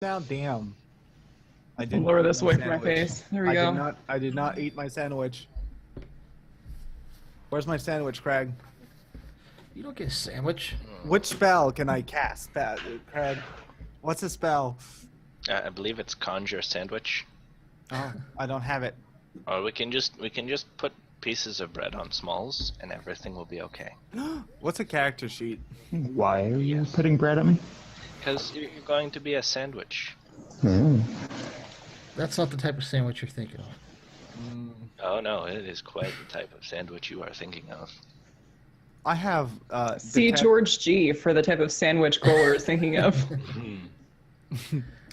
Now, damn. I didn't Lower this eat away my from my sandwich. face. There we go. I did not eat my sandwich. Where's my sandwich, Craig? You don't get a sandwich. Which spell can I cast, Craig? What's a spell? I believe it's conjure sandwich. Oh, I don't have it. Or we can just put pieces of bread on smalls and everything will be okay. What's a character sheet? Why are you putting bread on me? Because you're going to be a sandwich. Mm. That's not the type of sandwich you're thinking of. Oh no, it is quite the type of sandwich you are thinking of. I have See George G for the type of sandwich Grolar is thinking of.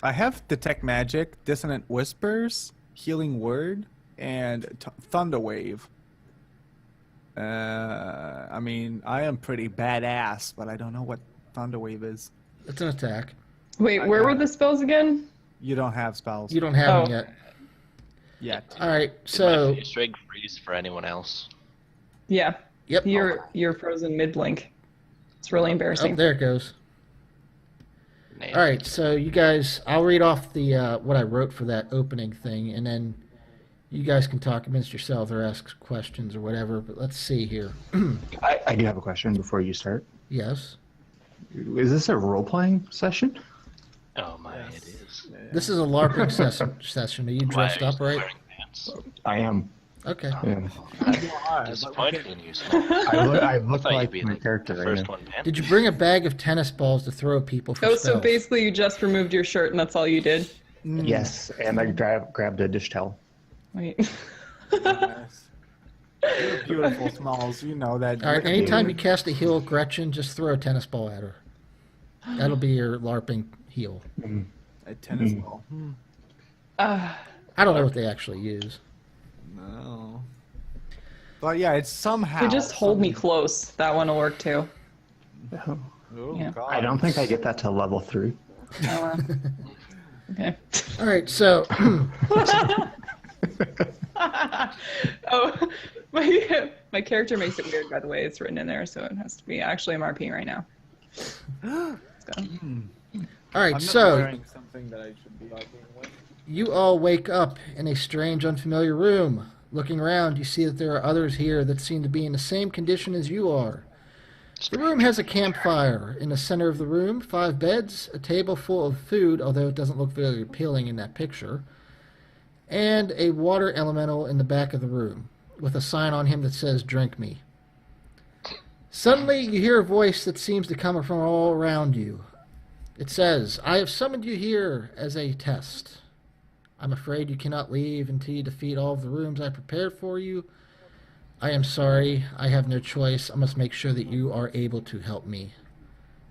I have Detect Magic, Dissonant Whispers, Healing Word, and Thunder Wave. I mean, I am pretty badass, but I don't know what Thunder Wave is. It's an attack. Wait, where were the spells again? You don't have spells. You don't have them yet. Yet. All right, It so might be a straight freeze for anyone else. Yeah. Yep. You're frozen mid-blink. It's really embarrassing. oh, there it goes. Nailed All right, so you guys, I'll read off the what I wrote for that opening thing, and then you guys can talk amongst yourselves or ask questions or whatever. But let's see here. I do have a question before you start. Yes. Is this a role-playing session? Oh my, it is. This is a LARPing session. Are you dressed Why are up you right? wearing pants? I am. Okay. Yeah. Disappointed in you, Small. I look thought you'd like be my the character right first now. one, man. Did you bring a bag of tennis balls to throw at people for Oh, spells? so basically you just removed your shirt and that's all you did? Yes, and I grabbed a dish towel. Wait. Yes. You're beautiful, Smalls. You know that. All right, anytime you cast a heal at Gretchen, just throw a tennis ball at her. That'll be your LARPing heal. A tennis ball. I don't know what they actually use. No. But yeah, it's somehow. You just hold me close. That one will work too. Oh, Yeah. God. I don't think I get that to level 3. Oh, okay. All right, so Oh, my character makes it weird, by the way. It's written in there, so it has to be actually MRP right now. Let's go. all right, I'm not so wearing something that I should be arguing with. you all wake up in a strange, unfamiliar room. Looking around, you see that there are others here that seem to be in the same condition as you are. The room has a campfire. In the center of the room, 5 beds, a table full of food, although it doesn't look very appealing in that picture, and a water elemental in the back of the room, with a sign on him that says, "Drink me." Suddenly, you hear a voice that seems to come from all around you. It says, "I have summoned you here as a test. I'm afraid you cannot leave until you defeat all of the rooms I prepared for you. I am sorry, I have no choice. I must make sure that you are able to help me.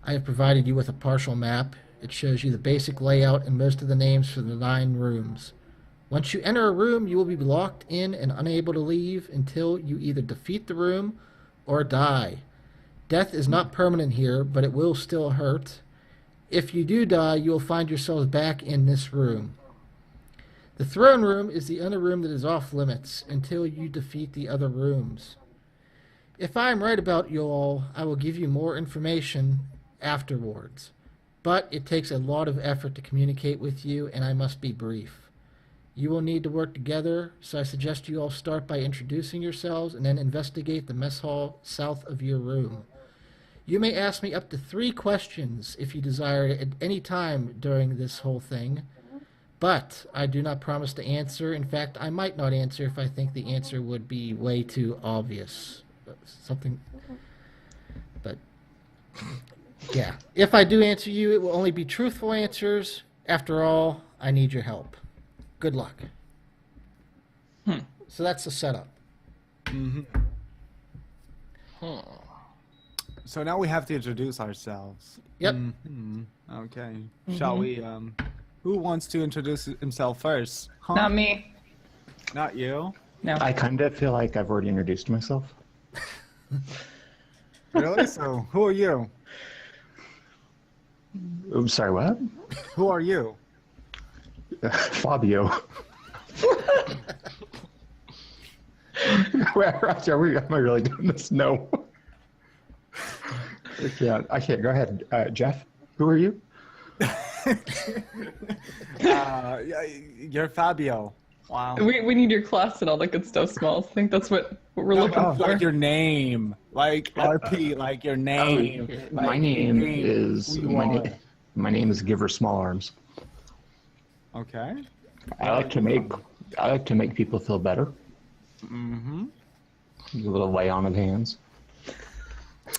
I have provided you with a partial map. It shows you the basic layout and most of the names for the 9 rooms. Once you enter a room, you will be locked in and unable to leave until you either defeat the room or die. Death is not permanent here, but it will still hurt. If you do die, you will find yourselves back in this room. The throne room is the only room that is off limits until you defeat the other rooms. If I am right about you all, I will give you more information afterwards. But it takes a lot of effort to communicate with you, and I must be brief. You will need to work together, so I suggest you all start by introducing yourselves and then investigate the mess hall south of your room. You may ask me up to 3 questions if you desire at any time during this whole thing. But I do not promise to answer. In fact, I might not answer if I think the answer would be way too obvious. But yeah. If I do answer you, it will only be truthful answers. After all, I need your help. Good luck." So that's the setup. So now we have to introduce ourselves. Yep. Okay. Shall we? Who wants to introduce himself first? Huh? Not me. Not you. No. I kind of feel like I've already introduced myself. Really? So who are you? I'm sorry, what? Who are you? Fabio. Am I really doing this? No. I can't. Go ahead. Jeff, who are you? You're Fabio. Wow. We need your class and all that good stuff, Smalls. I think that's what we're looking for. Like your name, like RP, like your name. My like name who is you my, are. my name is Giver Smallarms. Okay. I like to make people feel better. Mm-hmm. A little lay on of hands.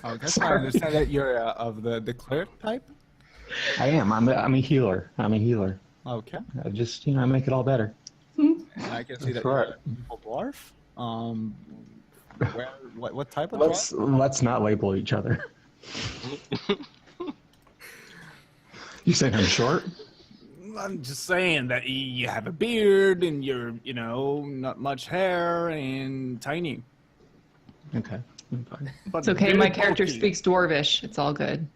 Okay, so I understand that you're of the cleric type. I am. I'm a healer. I'm a healer. Okay. I just I make it all better. And I can see that That's right. you're a people dwarf. What type of Let's not label each other. You saying I'm short? dwarf? I'm just saying that you have a beard and you're, not much hair and tiny. Okay. I'm fine. But It's okay. very My character bulky. speaks Dwarvish. It's all good.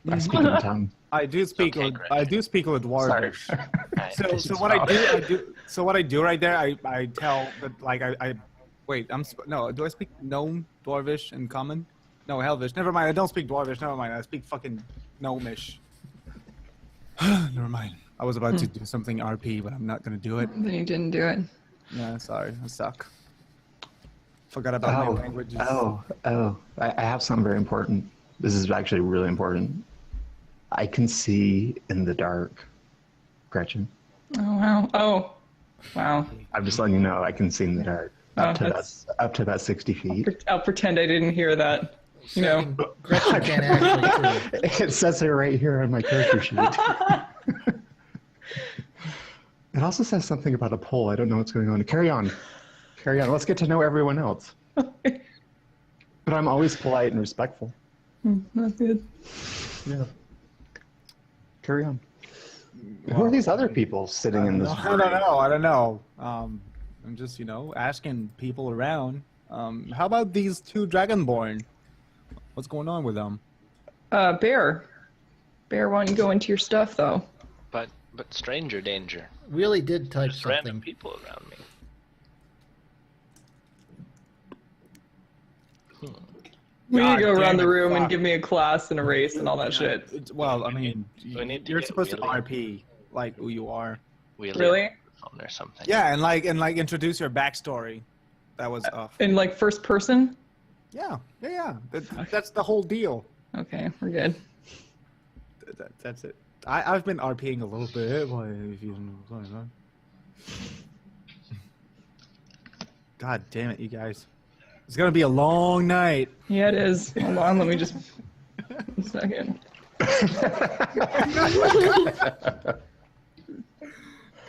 I speak in tongue. I do speak. Okay, with, great. I do speak with dwarvish. Right. So what I do. So what I do right there, I tell that like I wait. No. Do I speak gnome, dwarvish, and common? No, Helvish. Never mind. I don't speak dwarvish. Never mind. I speak fucking gnomish. Never mind. I was about to do something RP, but I'm not gonna do it. Then you didn't do it. Yeah, sorry. I suck. Forgot about my languages. I have something very important. This is actually really important. I can see in the dark, Gretchen. Oh wow. Oh, wow. I'm just letting you know I can see in the dark. Up to about 60 feet. I'll pretend I didn't hear that. You know. Gretchen can't actually see. It says it right here on my character sheet. It also says something about a pole. I don't know what's going on. Carry on. Let's get to know everyone else. But I'm always polite and respectful. Not good. Yeah. Carry on. Who are these other people sitting in this I room? don't know. I'm just, asking people around. How about these two Dragonborn? What's going on with them? Bear. Bear, why don't you go into your stuff though? But stranger danger. Really did type There's random something. people around me. We need to go God around the damn it, room and fuck. give me a class and a race and all that shit. Well, I mean, We need to you're get supposed to really- RP like who you are. Really? Or something. Yeah, and like introduce your backstory. That was In like first person? yeah. That's the whole deal. Okay, we're good. That's it. I've been RPing a little bit. If you know. God damn it, you guys! It's gonna be a long night. Yeah, it is. Hold on, let me just a second.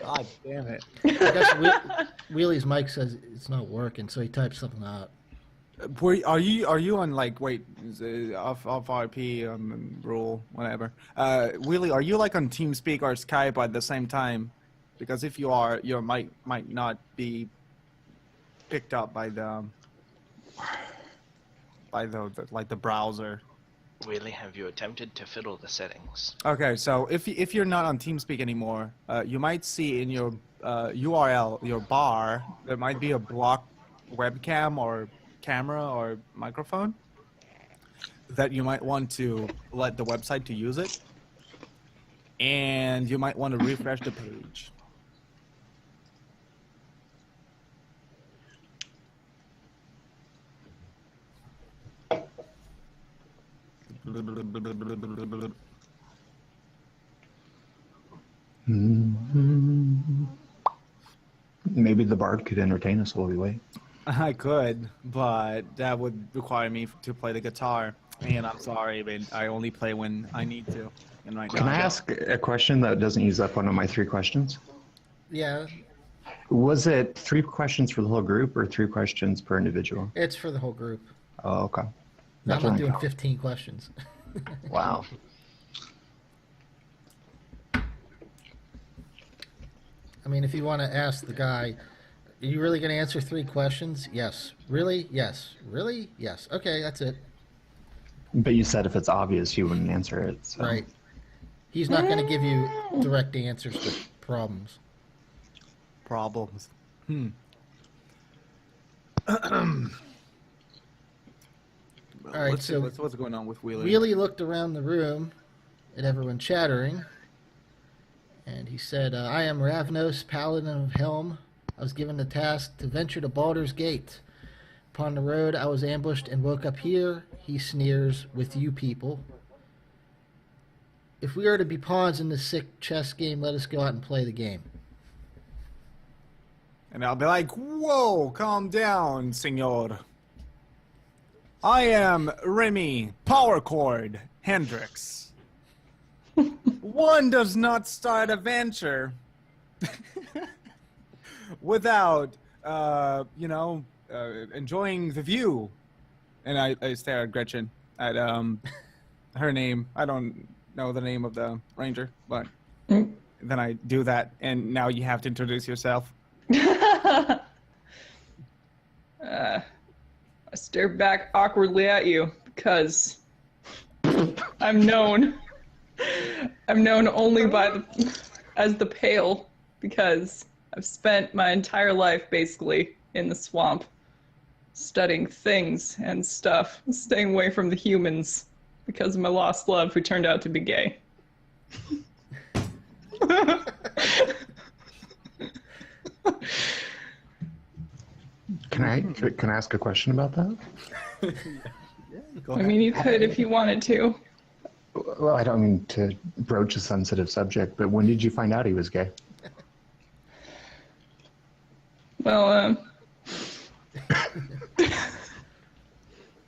God damn it. I guess Wheelie's mic says it's not working, so he typed something out. Are you on like off RP rule whatever? Wheelie, are you like on TeamSpeak or Skype at the same time? Because if you are, your mic might not be picked up by the browser. Really, have you attempted to fiddle the settings? Okay, so if you're not on TeamSpeak anymore, you might see in your URL, your bar, there might be a block webcam or camera or microphone that you might want to let the website to use it, and you might want to refresh the page. Maybe the bard could entertain us while we wait. I could, but that would require me to play the guitar, and I'm sorry, but I only play when I need to. And right Can now, I ask a question that doesn't use up one of my 3 questions? Yeah, Was it 3 questions for the whole group or 3 questions per individual? it's for the whole group. Oh, okay. I'm That's not what I doing thought. 15 questions. Wow. I mean, if you want to ask the guy, are you really going to answer 3 questions? Yes. Really? Yes. Really? Yes. Okay, that's it. But you said if it's obvious, you wouldn't answer it. So. Right. He's not going to give you direct answers to problems. problems. All right, Let's see so what's going on with Wheelie. Wheelie looked around the room at everyone chattering. And he said, I am Ravnos, Paladin of Helm. I was given the task to venture to Baldur's Gate. Upon the road, I was ambushed and woke up here. He sneers, with you people. If we are to be pawns in this sick chess game, let us go out and play the game. And I'll be like, whoa, calm down, senor. I am Remi, Power Chord, Hendricks. One does not start a venture without, enjoying the view. And I stare at Gretchen, at her name. I don't know the name of the ranger, but then I do that, and now you have to introduce yourself. I stare back awkwardly at you because I'm known only as the Pale, because I've spent my entire life basically in the swamp studying things and stuff, staying away from the humans because of my lost love who turned out to be gay. Can I ask a question about that? Go I ahead. mean, you could if you wanted to. Well, I don't mean to broach a sensitive subject, but when did you find out he was gay? Well,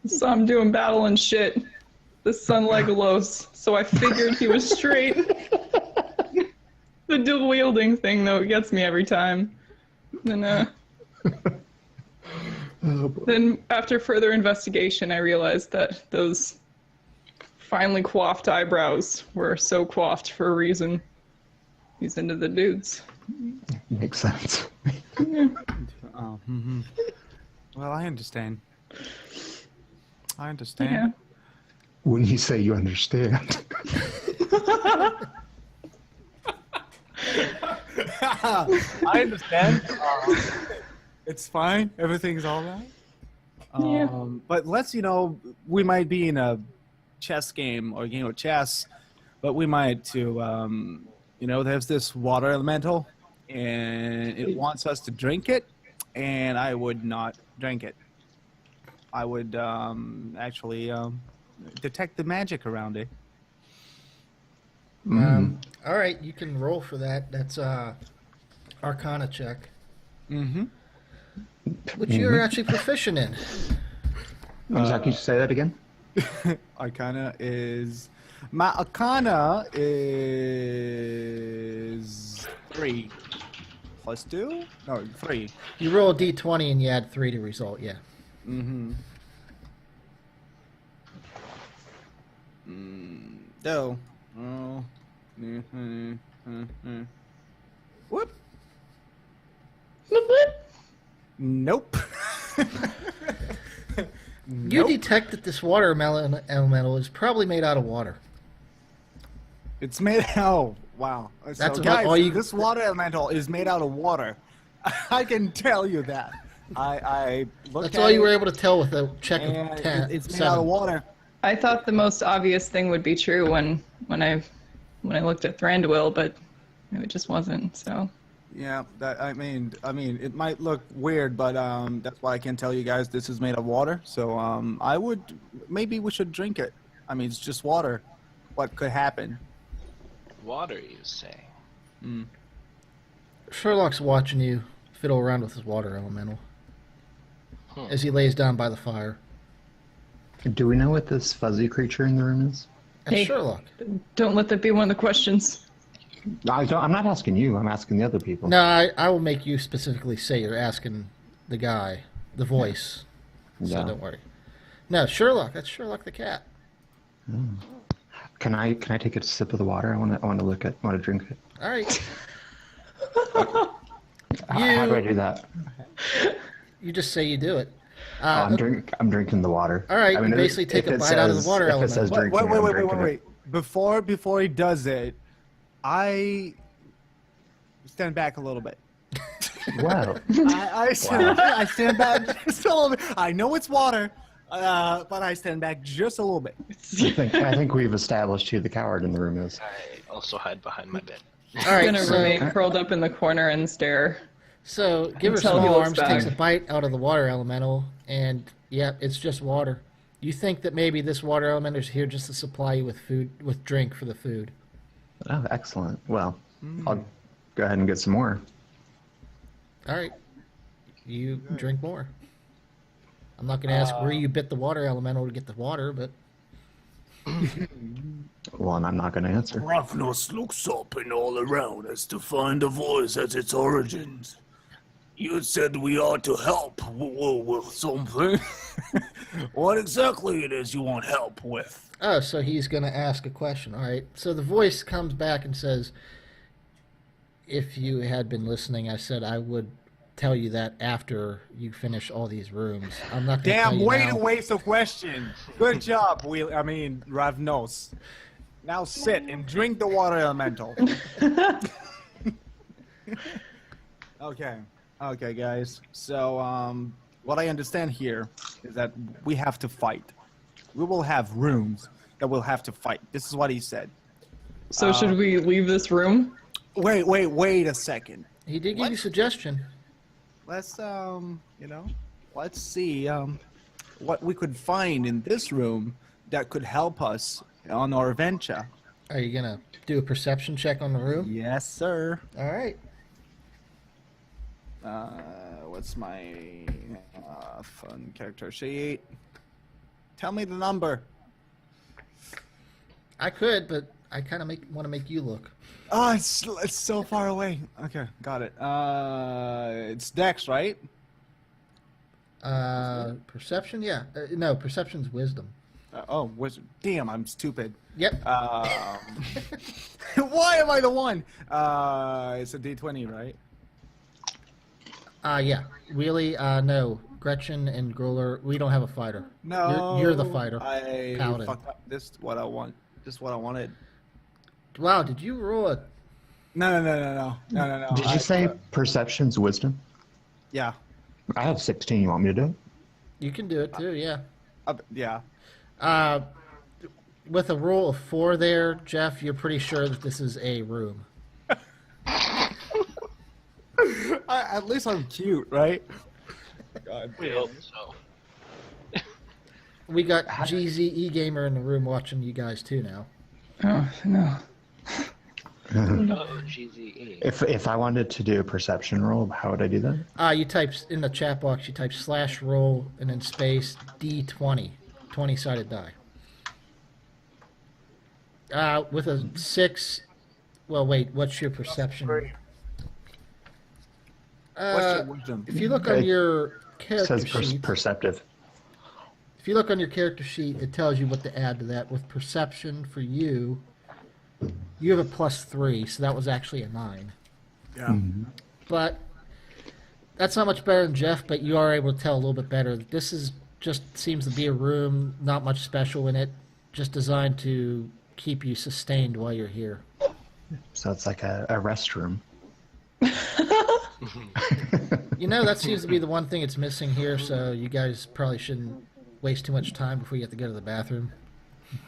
saw him doing battle and shit. The son Legolas, so I figured he was straight. The dual wielding thing, though, it gets me every time. Then, then after further investigation, I realized that those finely coiffed eyebrows were so coiffed for a reason. He's into the dudes. Makes sense. Oh, mm-hmm. Well, I understand. Yeah. When you say you understand. I understand. It's fine. Everything's all right. Yeah. But we might be in a chess game or a game of chess, but we might too. There's this water elemental, and it wants us to drink it, and I would not drink it. I would actually detect the magic around it. All right, you can roll for that. That's Arcana check, Mm-hmm. which you're actually proficient in. Zach, you say that again? Arcana is... My Arcana is 3 plus 2? No, 3. You roll a d20 and you add 3 to result, yeah. Mm-hmm. No. Oh. Whoop. Nope. You Nope. detect that this water elemental is probably made out of water. It's made. Oh, wow. That's So, about guys, all you- this water elemental is made out of water. I can tell you that. I looked That's at all you it, were able to tell with a check and of 10. it's made 7. out of water. I thought the most obvious thing would be true when I looked at Thranduil, but it just wasn't. So Yeah, I mean, it might look weird, but that's why I can tell you guys this is made of water. So maybe we should drink it. I mean, it's just water. What could happen? Water, you say? Sherlock's watching you fiddle around with his water elemental as he lays down by the fire. Do we know what this fuzzy creature in the room is? That's Hey. Sherlock. don't let that be one of the questions. I'm not asking you. I'm asking the other people. No, I will make you specifically say you're asking the guy, the voice. So Yeah. don't worry. No, Sherlock. That's Sherlock the cat. Can I take a sip of the water? I want to drink it. All right. How do I do that? You just say you do it. I'm drinking the water. All right, I mean, you basically take if a it bite out of the says- water if it element. says Wait, drinking, I'm drinking it. Before he does it, I stand back a little bit. Wow. I stand back just a little bit. I know it's water. But I stand back just a little bit. I think we've established who the coward in the room is. I also hide behind my bed. All right, Gonna remain curled up in the corner and stare. So give her Until small he looks arms, back. takes a bite out of the water elemental, and yeah, it's just water. You think that maybe this water element is here just to supply you with food, with drink for the food. Oh, excellent. Well, I'll go ahead and get some more. All right, you drink more. I'm not going to ask where you bit the water elemental to get the water, but Well, and I'm not going to answer. Ravnos looks up and all around as to find a voice at its origins. You said we ought to help with something. What exactly it is you want help with? oh, so he's going to ask a question. All right, so the voice comes back and says, "If you had been listening, I said I would tell you that after you finish all these rooms. I'm not going to tell Damn, you way now." to waste a question. Good job, Ravnos. Now sit and drink the water elemental. Okay, guys. So, what I understand here is that we have to fight. We will have rooms that we'll have to fight. This is what he said. So should we leave this room? Wait a second. He did give you a suggestion. Let's let's see what we could find in this room that could help us on our venture. Are you going to do a perception check on the room? Yes, sir. All right. What's my fun character sheet? Tell me the number. I could, but I kind of want to make you look. Oh, it's so far away. Okay, got it. It's Dex, right? Perception? Yeah. No, perception's wisdom. Wizard. Damn, I'm stupid. Yep. Why am I the one? It's a D20, right? Yeah. Wheelie, no. Gretchen and Grolar, we don't have a fighter. No. You're the fighter. I Paladin. fucked up. This is what I want. This is what I wanted. Wow, did you roll a... No. Did you say perception's wisdom? Yeah. I have 16. You want me to do it? You can do it too, yeah. Yeah. With a roll of 4 there, Jeff, you're pretty sure that this is a room. At least I'm cute, right? God We damn. hope so. We got GZE Gamer in the room watching you guys too now. Oh, no. Oh, GZE. If I wanted to do a perception roll, how would I do that? You type in the chat box, you type /roll and then space D20, 20-sided die. With a 6, well, wait, what's your perception? What's your wisdom? If you look on your It character says sheet, perceptive. if you look on your character sheet, it tells you what to add to that. With perception for you, you have a +3, so that was actually a 9. Yeah. But that's not much better than Jeff, but you are able to tell a little bit better. This is just seems to be a room, not much special in it, just designed to keep you sustained while you're here. So it's like a restroom. You know, that seems to be the one thing it's missing here, so you guys probably shouldn't waste too much time before you have to go to the bathroom.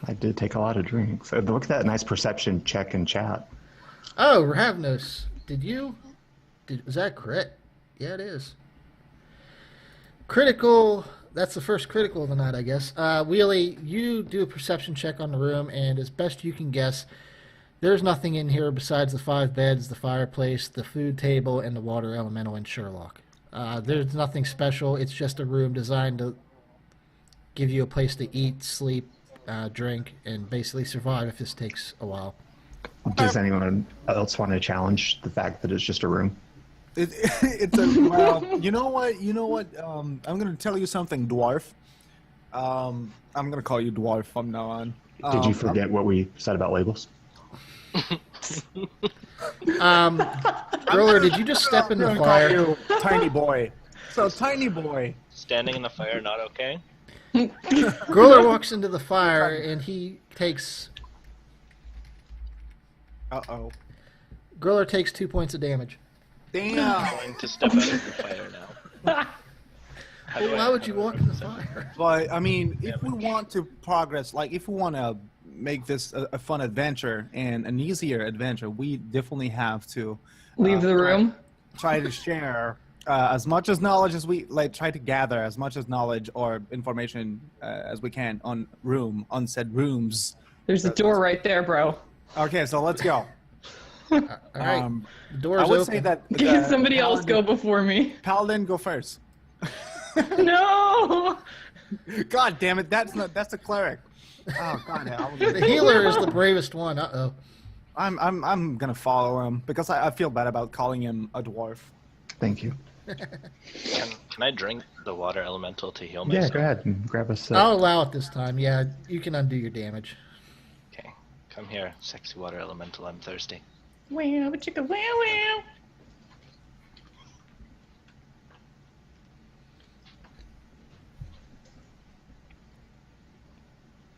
I did take a lot of drinks. Look at that nice perception check in chat. Oh, Ravnos, was that a crit? Yeah, it is. Critical, that's the first critical of the night, I guess. Wheelie, you do a perception check on the room, and as best you can guess, there's nothing in here besides the 5 beds, the fireplace, the food table, and the water elemental and Sherlock. There's nothing special. It's just a room designed to give you a place to eat, sleep, drink, and basically survive if this takes a while. Does anyone else want to challenge the fact that it's just a room? It's a well. You know what? I'm gonna tell you something, Dwarf. I'm gonna call you Dwarf from now on. Did you forget what we said about labels? Grolar, did you just step in the I'm gonna fire? call you Tiny Boy. So Tiny Boy. Standing in the fire, not okay? Grolar walks into the fire, and he takes... Uh-oh. Grolar takes 2 points of damage. Damn. Going to step out of the fire now. How do I- Why how would you do I walk in the represent- fire? But I mean, if we want to progress, like if we want to make this a fun adventure and an easier adventure, we definitely have to Leave the room. try to share as much as knowledge as we like. Try to gather as much as knowledge or information as we can on said rooms. There's a door right there, bro. Okay, so let's go. All right, the door's I would open. say that Can somebody else go before me? Paladin, go first. No! God damn it! That's the cleric. Oh God, The healer is the bravest one. Uh-oh. I'm gonna follow him because I feel bad about calling him a dwarf. Thank you. Can I drink the water elemental to heal Yeah, myself? go ahead and grab a sip. I'll allow it this time. Yeah, you can undo your damage. Okay. Come here, sexy water elemental. I'm thirsty. Wow, chicka, wow, wow.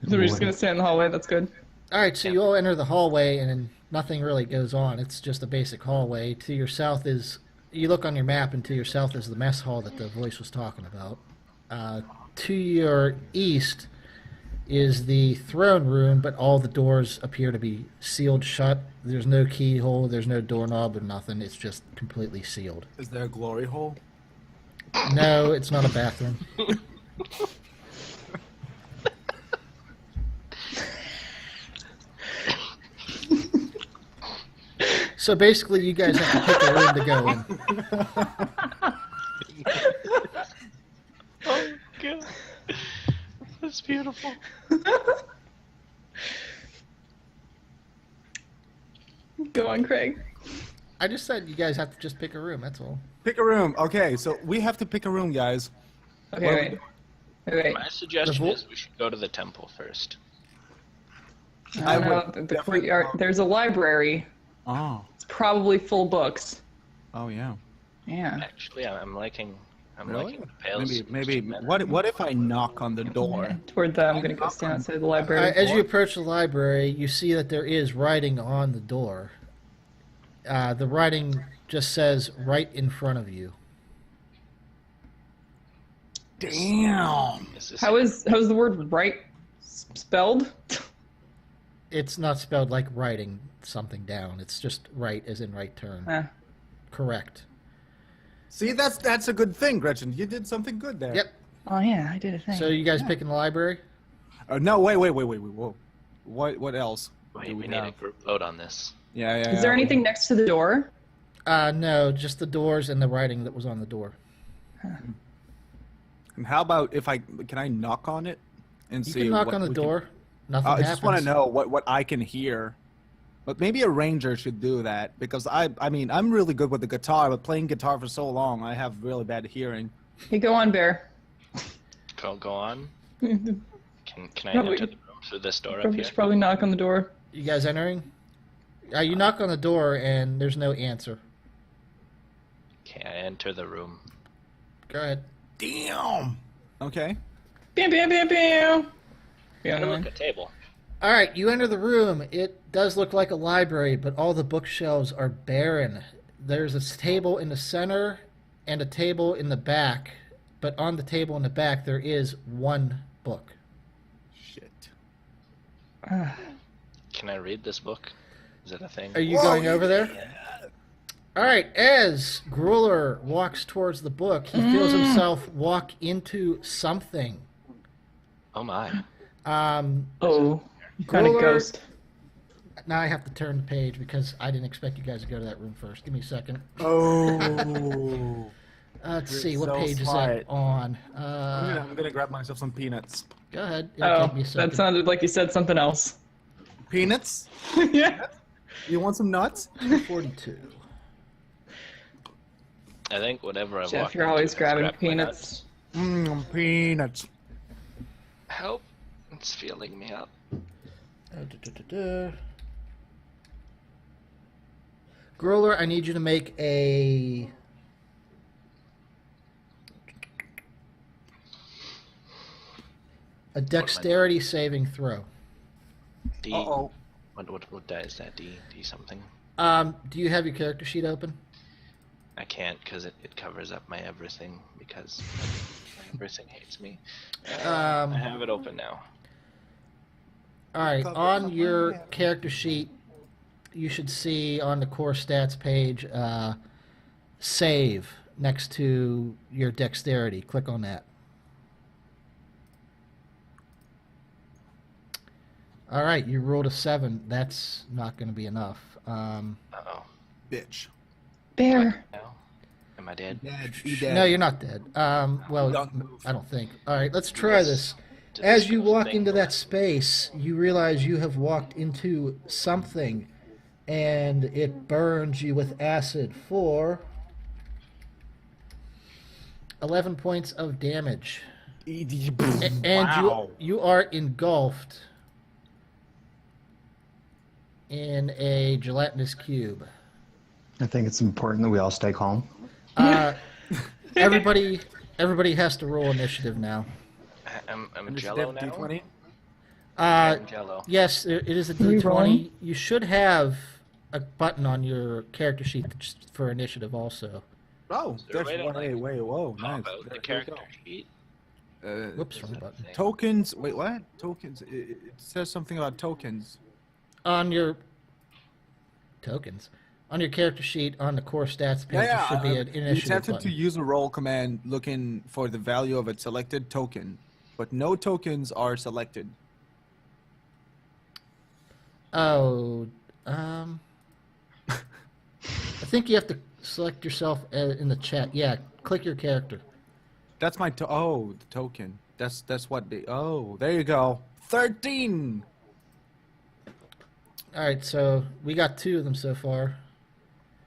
So we're just gonna stand in the hallway. That's good. All right, so you all enter the hallway, and then nothing really goes on. It's just a basic hallway. To your south is, you look on your map, and to your south is the mess hall that the voice was talking about. To your east is the throne room, but all the doors appear to be sealed shut. There's no keyhole, there's no doorknob, or nothing. It's just completely sealed. Is there a glory hole? No, it's not a bathroom. So basically, you guys have to pick a room to go in. Oh god, that's beautiful. Go on, Craig. I just said you guys have to just pick a room. That's all. Pick a room. Okay, so we have to pick a room, guys. Okay, wait. My suggestion The is we should go to the temple first. I I don't know. would The definitely- courtyard. There's a library. Oh. It's probably full books. Oh yeah. Yeah. Actually, I'm liking Really? the pales. Maybe. What if I knock on the door? Toward the, I'm gonna go stand outside the library. As you approach the library, you see that there is writing on the door. The writing just says "right in front of you." Damn. How's the word right spelled? It's not spelled like writing something down. It's just right as in right turn. Correct. See, that's a good thing, Gretchen. You did something good there. Yep. Oh yeah, I did a thing. So you guys picking the library? No, wait. Whoa. What else? Wait, do we need a have? group vote on this. Yeah. Is there anything next to the door? No, just the doors and the writing that was on the door. And how about if can I knock on it and You see? can knock what on the we door. Can, Nothing I happens. just want to know what I can hear. But maybe a ranger should do that because I mean I'm really good with the guitar, but playing guitar for so long I have really bad hearing. Hey, go on, Bear. Go on. Can I Probably- enter the room through this door up Probably here? should probably knock on the door. You guys entering? You knock on the door and there's no answer. Okay, I enter the room. Go ahead. Damn. Okay. Bam, bam, bam, bam. Kind of Yeah. like a table. All right, you enter the room. It does look like a library, but all the bookshelves are barren. There's a table in the center and a table in the back, but on the table in the back there is one book. Shit. Can I read this book? Is that a thing? Are you going over there? All right, as Gruler walks towards the book, he feels himself walk into something. Oh my. Oh, you found a Gruler- ghost. Now I have to turn the page because I didn't expect you guys to go to that room first. Give me a second. Oh. Let's You're see, what so page smart. is that on? I'm gonna grab myself some peanuts. Go ahead. It'll Oh, take me a second. that sounded like you said something else. Peanuts? Yeah. You want some nuts? 42. I think whatever I Jeff, walk you're into always has grabbing grabbed my peanuts. Peanuts. nuts. Help. It's feeling me up. Grolar, I need you to make a dexterity saving throw. D. Uh-oh. What die is that? D something? Do you have your character sheet open? I can't because it covers up my everything because Everything hates me. Um, I have it open now. All right, Cover on something, your yeah. character sheet, you should see on the core stats page, save next to your dexterity. Click on that. All right, you rolled a 7. That's not going to be enough. Uh-oh. Bitch. Bear. Now? Am I dead? Dead. Be dead. No, you're not dead. Well, Don't move. I don't think. All right, let's try this. Did As this you go walk thing into where- that space, you realize you have walked into something, and it burns you with acid for 11 points of damage. And Wow. you are engulfed in a gelatinous cube. I think it's important that we all stay calm. Everybody has to roll initiative now. I'm Jello Initiative now. D20. I'm Jello. Yes, it is a you D20. rolling? You should have a button on your character sheet for initiative also. Oh, there a there's way to, one. like, Wait, whoa, Pop nice. out the There you character go. sheet. Whoops, wrong Is that button. a thing? Tokens. Wait, what? Tokens. It says something about tokens. On your tokens. On your character sheet on the core stats page, there should be an You initiative attempted button. to use a roll command looking for the value of a selected token, but no tokens are selected. Oh, I think you have to select yourself in the chat. Yeah, click your character. That's my the token. That's what the there you go. 13. All right, so we got 2 of them so far.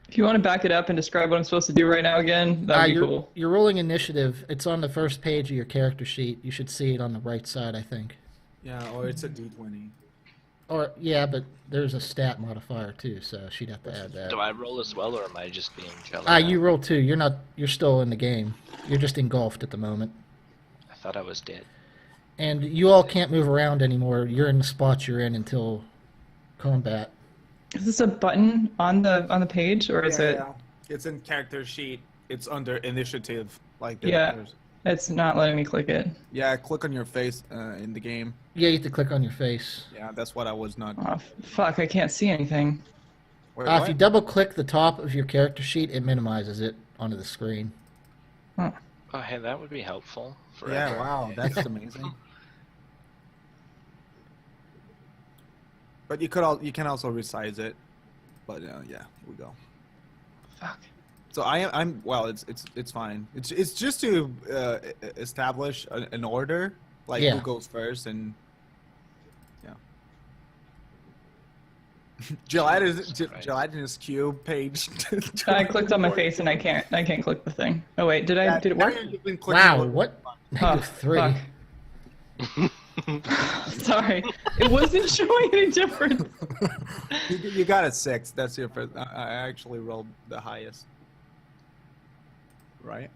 If you want to back it up and describe what I'm supposed to do right now again, that'd be you're, cool. You're rolling initiative. It's on the first page of your character sheet. You should see it on the right side, I think. Yeah, or it's a D20. Or yeah, but there's a stat modifier too, so she'd have to add that. Do I roll as well, or am I just being Jello? You roll 2. You're not. You're still in the game. You're just engulfed at the moment, I thought I was dead. and you all can't move around anymore. You're in the spots you're in until combat. Is this a button on the page, or is it? Yeah. It's in character sheet. It's under initiative. Like Yeah. there's- It's not letting me click it. Yeah, click on your face in the game. Yeah, you have to click on your face. Yeah, that's what I was not. Oh, fuck! I can't see anything. Wait, If what? you double click the top of your character sheet, it minimizes it onto the screen. Huh. Oh, hey, that would be helpful. Yeah, Forever. wow, that's amazing. But you can also resize it. But yeah, here we go. Fuck. So I'm well. It's fine. It's just to establish an order, like Yeah. who goes first, and yeah. Gelatinous cube page. I clicked on my face and I can't click the thing. Oh wait, did it work? Wow, what? Oh, -3. fuck. Sorry, it wasn't showing any difference. You got a 6. That's your first. I actually rolled the highest. Right.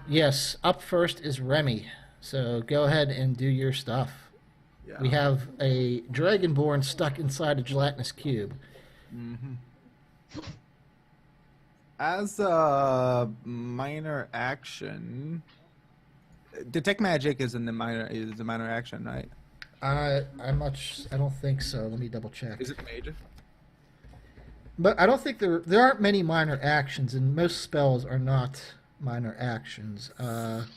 Yes. Up first is Remi. So go ahead and do your stuff. Yeah. We have a Dragonborn stuck inside a gelatinous cube. As a minor action, detect magic is a minor action, right? I don't think so. Let me double check. Is it major? But I don't think there aren't many minor actions, and most spells are not minor actions.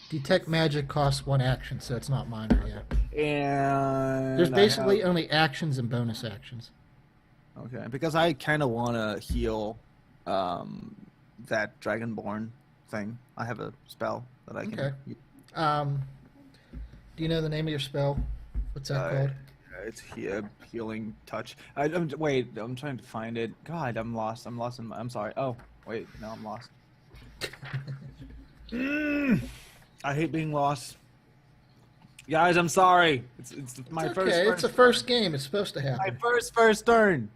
Detect magic costs 1 action, so it's not minor yet. And There's I basically have- only actions and bonus actions. okay, because I kind of want to heal that Dragonborn thing. I have a spell that I can. Okay. Do you know the name of your spell? What's that called? It's healing touch. Wait, I'm trying to find it. God, I'm lost. I'm sorry. Oh, wait, no, I'm lost. I hate being lost. Guys, I'm sorry. It's my It's first. okay. It's the first game. It's supposed to my happen. first turn.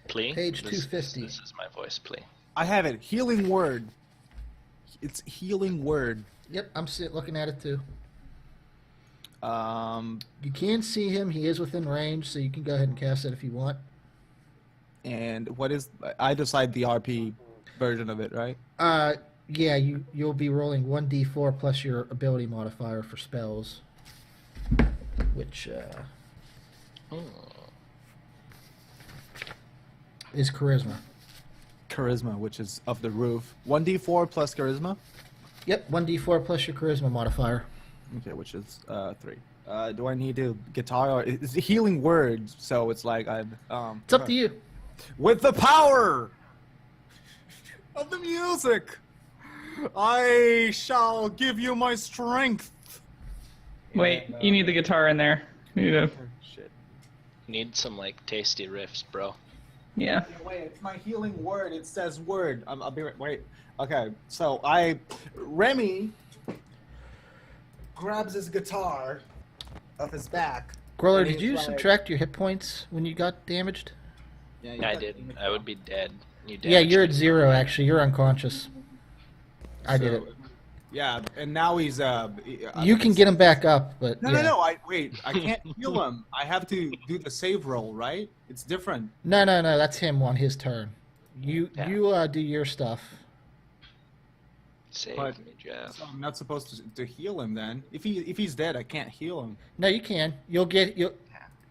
Plea? Page This- 250. This is my voice plea. I have it. Healing word. It's healing word. Yep, I'm looking at it too. Um, You can see him. He is within range, so you can go ahead and cast it if you want. and what is? I decide the RP version of it, right? Yeah, you'll be rolling 1d4 plus your ability modifier for spells, which is charisma. Charisma, which is of the roof. 1d4 plus charisma. Yep, 1d4 plus your charisma modifier. Okay, which is 3. Do I need to guitar or it's a healing word? So it's like I'm. It's up to you. With the power of the music, I shall give you my strength. Wait, you need the guitar in there. You need to... Shit. Need some like tasty riffs, bro. Yeah. Wait, it's my healing word. It says word. I'll be right. Wait. Okay, so Remi grabs his guitar off his back. Growler, and did he's you like- subtract your hit points when you got damaged? Yeah, I didn't. I would be dead. You Yeah, you're at damaged 0 actually. You're unconscious. I did it. Yeah, and now he's You can get him back up, but No, yeah. no. I can't heal him. I have to do the save roll, right? It's different. No, that's him on his turn. You do your stuff. Save But- me, Jeff. So I'm not supposed to heal him then. If he's dead, I can't heal him. No, you can.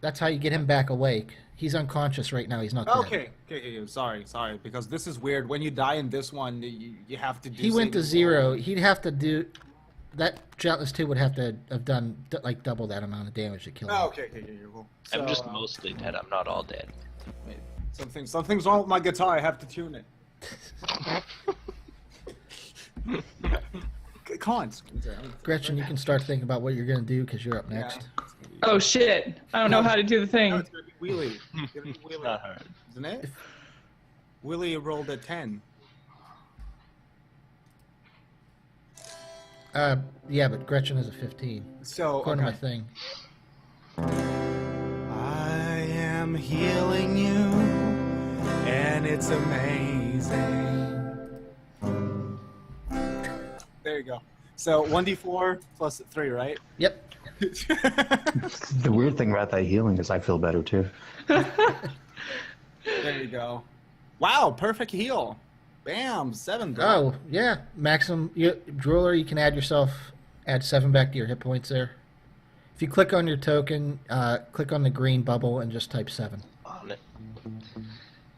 That's how you get him back awake. He's unconscious right now. He's not dead. Okay. Sorry. Because this is weird. When you die in this one, you have to do. He went to saving 0. roll. He'd have to do that. Jealous 2 would have to have done like double that amount of damage to kill him. Oh, okay. Cool. I'm So, just mostly dead. I'm not all dead. wait, something's wrong with my guitar. I have to tune it. Come on. Gretchen, you can start thinking about what you're gonna do because you're up next. Oh shit! I don't know how to do the No, thing. it's gonna be Wheelie. It's gonna be Wheelie, Not hard. isn't it? Willie rolled a 10. Yeah, but Gretchen is a 15 So according to my okay. thing. I am healing you, and it's amazing. There you go. So 1d4 plus 3, right? Yep. The weird thing about that healing is I feel better too. There you go. Wow, perfect heal. Bam, 7. Bro. Oh yeah, maximum. Drooler, you can add 7 back to your hit points there. If you click on your token, click on the green bubble and just type 7. On it.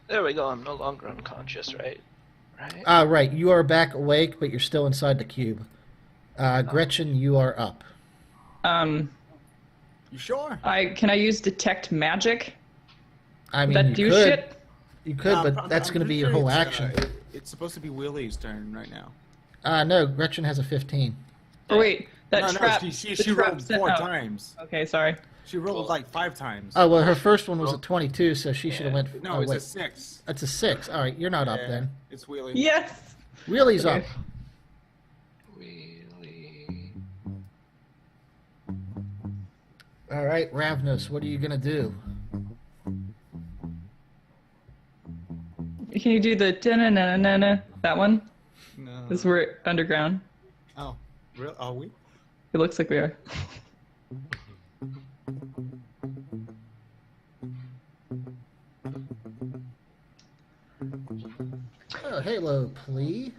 There we go. I'm no longer unconscious, right? Right. Right. You are back awake, but you're still inside the cube. Gretchen, you are up. You sure? Can I use detect magic? I mean, That you do could. shit? You could, No, but I'm- that's I'm going to be pretty your sure whole it's, action. It's supposed to be Willie's turn right now. No, Gretchen has a 15. Or wait, that No, trap. she the trap rolled sent 4 out. times. Okay, sorry. She rolled like 5 times. Oh well, her first one was a 22, so she should have went. No, oh, it's wait. a 6. That's a 6. All right, you're not up Yeah, then. It's Wheelie. Yes. Wheelie's Okay. up. Really? All right, Ravnos, what are you gonna do? Can you do the da-na-na-na-na, that one? No. Because we're underground. Oh, real? Are we? It looks like we are. Oh, hello, plea.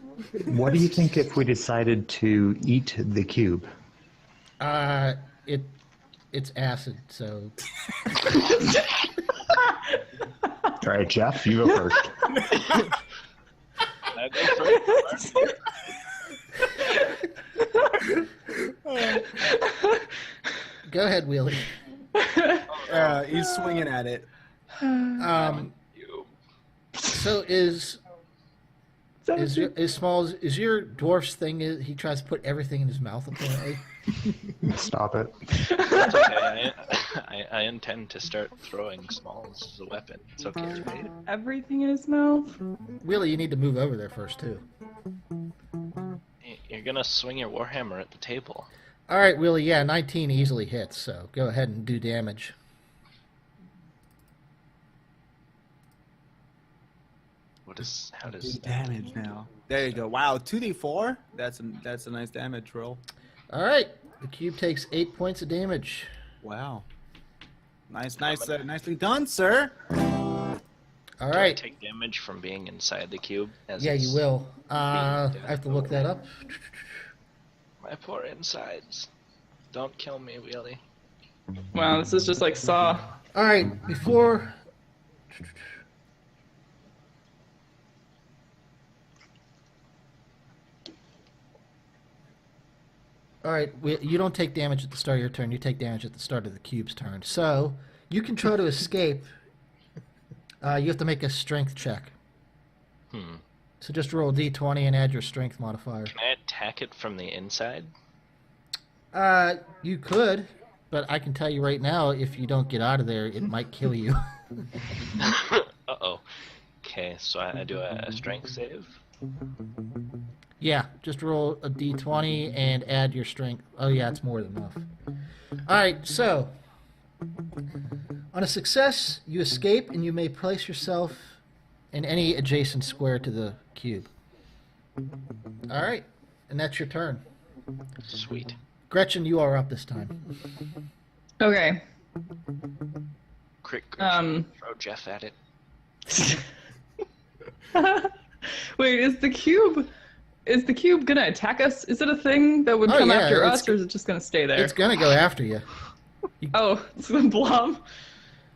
What do you think if we decided to eat the cube? It's acid, so All right, Jeff, you go first. I go first. go ahead, Wheelie. He's swinging at it. You. So is Smalls, is your dwarf's thing? He tries to put everything in his mouth apparently. Stop it. Okay, I intend to start throwing smalls as a weapon. It's okay, right? Everything in his mouth. Wheelie, you need to move over there first too. You're gonna swing your warhammer at the table. All right, Wheelie. Yeah, 19 easily hits. So go ahead and do damage. How does Damage now. There you go. Wow, 2d4. That's a nice damage roll. All right, the cube takes 8 points of damage. Wow. Nicely done, sir. All Do I right. take damage from being inside the cube? As Yeah, it's you will. I being have to look that up. My poor insides. Don't kill me, Wheelie. Wow, this is just like Saw. All right, before. All right, you don't take damage at the start of your turn. You take damage at the start of the cube's turn. So you can try to escape. You have to make a strength check. So just roll a d20 and add your strength modifier. Can I attack it from the inside? You could, but I can tell you right now, if you don't get out of there, it might kill you. Uh-oh. Okay, so I do a strength save. Yeah, just roll a d20 and add your strength. Oh yeah, it's more than enough. Alright, so on a success, you escape and you may place yourself in any adjacent square to the cube. Alright, and that's your turn. Sweet. Gretchen, you are up this time. Okay. Quick, Um. throw Jeff at it. Wait, is the cube gonna attack us? Is it a thing that would Oh, come yeah, after it's- us, or is it just gonna stay there? It's gonna go after you. Oh, it's the blob.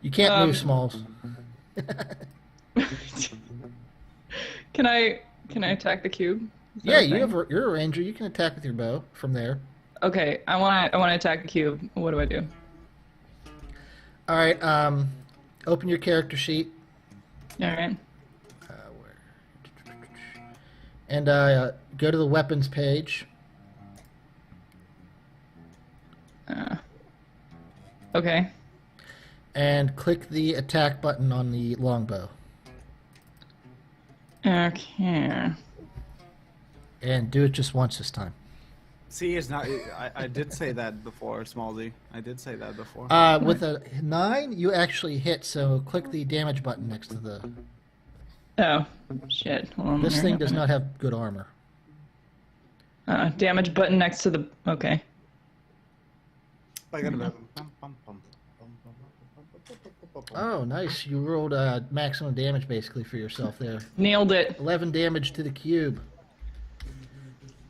You can't move, Smalls. Can I attack the cube? Is that Yeah, a thing? you're a ranger. You can attack with your bow from there. Okay, I want to attack the cube. What do I do? All right. Open your character sheet. All right. And go to the weapons page. Okay. And click the attack button on the longbow. Okay. And do it just once this time. See, it's not. I did say that before, Smallsy. I did say that before. With a 9, you actually hit, so click the damage button next to the... Oh, shit. Hold on, This here. thing does not have good armor. Damage button next to the. Okay. Oh, nice. You rolled maximum damage basically for yourself there. Nailed it. 11 damage to the cube.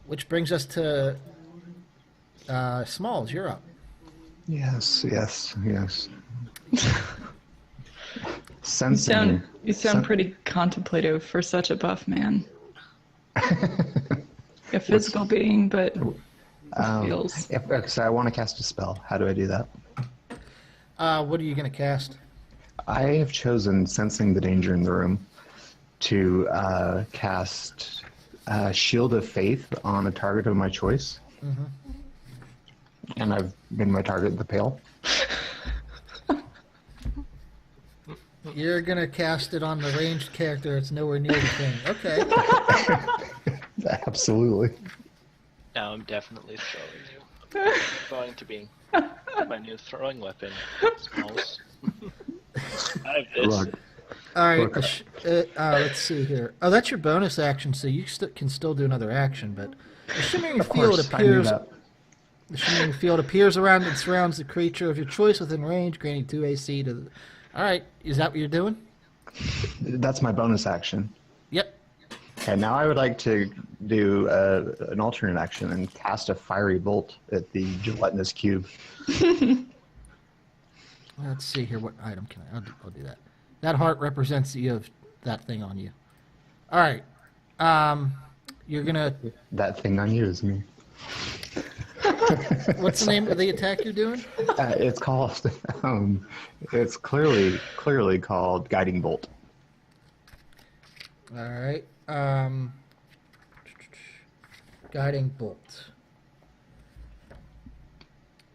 Which brings us to Smalls. You're up. Yes. You Sensing. sound pretty contemplative for such a buff man. A physical being, but feels. So I want to cast a spell. How do I do that? What are you going to cast? I have chosen Sensing the Danger in the Room to cast Shield of Faith on a target of my choice. Mm-hmm. And I've been my target the Pale. You're going to cast it on the ranged character. It's nowhere near the thing. Okay. Absolutely. Now I'm definitely throwing you. Going to be my new throwing weapon. Smalls. I have this. Look, All right. Look. Let's see here. Oh, that's your bonus action, so you can still do another action, but the shimmering of field course, I knew appears. that. The shimmering field appears around and surrounds the creature of your choice within range, granting 2 AC to the... All right, is that what you're doing? That's my bonus action. Yep. Okay, now I would like to do an alternate action and cast a fiery bolt at the gelatinous cube. Let's see here. What item can I... I'll do that. That heart represents you have that thing on you. All right. You're going to... That thing on you is me. What's the name of the attack you're doing? It's called. It's clearly called Guiding Bolt. All right. Guiding Bolt.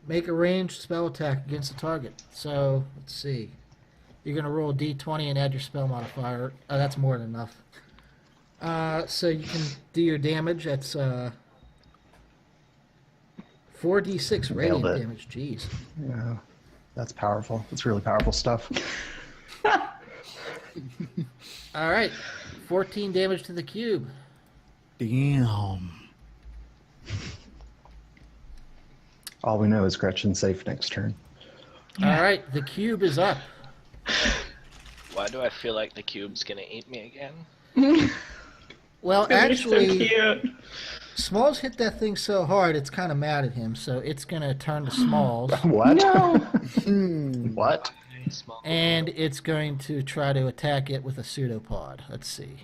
Make a ranged spell attack against the target. So, let's see. You're going to roll a d20 and add your spell modifier. Oh, that's more than enough. So you can do your damage. That's 4d6 radiant Nailed it. damage. Jeez. Yeah, that's powerful. That's really powerful stuff. All right. 14 damage to the cube. Damn. All we know is Gretchen's safe next turn. All right. The cube is up. Why do I feel like the cube's gonna eat me again? Well, It's actually, so cute. Smalls hit that thing so hard, it's kind of mad at him, so it's going to turn to Smalls, What? No. What? Small. and it's going to try to attack it with a pseudopod. Let's see.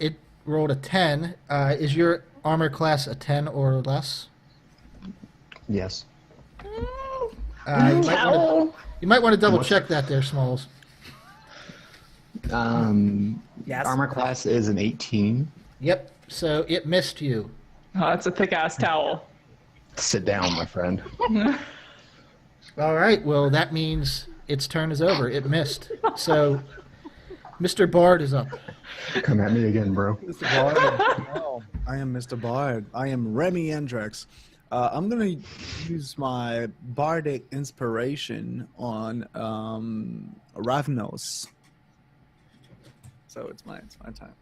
It rolled a 10. Is your armor class a 10 or less? Yes. You might want to double check that there, Smalls. Yes. Armor class is an 18. Yep, so it missed you. Oh, that's a thick ass towel. Sit down, my friend. All right, well, that means its turn is over. It missed. So, Mr. Bard is up. Come at me again, bro. Mr. Bard. No, I am Mr. Bard. I am Remi Hendricks. I'm gonna use my bardic inspiration on Ravnos. So it's my time.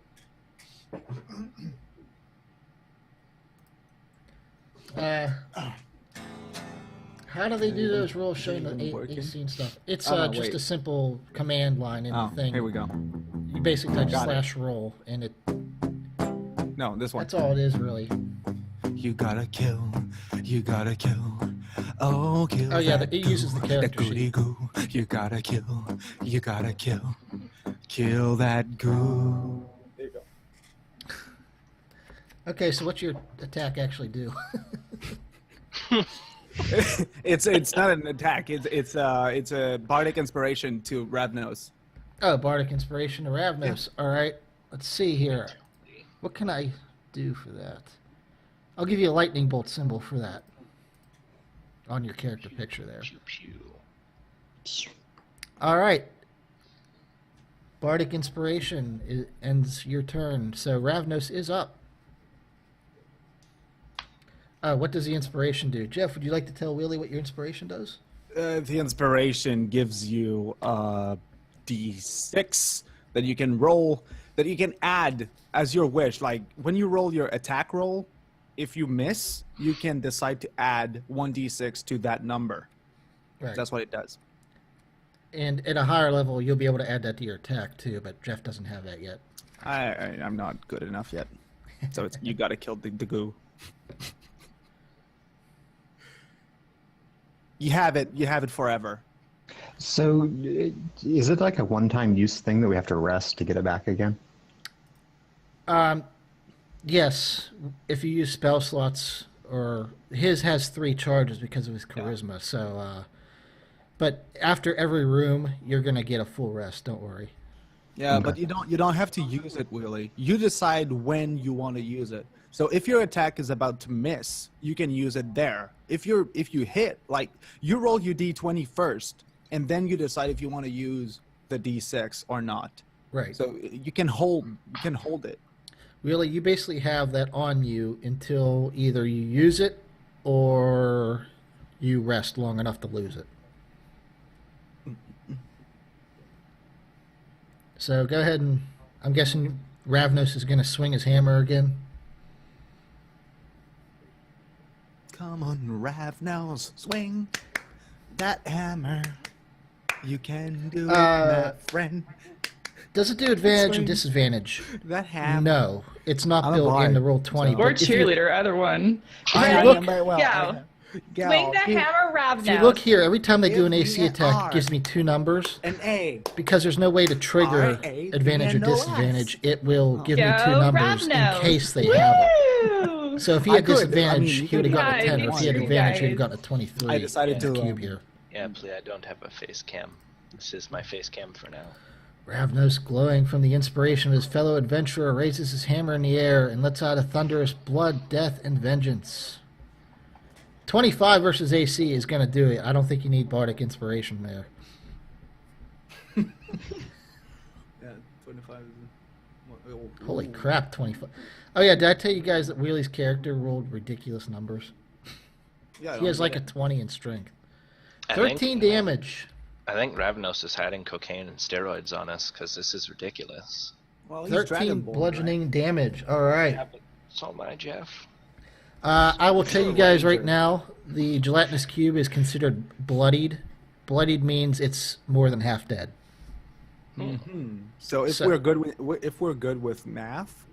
How do they do those rolls showing the Even working? AC and stuff? It's Oh, no, just wait. a simple command line in Oh, the thing. here we go. You basically type Got it. /roll, and it No, this one. that's all it is, really. You gotta kill. You gotta kill. Oh, kill. Oh, yeah, that it uses the goo, character that goody sheet. goo. You gotta kill. You gotta kill. Kill that goo. There you go. Okay, so what's your attack actually do? It's not an attack. It's a bardic inspiration to Ravnos. Oh, Bardic Inspiration to Ravnos. All right, let's see here. What can I do for that? I'll give you a lightning bolt symbol for that on your character picture there. Pew pew. All right. Bardic Inspiration ends your turn, so Ravnos is up. What does the inspiration do? Jeff, would you like to tell Wheelie what your inspiration does? The inspiration gives you D6 that you can roll, that you can add as your wish. Like when you roll your attack roll, if you miss, you can decide to add 1d6 to that number. Right. That's what it does. And at a higher level, you'll be able to add that to your attack too, but Jeff doesn't have that yet. I'm not good enough yet. So it's you gotta kill the goo. You have it forever. So, is it like a one-time use thing that we have to rest to get it back again? Yes, if you use spell slots, or his has 3 charges because of his charisma. So, but after every room, you're gonna get a full rest. Don't worry. Yeah, Okay. but you don't have to use it, Willie. You decide when you want to use it. So if your attack is about to miss, you can use it there. If you hit, like you roll your d20 first, and then you decide if you want to use the d6 or not. Right. So you can hold it. Really, you basically have that on you until either you use it or you rest long enough to lose it. So go ahead and I'm guessing Ravnos is going to swing his hammer again. Come on, Ravnos, swing that hammer. You can do it, my friend. Does it do advantage Swing. and disadvantage? That hammer. No, it's not I'm a built bard, in the roll 20. so- Or but if you- cheerleader, either one. I look- am very well. Yeah. Swing the hammer, Ravnos. If you look here, every time they do an Give AC me an attack, R. it gives me 2 numbers. An A. Because there's no way to trigger R-A-V-N-O-S. advantage or disadvantage, it will give me 2 Go numbers in Ravnos. case they have it. Woo! So if he I had could. disadvantage, I mean, you he would have could- gotten a Yeah, 10. you If he had could, advantage, he would have guys. gotten a 23. I decided in to, the cube here. Yeah, please, I don't have a face cam. This is my face cam for now. Ravnos, glowing from the inspiration of his fellow adventurer, raises his hammer in the air and lets out a thunderous blood, death, and vengeance. 25 versus AC is going to do it. I don't think you need Bardic Inspiration there. Yeah, 25 is Holy crap, 25. Oh, yeah, did I tell you guys that Wheelie's character rolled ridiculous numbers? Yeah, He has like a 20 in strength. I 13 think, damage. I think Ravnos is hiding cocaine and steroids on us because this is ridiculous. Well, he's 13 Dragonborn, bludgeoning damage. All right. Yeah, but so am I, Jeff. I will tell you Sure, guys wager. right now, the gelatinous cube is considered bloodied bloodied means it's more than half dead. So if So- we're good with math,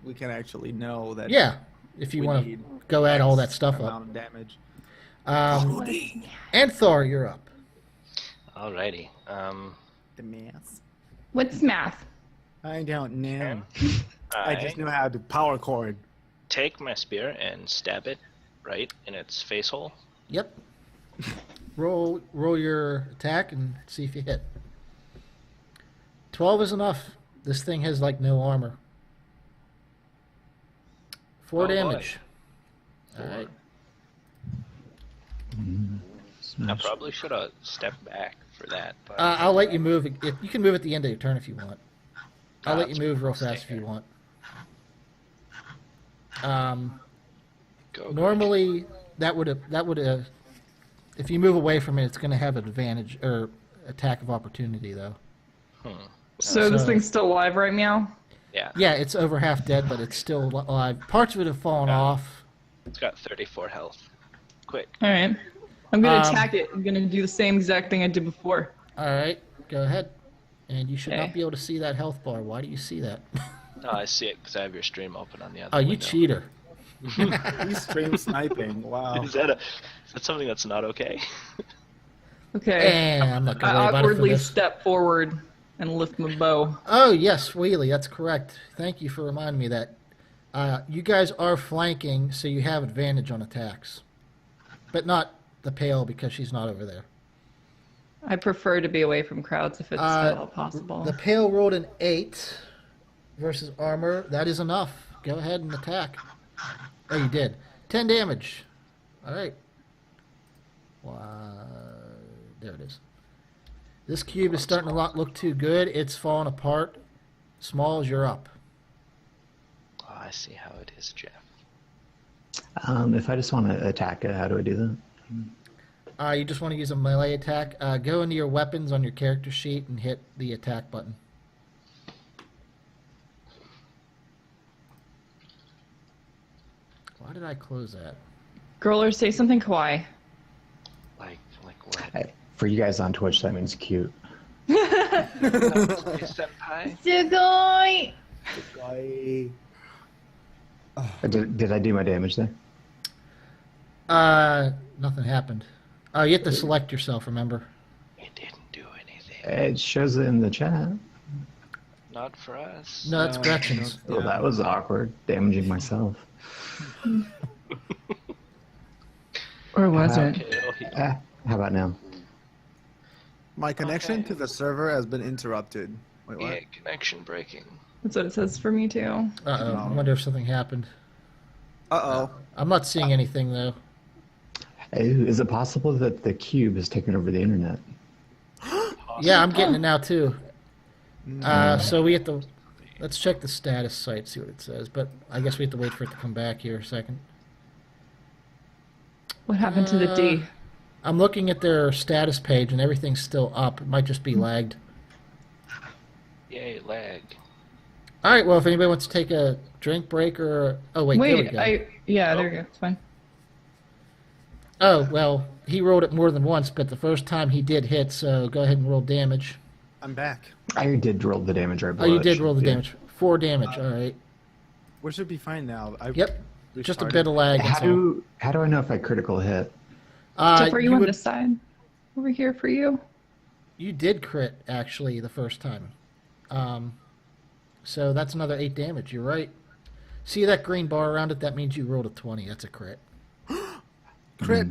we can actually know that. Yeah, if you we want to need go add all X that stuff amount up. of damage. Anthar, you're up. Alrighty. The math. What's math? I don't know. I just know how to power chord. take my spear and stab it right in its face hole. Yep. Roll your attack and see if you hit. 12 is enough. This thing has like no armor. 4 Oh, boy. damage. All right. I probably should have stepped back for that. But I'll let you move. You can move at the end of your turn if you want. I'll let you move real Stay fast if you here. want. Go Normally, that would if you move away from it, it's going to have an advantage or attack of opportunity though. So this So- thing's still alive right now? Yeah, Yeah, it's over half dead, but it's still alive. Parts of it have fallen off. it's got 34 health. Quick. Alright. I'm gonna Um, attack it. I'm gonna do the same exact thing I did before. All right, go ahead. And you should not Okay. be able to see that health bar. Why do you see that? No, I see it because I have your stream open on the other Oh, you window. cheater. He's stream sniping. Wow. Is that something that's not okay? Okay. And I'm not I going to worry about it for awkwardly this. step forward and lift my bow. Oh, yes, Wheelie, that's correct. Thank you for reminding me that. You guys are flanking, so you have advantage on attacks. But not the Pale, because she's not over there. I prefer to be away from crowds if it's at all possible. The Pale rolled an 8 versus armor. That is enough. Go ahead and attack. Oh, you did. 10 damage. All right. There it is. This cube is starting to not look too good. It's falling apart. Smalls, you're up. Oh, I see how it is, Jeff. If I just want to attack it, how do I do that? You just want to use a melee attack. Go into your weapons on your character sheet and hit the attack button. Why did I close that? Growler, say something kawaii. Like what? Hey, for you guys on Twitch, that means cute. Senpai? Sugoi! Did I do my damage there? Nothing happened. Oh, you have to select yourself, remember? It didn't do anything. It shows it in the chat. Not for us. No, it's Gretchen's. Well, that was awkward. Damaging myself. Or was Okay, it? oh, he- How about now? My connection Okay. to the server has been interrupted. Wait, what? yeah, connection breaking. That's what it says for me too. Uh-oh. I wonder if something happened. Uh-oh. I'm not seeing anything, though. Is it possible that the cube has taken over the internet? Yeah, I'm getting it now, too. So we have to... Let's check the status site, see what it says. But I guess we have to wait for it to come back here a second. What happened to the D? I'm looking at their status page, and everything's still up. It might just be lagged. Yay, lag. All right, well, if anybody wants to take a drink break or... Oh, wait, there we Wait, go. yeah, there you go. It's fine. Oh, well, he rolled it more than once, but the first time he did hit, so go ahead and roll damage. I'm back. I did roll the damage right Oh, below. you it, did should roll the be. damage. 4 damage, all right. We should be fine now. Yep, just a restarted. bit of lag. How that's all. do I know if I critical hit? Jeff, are you on would- this side? Over here for you? You did crit, actually, the first time. So that's another 8 damage, you're right. See that green bar around it? That means you rolled a 20. That's a crit. Crit.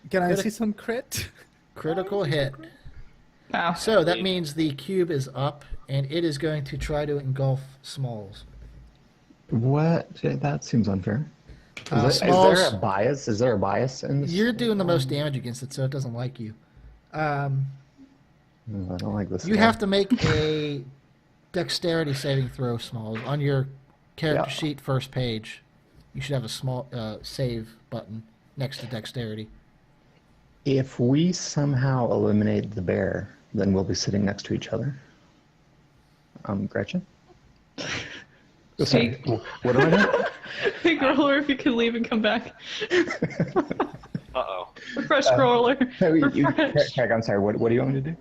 Can I Crit- see some crit? Critical hit. Wow. So that means the cube is up, and it is going to try to engulf Smalls. What? That seems unfair. Is Smalls, there a bias? Is there a bias in this? you're doing the most damage against it, so it doesn't like you. I don't like this. You have to make a dexterity saving throw, Smalls. On your character Yeah. sheet, first page, you should have a small save button next to dexterity. If we somehow eliminate the bear, then we'll be sitting next to each other. Gretchen? Sorry, what do I do? Hey, Growler, if you could leave and come back. Uh-oh. Refresh scroller. Refresh. Craig, I'm sorry. What do you want me to do?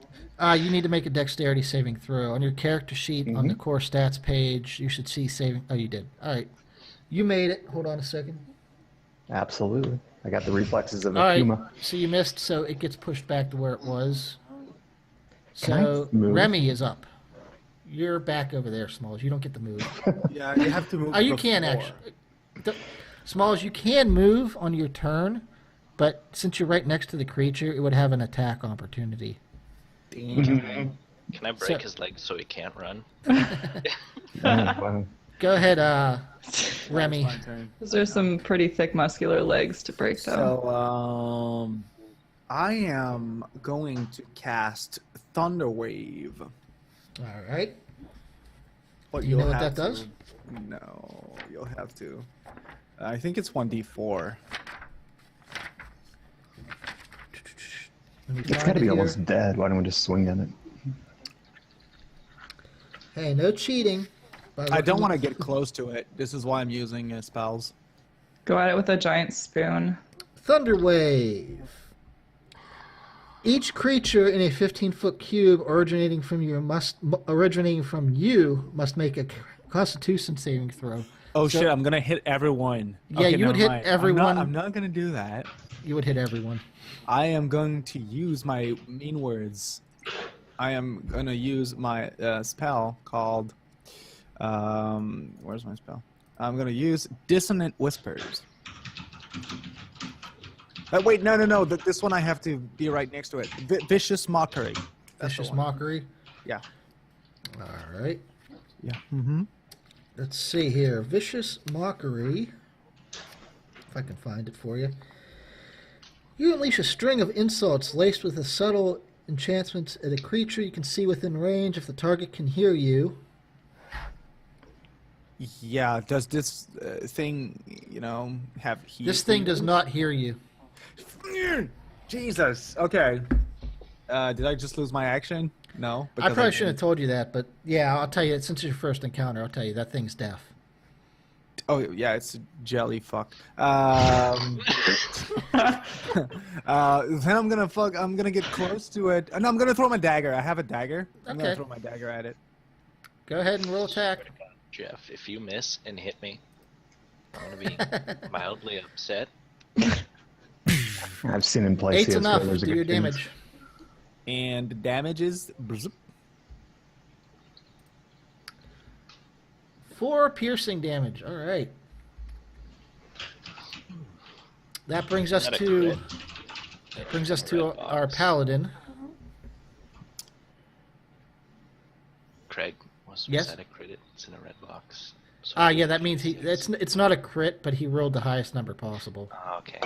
You need to make a dexterity saving throw. On your character sheet on the core stats page, you should see saving. Oh, you did. All right. You made it. Hold on a second. Absolutely. I got the reflexes of All a right. puma. So you missed, so it gets pushed back to where it was. Can I So move? Remi is up. You're back over there, Smalls. You don't get to move. Yeah, you have to move. Oh, you can before. actually. Smalls, you can move on your turn, but since you're right next to the creature, it would have an attack opportunity. Can I break So- his legs so he can't run? Wow. Go ahead, Remi. My turn. Those are some pretty thick, muscular legs to break, though. So, I am going to cast Thunder Wave. All right. But You you'll know what have that does? to- No, you'll have to. I think it's 1d4. Let me It's find got to it be here. almost dead. Why don't we just swing at it? Hey, no cheating. I don't want to get close to it. This is why I'm using spells. Go at it with a giant spoon. Thunder Wave. Each creature in a 15-foot cube originating from you must make a Constitution saving throw. Oh So- shit! I'm gonna hit everyone. Yeah, you would never hit mind. everyone. I'm not gonna do that. You would hit everyone. I am going to use my mean words. I am gonna use my spell called. Where's my spell? I'm gonna use Dissonant Whispers. Wait, no. This one I have to be right next to it. Vicious Mockery. That's the Vicious one. Mockery. Yeah. All right. Yeah. Mm-hmm. Let's see here. Vicious Mockery. If I can find it for you. You unleash a string of insults laced with a subtle enchantment at a creature you can see within range if the target can hear you. Yeah. Does this thing, have heat? This thing does not hear you. Jesus. Okay. Did I just lose my action? No. I because probably shouldn't have didn't. told you that, but yeah, I'll tell you, since it's your first encounter, I'll tell you, that thing's deaf. Oh yeah, it's a jelly fuck. Then I'm gonna get close to it. No, I'm gonna throw my dagger. I have a dagger. I'm gonna Okay. throw my dagger at it. Go ahead and roll attack. Jeff, if you miss and hit me, I'm gonna be mildly upset. I've seen in places Eight's where enough. there's a Do your good chance. damage. And the damage is 4 piercing damage. All right. That brings us Not a to crit. Red our box. paladin. Craig, was Yes? that a crit? It's in a red box. So Yeah, that means it's not a crit, but he rolled the highest number possible. Okay.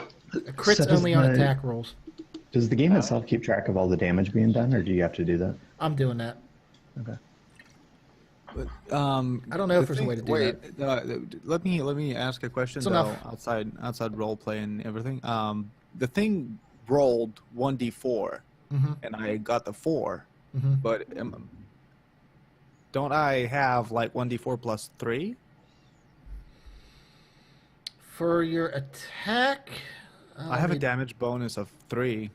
A crit's So does only on the- attack rolls. Does the game itself keep track of all the damage being done, or do you have to do that? I'm doing that. Okay. I don't know if there's a way to do let me ask a question It's though, enough. outside role play and everything. The thing rolled 1d4, Mhm. and I got the 4, Mhm. but don't I have like 1d4 plus 3? For your attack, I have a damage bonus of 3.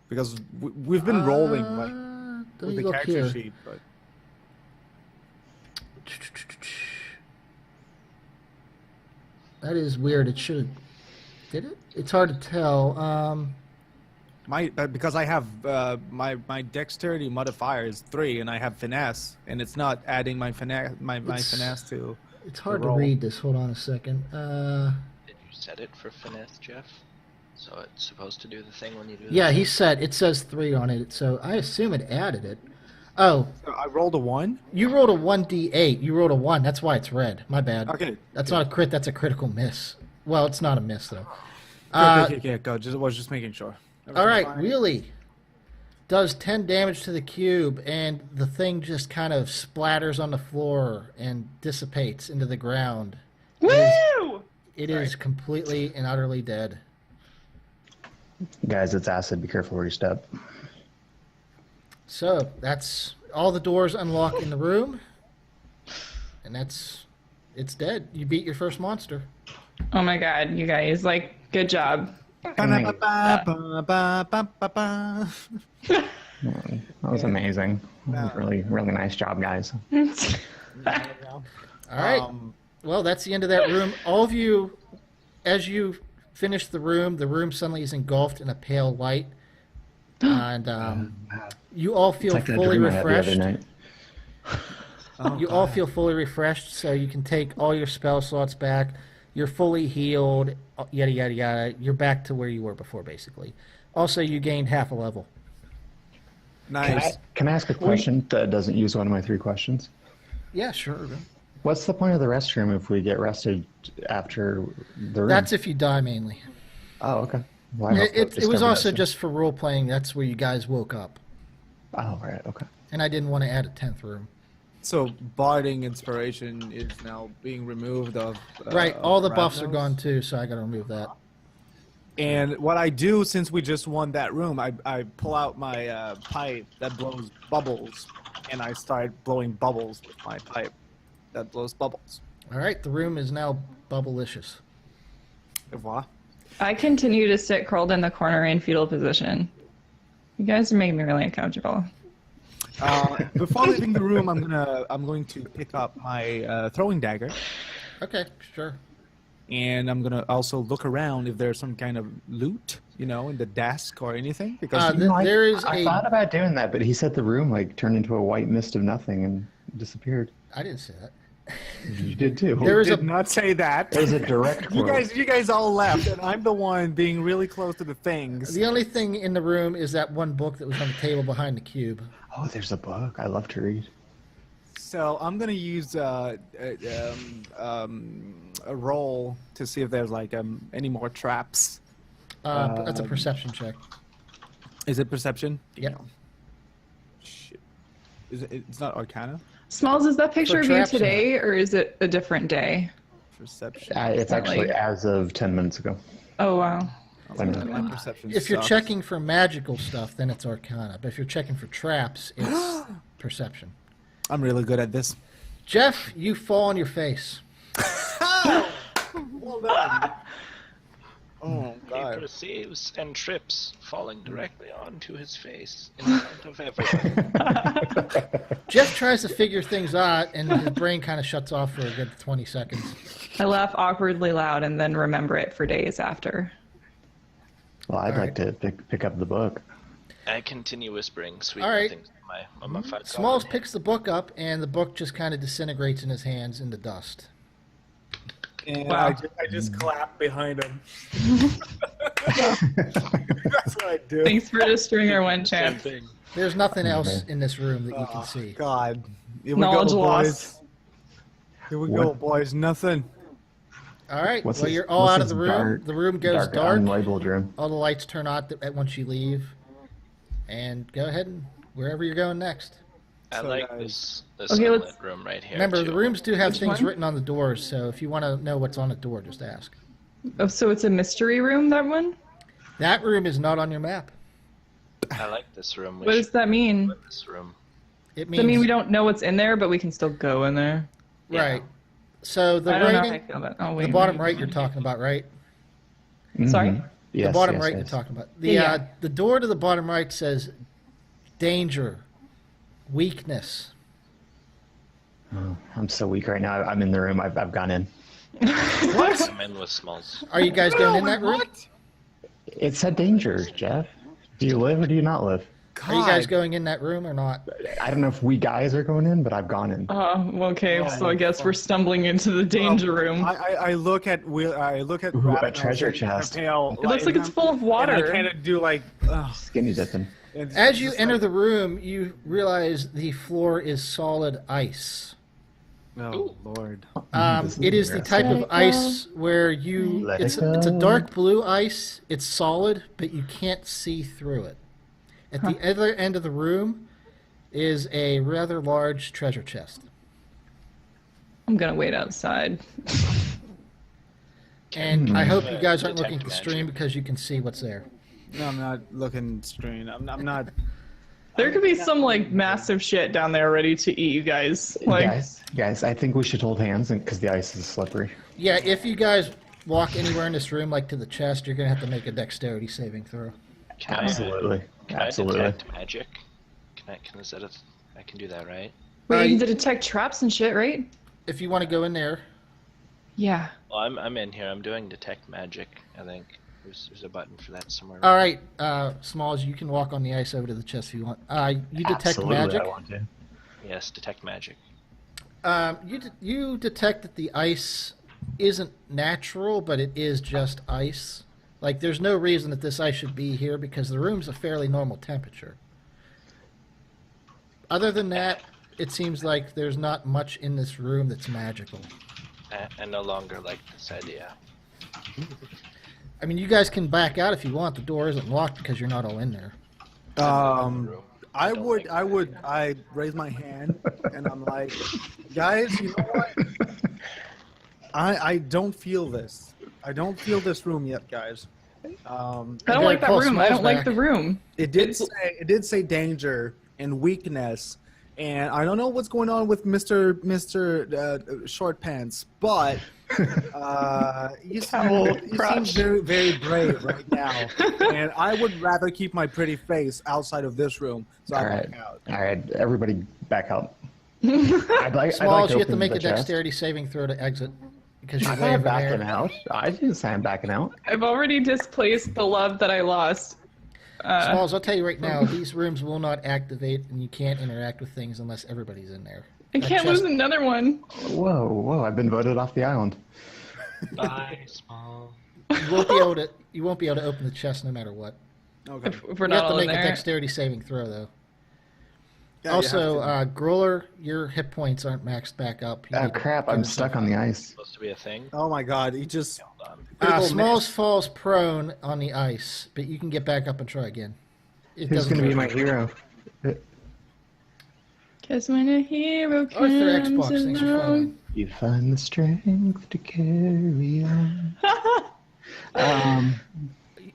Because we've been rolling like let with me the look character here. sheet, but That is weird. It should. Did it? It's hard to tell. because I have my dexterity modifier is 3, and I have finesse, and it's not adding my finesse finesse to. It's hard to roll. read this. Hold on a second. Did you set it for finesse, Jeff? So it's supposed to do the thing when you do Yeah, the he said it says 3 on it, so I assume it added it. Oh, So I rolled a 1. you rolled a 1d8. You rolled a 1. That's why it's red. My bad. Okay. That's not a crit. That's a critical miss. Well, it's not a miss though. Okay, go. Was just making sure. All right, Everything's fine? Wheelie does 10 damage to the cube, and the thing just kind of splatters on the floor and dissipates into the ground. Woo! It is completely and utterly dead. Guys, it's acid. Be careful where you step. So that's all the doors unlock in the room, and that's It's dead. You beat your first monster. Oh my god, you guys, like, good job. Ba-da-ba-ba-ba-ba-ba-ba. That was amazing. Really, really nice job, guys. All right. Well, that's the end of that room. All of you, as you finish the room suddenly is engulfed in a pale light. And you all feel It's like that fully dream I had the other refreshed. night. You all feel fully refreshed, so you can take all your spell slots back. You're fully healed, yada, yada, yada. You're back to where you were before, basically. Also, you gained half a level. Nice. Can I ask a question that doesn't use one of my 3 questions? Yeah, sure. What's the point of the restroom if we get rested after the room? That's if you die, mainly. Oh, okay. Well, I must have It was discovered also that. just for role-playing. That's where you guys woke up. Oh, right. Okay. And I didn't want to add a 10th room. So barding inspiration is now being removed of Right, all the buffs are Ravnos. gone too, so I got to remove that. And what I do, since we just won that room, I pull out my pipe that blows bubbles, and I start blowing bubbles with my pipe that blows bubbles. All right, the room is now bubblicious. Et voila. I continue to sit curled in the corner in fetal position. You guys are making me really uncomfortable. Before leaving the room, I'm going to pick up my throwing dagger, Okay, sure. and I'm gonna also look around if there's some kind of loot, in the desk or anything. Because There is I thought about doing that, but he said the room turned into a white mist of nothing and disappeared. I didn't say that. You did too. There is did not say that. There's a direct You quote. guys all left, and I'm the one being really close to the things. The only thing in the room is that one book that was on the table behind the cube. Oh, there's a book. I love to read. So I'm gonna use a roll to see if there's any more traps. That's a perception check. Is it perception? Yep. Shit. Is it? It's not Arcana. Smalls, is that picture of you traps, today, or is it a different day? Perception. It's Not actually like- as of 10 minutes ago. Oh, wow. My perception If you're sucks. checking for magical stuff, then it's Arcana. But if you're checking for traps, it's perception. I'm really good at this. Jeff, you fall on your face. Well done. Oh He god. perceives and trips, falling directly onto his face in front of everyone. Jeff tries to figure things out, and his brain kind of shuts off for a good 20 seconds. I laugh awkwardly loud and then remember it for days after. Well, I'd like to pick up the book. I continue whispering sweet All right. things to my fat Smalls goblin. picks the book up, and the book just kind of disintegrates in his hands into dust. And Wow. I just clap behind him. That's what I do. Thanks for destroying our one Same chance. thing. There's nothing else in this room that you can Oh, see. God. Here we Knowledge go, lost. boys. Here we go, What? boys. Nothing. All right, What's well, this- you're all what's out of the this room. dark- The room goes dark. unlabeled room. All the lights turn on once you leave. And go ahead and wherever you're going next. I So, like guys- this Okay, sunlit let's- room right here. Remember, too. the rooms do have Which things one? written on the doors, so if you want to know what's on the door, just ask. Oh, so it's a mystery room, that one? That room is not on your map. I like this room. We What should does that mean? go in this room. It Does means that mean we don't know what's in there, but we can still go in there? right. So the I don't know how I writing, feel about Oh, wait. the bottom right, you're talking about, right? Sorry? Mhm. Yes, The bottom yes, right yes. you're talking about. Yeah. The door to the bottom right says danger, weakness. Oh, I'm so weak right now. I'm in the room. I've gone in. I'm in with Smalls. Are you guys going in that room? It said danger, Jeff. Do you live or do you not live? Are you guys going in that room or not? I don't know if we guys are going in, but I've gone in. Okay, so I guess we're stumbling into the danger room. I look at a Ravnos treasure and chest. pale It looks like it's full of And I water. kind of do Skinny dipping. As you enter the room, you realize the floor is solid ice. Oh Lord. This It is the embarrassing. type of ice where you Let it's it a go. dark blue ice. It's solid, but you can't see through it. At the other end of the room is a rather large treasure chest. I'm gonna wait outside. And I hope you Uh, guys aren't detect looking at the magic. stream because you can see what's there. No, I'm not looking strange. I'm not. There could be some like massive shit down there ready to eat you guys. Like, Guys, I think we should hold hands because the ice is slippery. Yeah, if you guys walk anywhere in this room, like to the chest, you're gonna have to make a dexterity saving throw. Absolutely. Can I detect magic? Is that I can do that, right? wait, you can detect traps and shit, right? If you want to go in there, Yeah. Well, I'm in here. I'm doing detect magic. I think there's a button for that somewhere. all right, Smalls, you can walk on the ice over to the chest if you want. You detect Absolutely, magic. I want to. Yes, detect magic. You detect that the ice isn't natural, but it is just ice. Like, there's no reason that this ice should be here because the room's a fairly normal temperature. Other than that, it seems like there's not much in this room that's magical. I no longer like this idea. I mean, you guys can back out if you want. The door isn't locked because you're not all in there. I raise my hand and I'm like, guys, you know what? I don't feel this. I don't feel this room yet, guys. I don't like that room. I don't like the room. It did say danger and weakness, and I don't know what's going on with Mr. Short Pants, but you seem very, very brave right now, and I would rather keep my pretty face outside of this room. So All I right. back out. All right, everybody back out. I'd like Smalls, to you have to open make the a chest. dexterity saving throw to exit because you're I'm way not over backing there. out. I didn't say I'm backing out. I've already displaced the love that I lost. Smalls, I'll tell you right now, these rooms will not activate, and you can't interact with things unless everybody's in there. I That can't chest- lose another one. Whoa! I've been voted off the island. Bye, small. You won't be able to open the chest no matter what. Okay. If we're You have not to all in make a there. dexterity saving throw though. Yeah, you Also, have to. Grolar, your hit points aren't maxed back up. You Oh need to crap! get I'm yourself stuck on the ice. Supposed to be a thing. Oh my God! He just. Hold on. critical Smalls miss. falls prone on the ice, but you can get back up and try again. It Who's doesn't going to be hurt. my hero? Cause when a hero Arthur comes Xbox, thanks for along. following. You find the strength to carry on.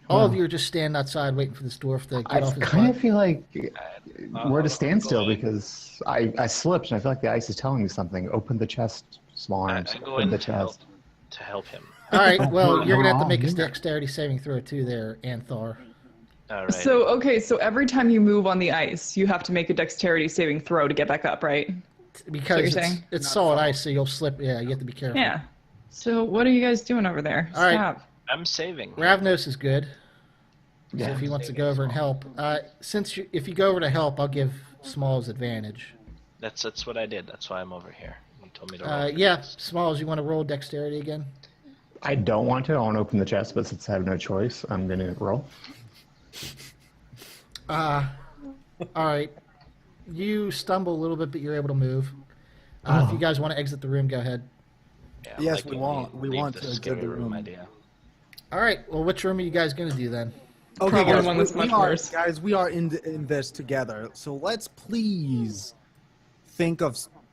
All of you are just standing outside waiting for this dwarf to get I off his kind of butt. feel like we're at a I'm standstill going- because I slipped and I feel like the ice is telling me something. Open the chest, small arms. I go Open in the to help, chest. to help him. All right, well, you're gonna have to Oh, make a yeah. dexterity saving throw too, there, Anthar. All right. So every time you move on the ice, you have to make a dexterity saving throw to get back up, right? Because you're it's, saying? it's solid ice, so you'll slip. Yeah, you have to be careful. Yeah. So what are you guys doing over there? All right. Stop. I'm saving. Ravnos is good. So Yeah. if he wants to go over and help, if you go over to help, I'll give Smalls advantage. That's what I did. That's why I'm over here. You told me to roll. Yeah, Smalls, you want to roll dexterity again? I don't want to. I want to open the chest, but since I have no choice, I'm going to roll. All right. You stumble a little bit, but you're able to move. If you guys want to exit the room, go ahead. Yeah, Yes, like we when want- you we leave want the to scary exit the room. idea. All right. Well, which room are you guys going to do then? Okay, Probably guys, one that's much are, worse. guys, we are in this together. So let's please think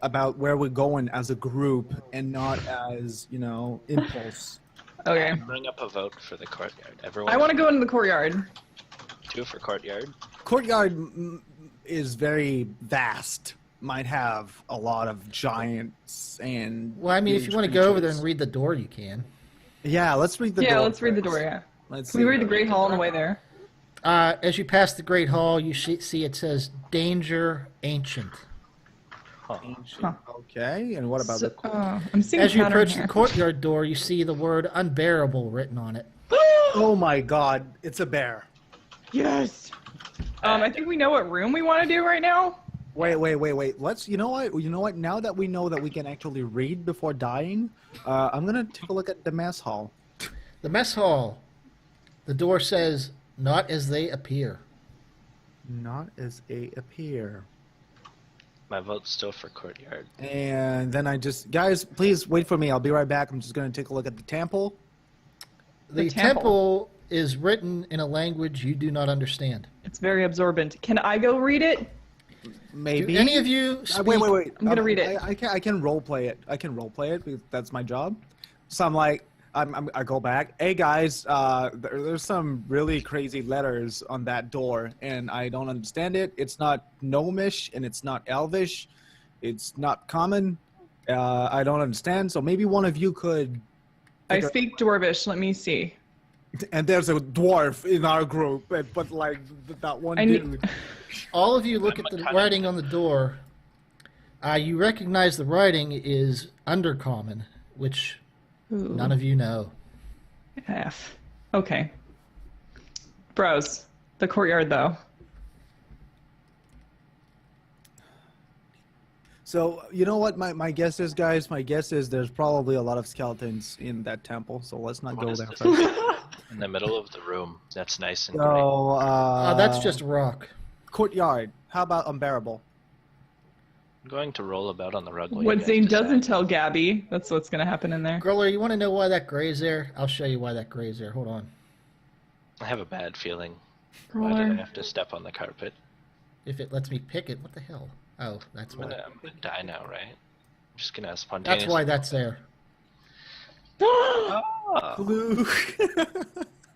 about where we're going as a group and not as impulse. Okay. Bring up a vote for the courtyard. Everyone. I want to go into the courtyard. 2 for courtyard. Courtyard is very vast. Might have a lot of giants and. Well, I mean, if you huge want to go over there creatures. and read the door, you can. Yeah, let's read the door. Yeah, let's read the first. door, yeah. Let's Can we see. read the Great Hall on the way there? As you pass the Great Hall, you see it says "Danger Ancient." Huh. Okay, and what about So, the? I'm seeing As a you pattern approach here. the courtyard door, you see the word "unbearable" written on it. Oh my God! It's a bear. Yes. I think we know what room we want to do right now. Wait. Let's. You know what? Now that we know that we can actually read before dying, I'm gonna take a look at the mess hall. The mess hall. The door says, "Not as they appear." Not as they appear. My vote's still for courtyard. And then guys, please wait for me. I'll be right back. I'm just gonna take a look at the temple. The temple is written in a language you do not understand. It's very absorbent. Can I go read it? Maybe. Do any of you speak? Wait. I'm gonna read it. I can role play it. I can role play it because that's my job. So I'm like, I go back. Hey guys, there's some really crazy letters on that door, and I don't understand it. It's not gnomish, and it's not elvish. It's not common. I don't understand. So maybe one of you could. I speak Dwarvish. Let me see. And there's a dwarf in our group, but like that one dude. All of you look at the writing on the door. You recognize the writing is undercommon, which none of you know. F. Okay. Bros. The courtyard, though. So, you know what my guess is, guys? My guess is there's probably a lot of skeletons in that temple, so let's not go there first. In the middle of the room. That's nice and So, That's just rock. courtyard. How about unbearable? I'm going to roll about on the rug. What Zane doesn't tell Gabby, that's what's going to happen in there. Griller, you want to know why that gray's there? I'll show you why that gray's there. Hold on. I have a bad feeling. Why did I have to step on the carpet? If it lets me pick it, what the hell? Oh, that's I'm why. gonna die now, right? I'm just gonna spontaneously. That's why that's there. Oh. Blue.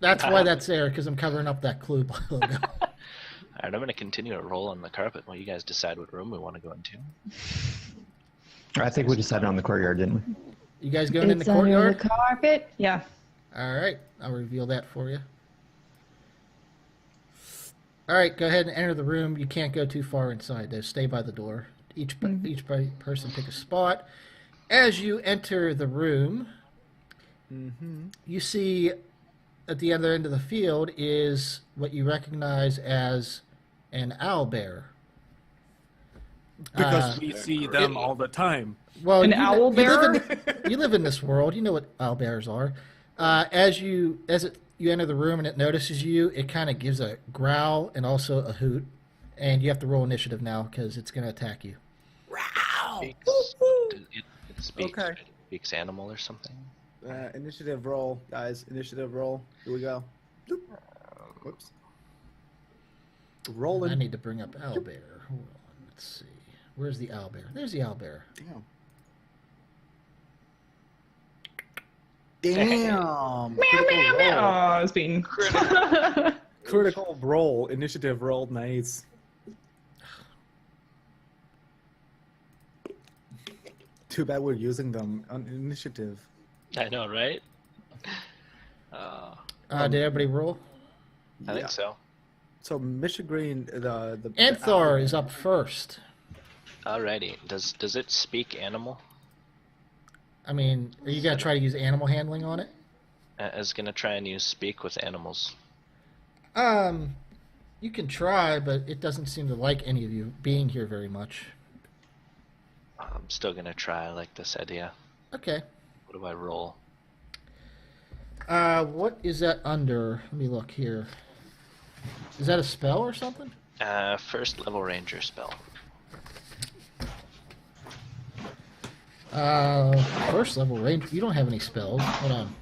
That's why that's there, because I'm covering up that clue logo. Alright, I'm gonna continue to roll on the carpet while you guys decide what room we want to go into. I think we decided on the courtyard, didn't we? You guys going in the It's under courtyard? the carpet. Yeah. All right, I'll reveal that for you. All right, go ahead and enter the room. You can't go too far inside, though. Stay by the door. Each person pick a spot. As you enter the room, you see at the other end of the field is what you recognize as an owlbear. Because we see them all the time. Well, An you owl you live in this world. You know what owlbears are. As you enter the room and it notices you, it kind of gives a growl and also a hoot. And you have to roll initiative now because it's going to attack you. It speaks, Okay. right? It speaks animal or something. Initiative roll, guys. Initiative roll. Here we go. Whoops. I Rolling. need to bring up owlbear. Hold on. Let's see. Where's the owlbear? There's the owlbear. Damn. Meow, meow, meow. Oh, I was being Critical roll. Initiative rolled nice. Too bad we're using them on initiative. I know, right? Did everybody roll? I think so. So Michigan, the Anthar is up first. Alrighty. Does it speak animal? I mean, are you going to try to use animal handling on it? I was gonna try and use speak with animals. You can try, but it doesn't seem to like any of you being here very much. I'm still gonna try. I like this idea. Okay. What do I roll? What is that under? Let me look here. Is that a spell or something? First level ranger spell. First level range. You don't have any spells. Hold on.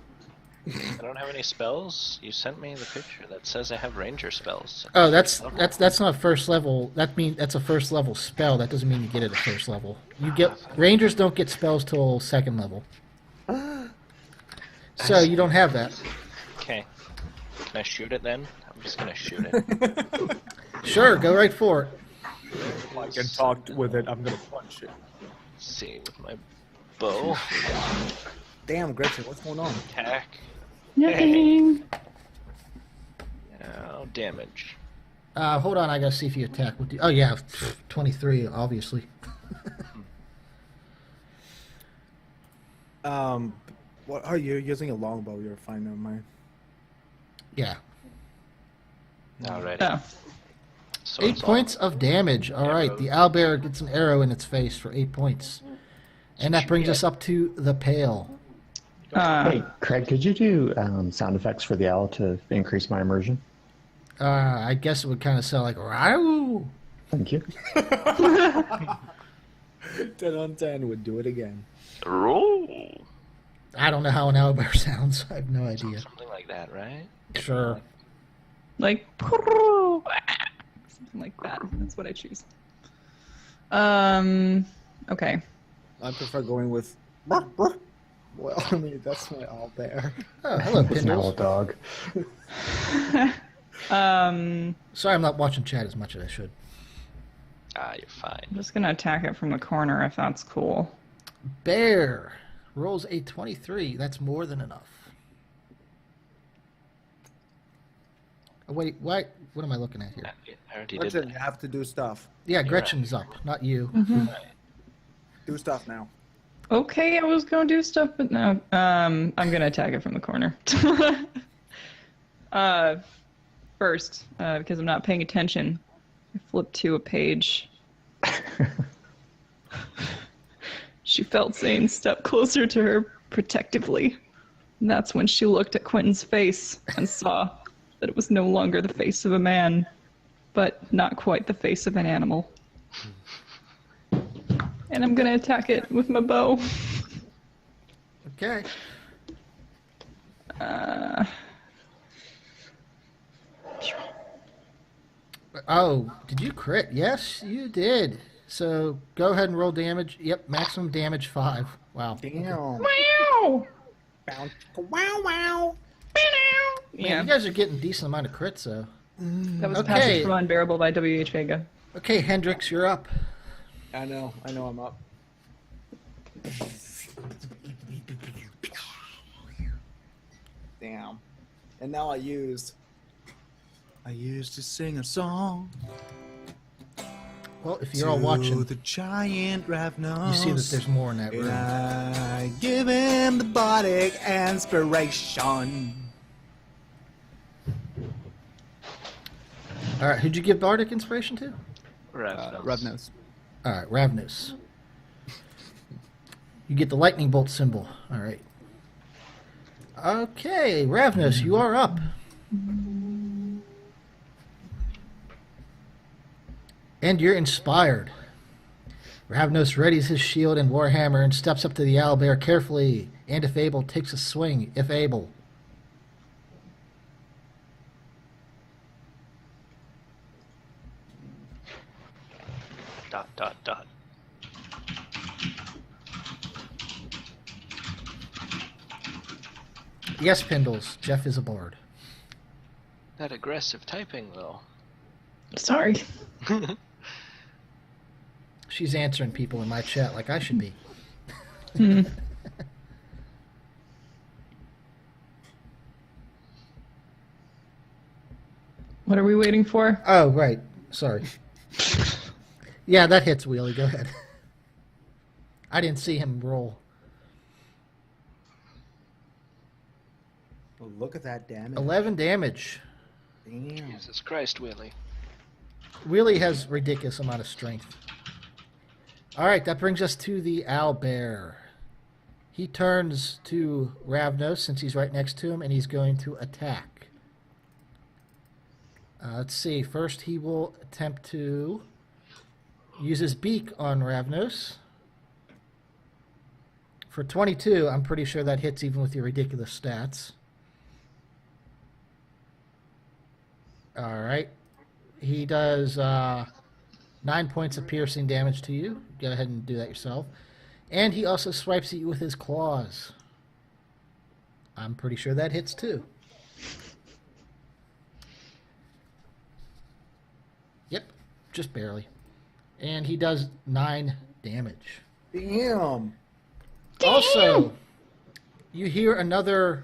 I don't have any spells. You sent me the picture that says I have ranger spells. Oh, that's not first level. That's a first level spell. That doesn't mean you get it at first level. You get rangers don't get spells till second level. So you don't have that. Okay. Can I shoot it then? I'm just gonna shoot it. Sure, go right for it. I can talk with it. I'm gonna punch it. Let's see with my bow. Damn, Gretchen, what's going on? Attack. Nothing. Now damage. Hold on, I gotta see if you attack with the. Oh yeah, 23, obviously. What are you using a longbow? You're fine, never mind. Yeah. Alright. Oh. So 8 it's all- points of damage. All right, the owlbear gets an arrow in its face for 8 points, and that brings us up to the pale. Hey, Craig, could you do sound effects for the owl to increase my immersion? I guess it would kind of sound like "Row." Thank you. 10 on 10 would do it again. Roll. I don't know how an owlbear sounds. I have no idea. Something like that, right? Sure. Like something like that. That's what I choose. Okay. I prefer going with. Well, I mean, that's my all bear. Oh, hello, It's an owl Pindles. dog. Sorry, I'm not watching chat as much as I should. Ah, you're fine. I'm just gonna attack it from the corner if that's cool. Bear rolls a 23. That's more than enough. Oh, wait, what am I looking at here? I already did Listen, that. you have to do stuff. Yeah, Gretchen's up, not you. Right. Do stuff now. Okay, I was gonna do stuff, but no. I'm gonna attack it from the corner. First, because I'm not paying attention, I flipped to a page. She felt Zane step closer to her protectively. And that's when she looked at Quentin's face and saw that it was no longer the face of a man, but not quite the face of an animal. And I'm gonna attack it with my bow. Okay. Oh, did you crit? Yes, you did. So go ahead and roll damage. Yep, maximum damage 5. Wow. Damn. Wow! Wow, wow. Man, Yeah, you guys are getting a decent amount of crits, though. that was Okay. Passage from Unbearable by W.H. Vega. Okay, Hendricks, you're up. I know I'm up. Damn. And now I used to sing a song. Well, if you're all watching, the giant Ravnos. you see that there's more in that And room. I give him the bardic inspiration. All right, who'd you give Bardic Inspiration to? Ravnos. Ravnos. All right, Ravnos. You get the lightning bolt symbol. All right. Okay, Ravnos, you are up. And you're inspired. Ravnos readies his shield and warhammer and steps up to the owlbear carefully, and if able, takes a swing, if able. Dot, dot, dot. Yes, Pindles, Jeff is a bard. That aggressive typing, though. Sorry. She's answering people in my chat like I should be. What are we waiting for? Oh, right. Sorry. Yeah, that hits Wheelie. Go ahead. I didn't see him roll. Oh, look at that damage. 11 damage. Damn. Jesus Christ, Willie. Wheelie has ridiculous amount of strength. All right, that brings us to the owlbear. He turns to Ravnos since he's right next to him, and he's going to attack. Let's see. First, he will attempt to use his beak on Ravnos. For 22, I'm pretty sure that hits even with your ridiculous stats. All right. He does 9 points of piercing damage to you. Go ahead and do that yourself. And he also swipes at you with his claws. I'm pretty sure that hits too. Yep, just barely. And he does 9 damage. Damn. Also, you hear another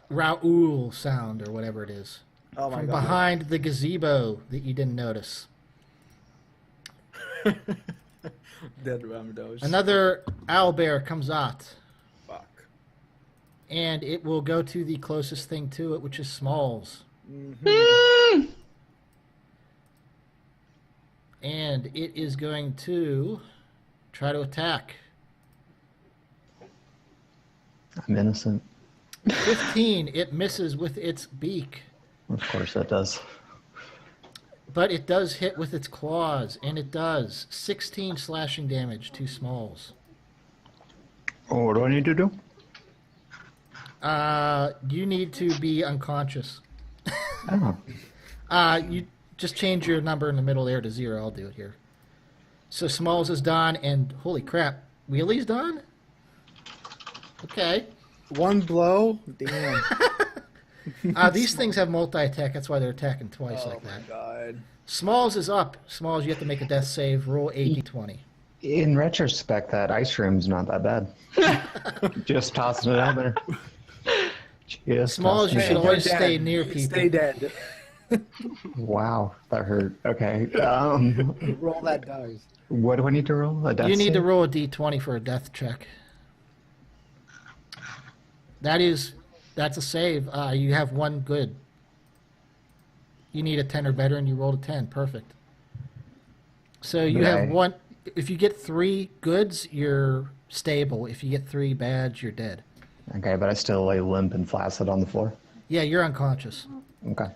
Raoul sound or whatever it is. Oh my from god. behind the gazebo that you didn't notice. Dead Ravnos. Another owlbear comes out, Fuck. and it will go to the closest thing to it, which is Smalls. And it is going to try to attack. I'm innocent. 15, it misses with its beak. Of course that does. But it does hit with its claws, and it does 16 slashing damage to Smalls. Oh, what do I need to do? You need to be unconscious. Oh. You just change your number in the middle there to 0. I'll do it here. So Smalls is done, and holy crap, Wheelie's done? Okay. One blow? Damn. These things have multi-attack. That's why they're attacking twice Oh like my that. god. Smalls is up. Smalls, you have to make a death save. Roll a d20. In retrospect, that ice room's not that bad. Just tossing it out there. Just Smalls, tossing you it should out always You're stay dead. near people. Stay dead. there. Wow, that hurt. Okay. Roll that dice. What do I need to roll? A death You need to save? roll a d20 for a death check. That's a save. You have one good. You need a 10 or better, and you rolled a 10. Perfect. So you have Okay. one. If you get 3 goods, you're stable. If you get 3 bads, you're dead. Okay, but I still lay limp and flaccid on the floor. Yeah, you're unconscious. Okay.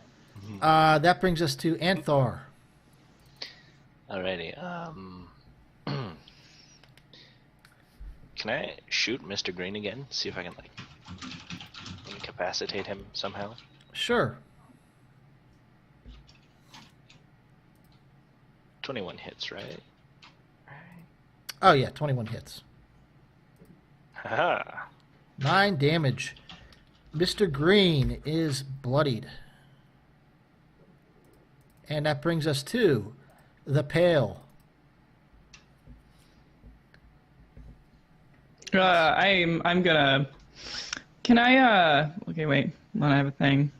That brings us to Anthar. Alrighty. Can I shoot Mr. Green again? See if I can like incapacitate him somehow. Sure. 21 hits, right? Oh yeah, 21 hits. Haha. 9 damage. Mr. Green is bloodied. And that brings us to the Pale. I'm gonna. Can I? Okay, wait. Hold on, I have a thing.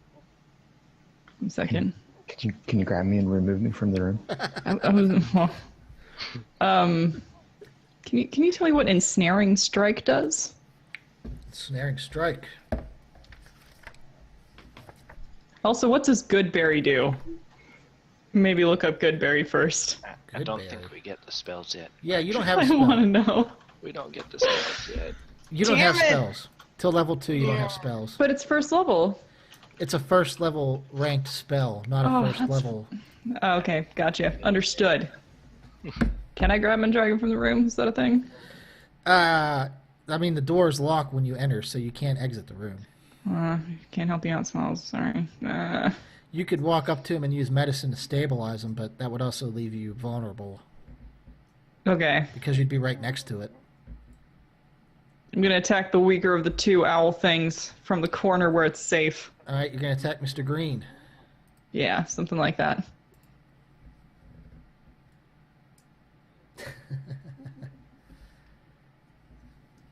1 second. Can you grab me and remove me from the room? I was, well, can you tell me what ensnaring strike does? Snaring strike. Also, what does Goodberry do? Maybe look up Goodberry first. I don't Good think bear. we get the spells yet. Yeah, you don't have a I want to spell. know. We don't get the spells yet. You don't have Damn it. spells. Till level 2, you don't have spells. But it's first level. It's a first level ranked spell, not a Oh, first that's- level. Oh, okay, gotcha. Understood. Can I grab and drag him from the room? Is that a thing? I mean, the door is locked when you enter, so you can't exit the room. Can't help you out, Smalls. Sorry. You could walk up to him and use medicine to stabilize him, but that would also leave you vulnerable Okay. because you'd be right next to it. I'm gonna attack the weaker of the 2 owl things from the corner where it's safe. All right, you're going to attack Mr. Green. Yeah, something like that.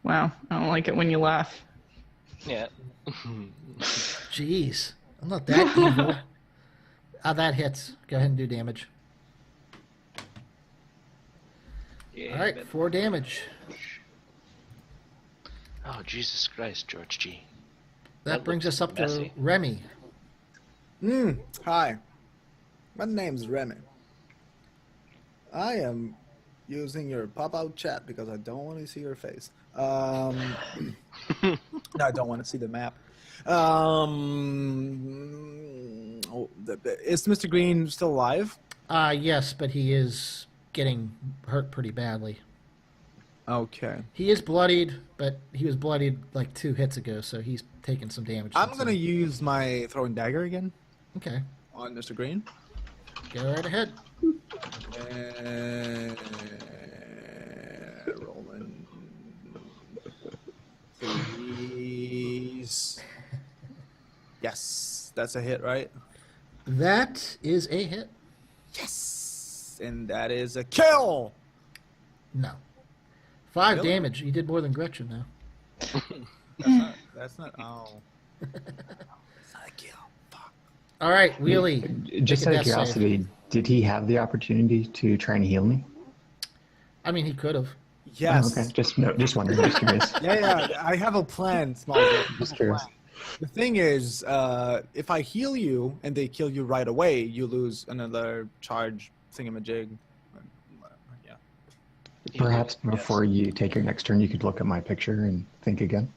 Wow, I don't like it when you laugh. Yeah. Jeez, I'm not that evil. That hits. Go ahead and do damage. Yeah, All right, but- 4 damage. Oh, Jesus Christ, George G. That That brings looks us up to messy. Remi. Hi. My name's Remi. I am using your pop-out chat because I don't want to see your face. No, I don't want to see the map. Is Mr. Green still alive? Yes, but he is getting hurt pretty badly. Okay. He is bloodied, but he was bloodied like 2 hits ago, so he's taken some damage. I'm since gonna then. use my throwing dagger again Okay, on Mr. Green. go right ahead. And rolling. Please. Yes, that's a hit, right? That is a hit. Yes, and that is a kill. No. 5 Really? damage. You did more than Gretchen, though. That's not. Oh. It's not a kill. Fuck. All right, Wheelie. Just make out a of death save. curiosity, did he have the opportunity to try and heal me? I mean, he could have. Yes. Oh, okay. Just wondering. Just curious. Yeah. I have a plan, small. Just curious. The thing is, if I heal you and they kill you right away, you lose another charge thingamajig. Yeah. Perhaps before you take your next turn, you could look at my picture and think again.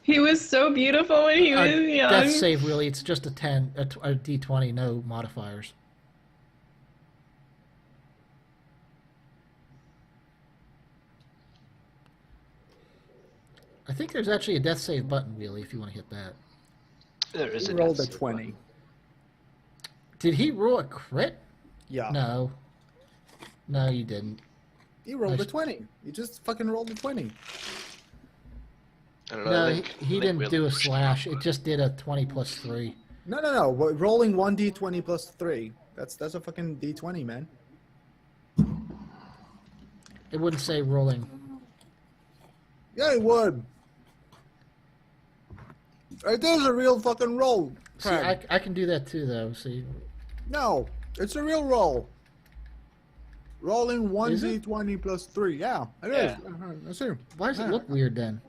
He was so beautiful when he was young. Death save, Wheelie. It's just a 10, a d20, no modifiers. I think there's actually a death save button, Wheelie, if you want to hit that. There is He a rolled death a save 20. button. Did he roll a crit? Yeah. No. No, you didn't. You rolled Nice. a 20. You just fucking rolled a 20. I don't know. No, I he, think- I he think didn't we'll do a push slash. it. It just did a 20 plus 3. No. Rolling 1d20 plus 3. That's a fucking d20, man. It wouldn't say rolling. Yeah, it would. It is a real fucking roll. See, Craig. I can do that too, though. See, No, it's a real roll. Rolling Is it? 1d20 plus 3. Yeah, it Yeah. is. I see. why does it Yeah. look weird then?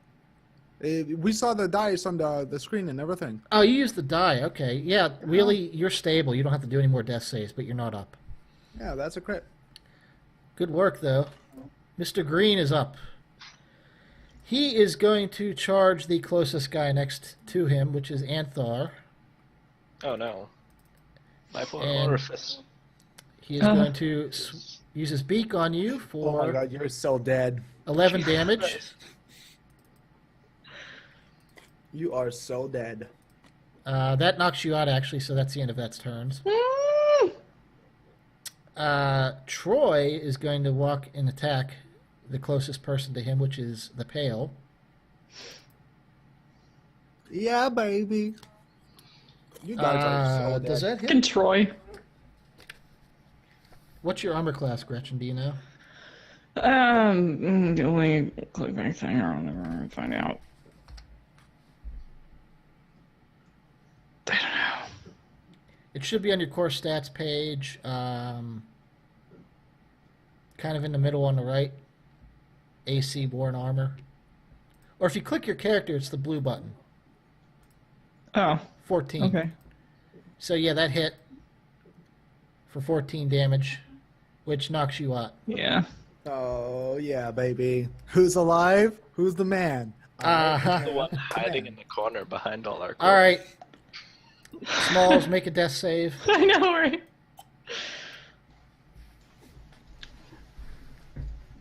We saw the dice on the screen and everything. Oh, you used the die. Okay, yeah. Really, you're stable. You don't have to do any more death saves, but you're not up. Yeah, that's a crit. Good work, though. Mr. Green is up. He is going to charge the closest guy next to him, which is Anthar. Oh no. My poor And- orifice. He is going to use his beak on you Oh my for god, you're so dead. 11 damage. You are so dead. That knocks you out, actually, so that's the end of that turns. Troy is going to walk and attack the closest person to him, which is the Pale. Yeah, baby. You guys are so dead. Does that hit? And Troy. What's your armor class, Gretchen? Do you know? Let me click back there. I'll never find out. I don't know. It should be on your core stats page, kind of in the middle on the right. AC Born Armor. Or if you click your character, it's the blue button. Oh, 14. okay. So yeah, that hit for 14 damage, which knocks you out. Yeah. Oh yeah, baby. Who's alive? Who's the man? Uh-huh. The one hiding in the corner behind all our. All right. Smalls, make a death save. I know, right?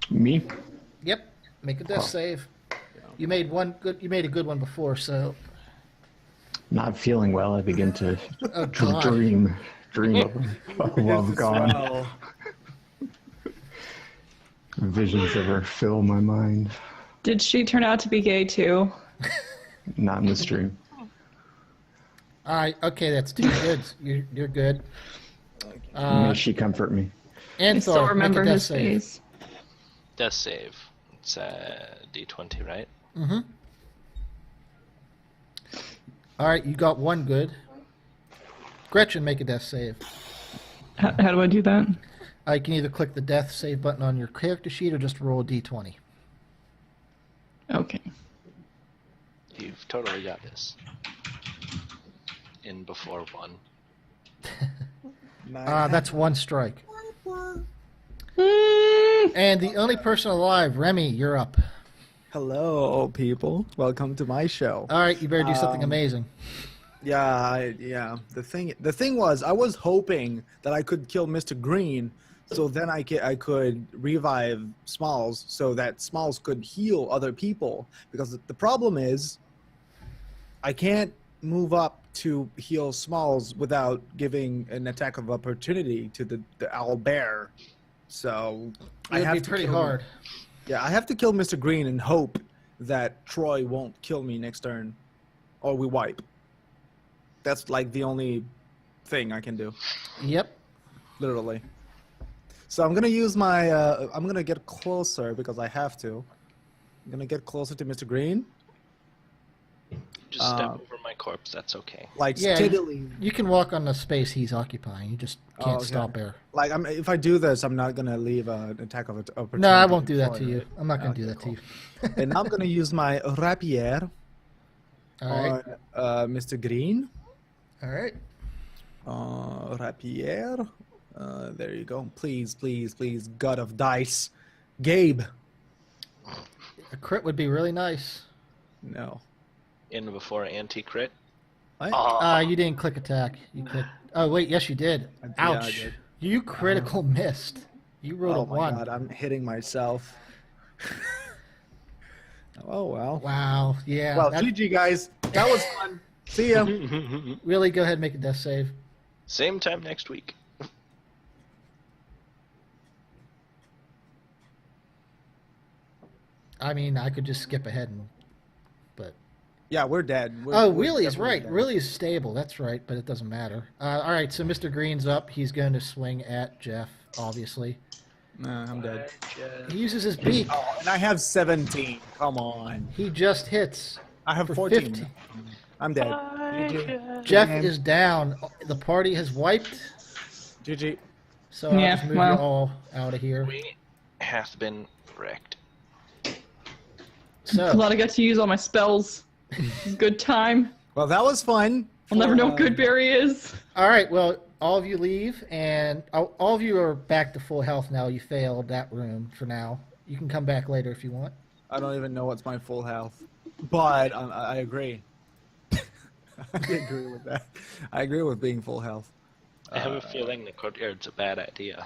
Me? Yep, make a death save. You made one good. You made a good one before, so Not feeling well. I begin to oh god. dream of love gone. Oh, Visions of her fill my mind. Did she turn out to be gay too? Not in this dream. All right, okay, that's 2 goods. You're good. May she comfort me. I still Anthar, remember make a death his save. face. Death save. It's D20, right? Mm-hmm. All right, you got 1 good. Gretchen, make a death save. How do I do that? You can either click the death save button on your character sheet or just roll a d20. Okay. You've totally got this. In before 1. nice. That's 1 strike. Mm. And the only person alive, Remi, you're up. Hello, people. Welcome to my show. All right, you better do something amazing. Yeah. The thing was, I was hoping that I could kill Mr. Green, so then I could revive Smalls, so that Smalls could heal other people. Because the problem is, I can't move up to heal Smalls without giving an attack of opportunity to the owl bear. So It would be pretty hard. Yeah, I have to kill Mr. Green and hope that Troy won't kill me next turn, or we wipe. That's like the only thing I can do, Yep. literally. So I'm gonna use my. I'm gonna get closer because I have to. I'm gonna get closer to Mr. Green, Just step over my corpse, that's okay. like Yeah, steadily. You can walk on the space he's occupying. You just can't okay. stop there. Like if I do this, I'm not gonna leave an attack of opportunity. No, I won't do that to Troy, you. right? I'm not going to do Okay, that to you. And I'm gonna use my rapier All right. on Mr. Green. All right. Rapier. There you go. Please, God of Dice. Gabe. A crit would be really nice. No. In before anti-crit. What? You didn't click attack. You clicked. Oh wait, yes you did. Yeah, I Ouch! did. You critical missed. You rolled Oh a my 1. god, I'm hitting myself. Oh well. Wow. Yeah. Well, that- GG guys. That was fun. See ya. really, go ahead and make a death save. Same time next week. I mean, I could just skip ahead and... But... Yeah, we're dead. Wheelie's right. Wheelie's stable. That's right, but it doesn't matter. All right, so Mr. Green's up. He's going to swing at Jeff, obviously. Nah, I'm dead. He uses his beak. Oh, and I have 17. Come on. He just hits. I have for 14. 15. I'm dead. Jeff is down. The party has wiped. GG. So I'll just move you all out of here. We have been wrecked. So Glad I got to use all my spells. Good time. Well, that was fun. I'll never know what Goodberry is. all right, well, all of you leave, and all of you are back to full health now. You failed that room for now. You can come back later if you want. I don't even know what's my full health, but I agree. I agree with that. I agree with being full health. I have a feeling the courtyard's a bad idea.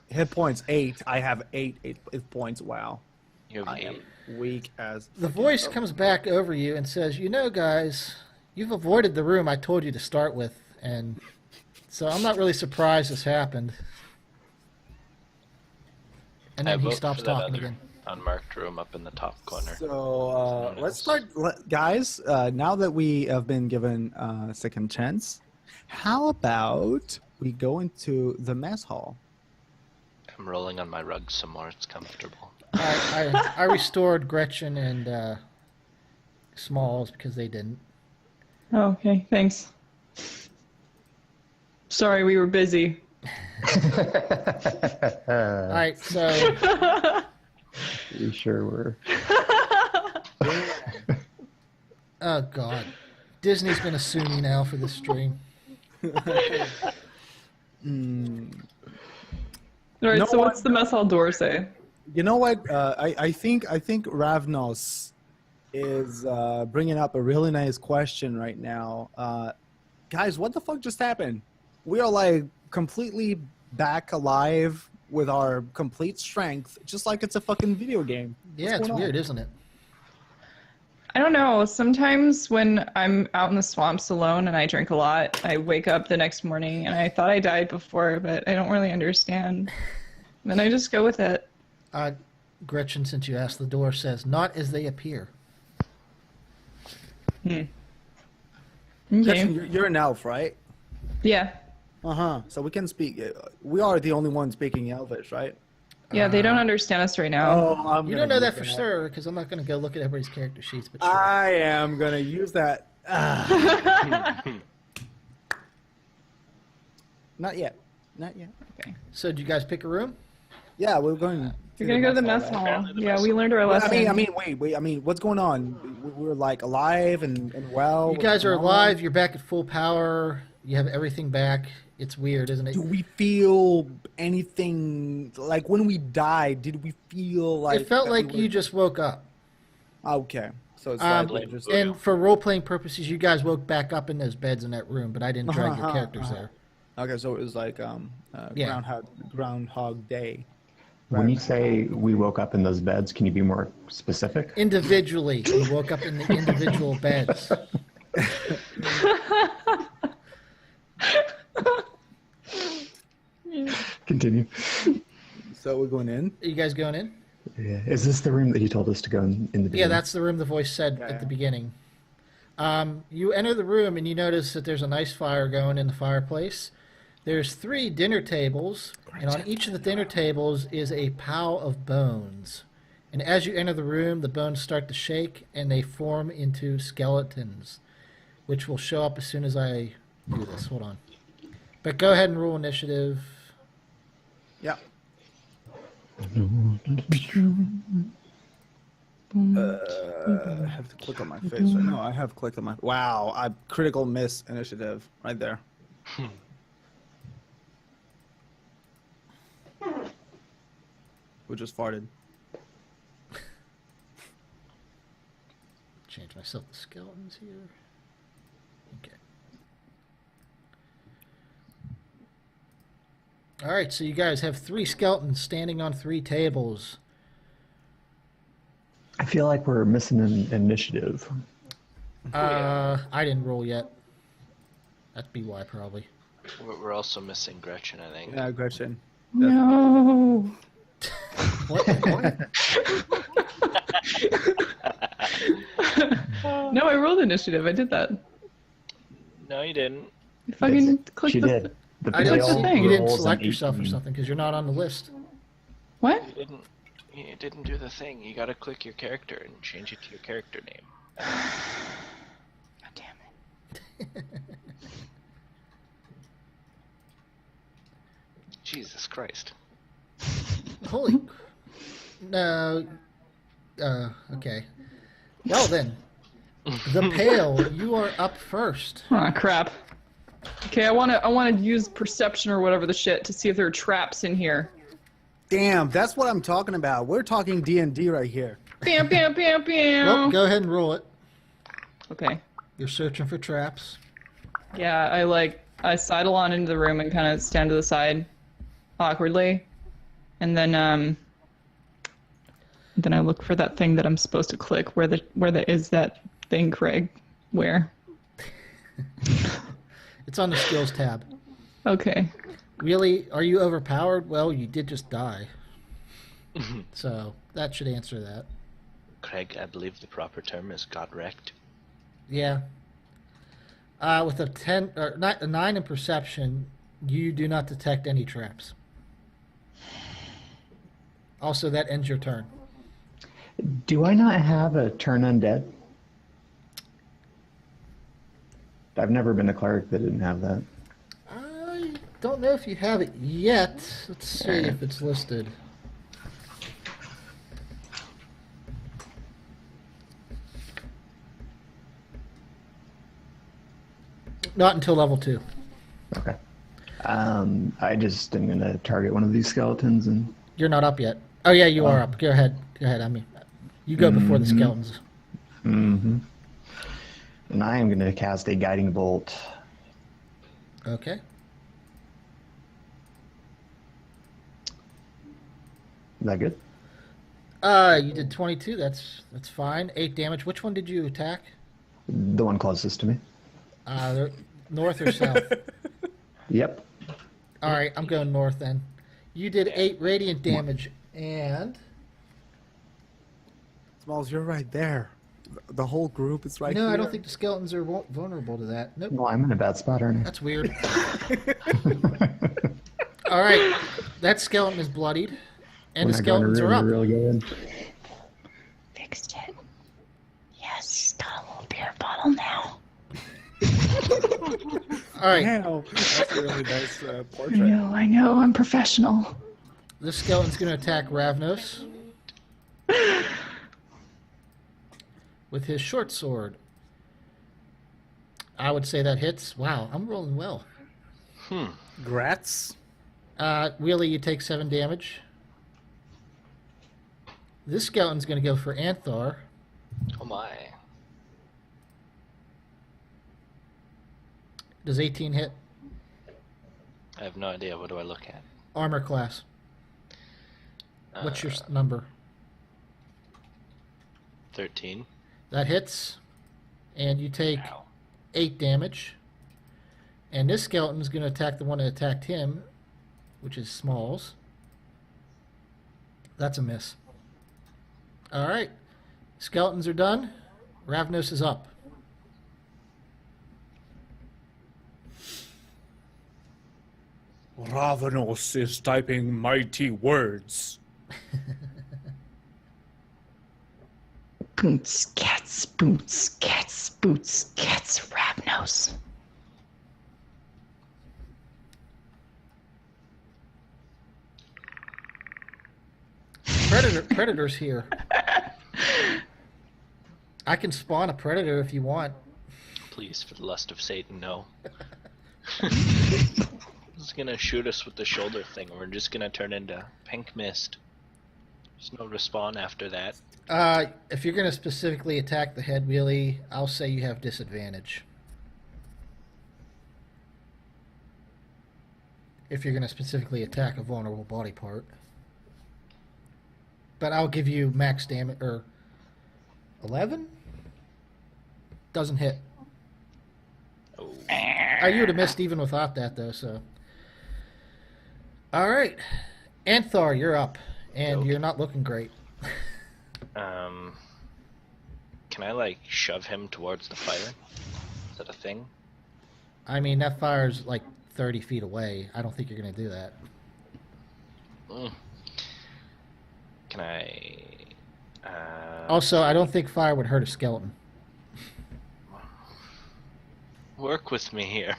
Hit points 8. I have 8 hit points. Wow. You have I am 8. weak as. The voice comes back over you and says, "You know, guys, you've avoided the room I told you to start with, and so I'm not really surprised this happened." And then he stops talking again. Unmarked room up in the top corner. So let's start, guys. Now that we have been given a second chance, how about we go into the mess hall? I'm rolling on my rug some more. It's comfortable. I restored Gretchen and Smalls because they didn't. Oh, okay, thanks. Sorry, we were busy. All right, so You sure were. oh god, Disney's gonna sue me now for this stream. Alright, No so one- what's the mess hall door say? You know what? I think Ravnos is bringing up a really nice question right now. Guys, what the fuck just happened? We are like completely back alive with our complete strength, just like it's a fucking video game. Yeah, What's it's going on? weird, isn't it? I don't know. Sometimes when I'm out in the swamps alone and I drink a lot, I wake up the next morning and I thought I died before, but I don't really understand. Then I just go with it. Gretchen, since you asked, the door says, "Not as they appear." Okay. Gretchen, you're an elf, right? Yeah. So we can speak. We are the only ones speaking Elvish, right? Yeah, they don't understand us right now. I'm You gonna don't know use that for sure because I'm not going to go look at everybody's character sheets. But sure. I am gonna use that. Not yet. Not yet. So, did you guys pick a room? Yeah, we're going. We're gonna go to the mess hall. Apparently the Yeah, mess we learned our I lesson. mean, wait. I mean, what's going on? We're like alive and well. You guys are alive. You're back at full power. You have everything back. It's weird, isn't it? Do we feel anything like when we died? Did we feel like It felt that we like were- you just woke up. Okay, so it's like we're just. And for role-playing purposes, you guys woke back up in those beds in that room, but I didn't drag your characters there. Okay, so it was like Yeah. Groundhog Day. When you say we woke up in those beds, can you be more specific? Individually, you woke up in the individual beds. Continue. So we're going in. Are you guys going in? Yeah. Is this the room that you told us to go in the beginning? Yeah, that's the room the voice said at the beginning. You enter the room and you notice that there's a nice fire going in the fireplace. There's 3 dinner tables, and on each of the dinner tables is a pile of bones. And as you enter the room, the bones start to shake and they form into skeletons, which will show up as soon as I do this. Hold on. But go ahead and roll initiative. Yeah. I have to click on my face right now. I have clicked on my. Wow, I critical miss initiative right there. We just farted. Change myself to skeletons here. Okay. All right, so you guys have 3 skeletons standing on 3 tables. I feel like we're missing an initiative. I didn't roll yet. That'd be why, probably. We're also missing Gretchen, I think. Yeah, Gretchen. No. What? No, I rolled initiative. I did that. No, you didn't. I fucking clicked She the... did. The I don't What's the see thing? you didn't rolls select an yourself or 18. something because you're not on the list. What? You didn't do the thing. You gotta click your character and change it to your character name. God damn it. Jesus Christ. Holy. No. Okay. Well then, the Pale, you are up first. Ah, crap. Okay, I wanna use perception or whatever the shit to see if there are traps in here. Damn, that's what I'm talking about. We're talking D&D right here. Bam, bam, bam, bam. Well, go ahead and roll it. Okay. You're searching for traps. Yeah, I sidle on into the room and kind of stand to the side awkwardly. And then I look for that thing that I'm supposed to click. Where is that thing, Craig? Where? It's on the skills tab. Okay. Really, are you overpowered? Well, you did just die. So that should answer that. Craig, I believe the proper term is got wrecked. Yeah. With a 10 or a 9 in perception, you do not detect any traps. Also, that ends your turn. Do I not have a turn undead? I've never been a cleric that didn't have that. I don't know if you have it yet. Let's see if it's listed. Not until level 2. Okay. I just am gonna target one of these skeletons and. You're not up yet. Oh yeah, you are up. Go ahead. Go ahead. I mean, you go before the skeletons. Mm-hmm. And I am gonna cast a guiding bolt. Okay. Is that good? You did 22. That's fine. 8 damage. Which one did you attack? The one closest to me. North or south? Yep. All right, I'm going north then. You did 8 radiant damage, and Smalls, you're right there. The whole group is right no, here. I don't think the skeletons are vulnerable to that. Nope, Well, I'm in a bad spot, aren't I? that's weird. All right, that skeleton is bloodied, and the skeletons are up. Real good. Fixed it. Yes, got a little beer bottle now. All right, Wow, that's a really nice portrait. I know, I'm professional. this skeleton's going to attack Ravnos with his short sword. I would say that hits. Wow, I'm rolling well. Grats. Wheelie, you take 7 damage. This skeleton's going to go for Anthar. Oh my. Does 18 hit? I have no idea. What do I look at? Armor class. What's your number? 13. That hits. And you take Ow. 8 damage. And this skeleton's going to attack the one that attacked him, which is Smalls. That's a miss. All right. Skeletons are done. Ravnos is up. Ravnos is typing mighty words. Boots, cats, boots, cats, boots, cats, Ravnos. Predator's here. I can spawn a predator if you want. Please, for the lust of Satan, no. He's gonna shoot us with the shoulder thing, and we're just gonna turn into pink mist. There's no respawn after that. If you're going to specifically attack the head wheelie, I'll say you have disadvantage. If you're going to specifically attack a vulnerable body part. But I'll give you max damage, or 11? Doesn't hit. Oh. You would have missed even without that, though, so. Alright. Anthar, you're up. And Okay. you're not looking great. Can I like shove him towards the fire? Is that a thing? I mean, that fire's like 30 feet away. I don't think you're going to do that. Can I? Also, I don't think fire would hurt a skeleton. Work with me here.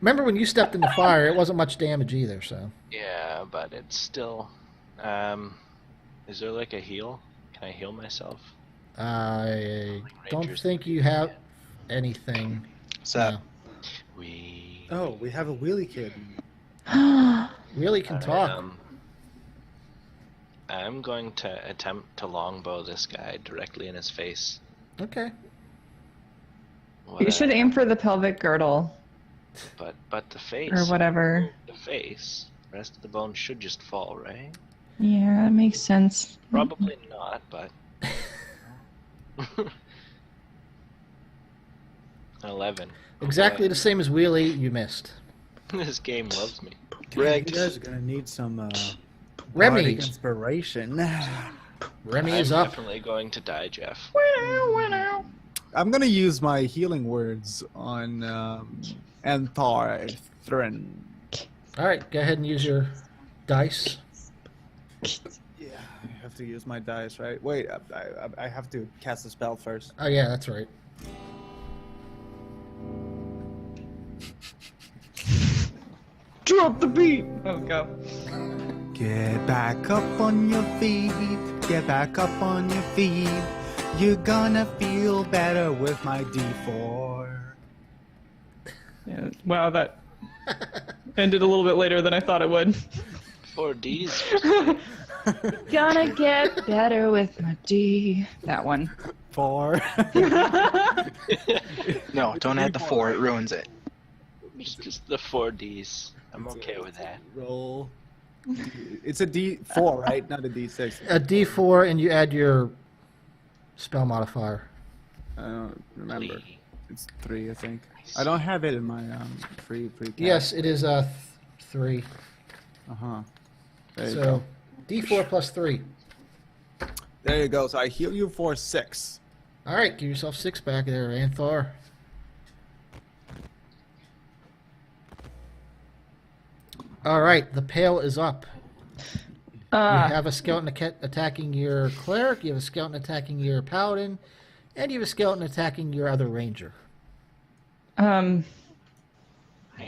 Remember when you stepped in the fire, it wasn't much damage either, so. Yeah, but it's still. Is there like a heal? Can I heal myself? I don't Rangers think you have anything. What's up? No. We. Oh, we have a Wheeliekid. Really can talk. I'm going to attempt to longbow this guy directly in his face. Okay. You should aim for the pelvic girdle But the face. or whatever. The face. The rest of the bones should just fall, right? Yeah, that makes sense. Probably not, but. 11. Exactly Okay. the same as Wheelie, you missed. This game loves me. Rigged. You guys are gonna need some Remi. bardic inspiration. Remi I'm is up. definitely going to die, Jeff. I'm gonna use my healing words on Anthar Thriin. All right, go ahead and use your dice. Yeah, I have to use my dice, right? Wait, I have to cast a spell first. Oh, yeah, that's right. Drop the beat! Oh, go. Get back up on your feet. Get back up on your feet. You're gonna feel better with my D4. Yeah, wow, that ended a little bit later than I thought it would. 4Ds. Gonna get better with my D. That one. 4. No, don't add the 4. It ruins it. Just the 4Ds. I'm okay with that. Roll. It's a D4, right? Not a D6. A D4, and you add your spell modifier. I don't remember. Please. It's 3, I think. I don't have it in my free cast. Yes, it is 3. Uh-huh. There you So, go. D4 plus 3. There you go. So I heal you for 6. All right, give yourself 6 back there, Anthar. All right, the pail is up. You have a skeleton attacking your cleric, you have a skeleton attacking your paladin, and you have a skeleton attacking your other ranger. I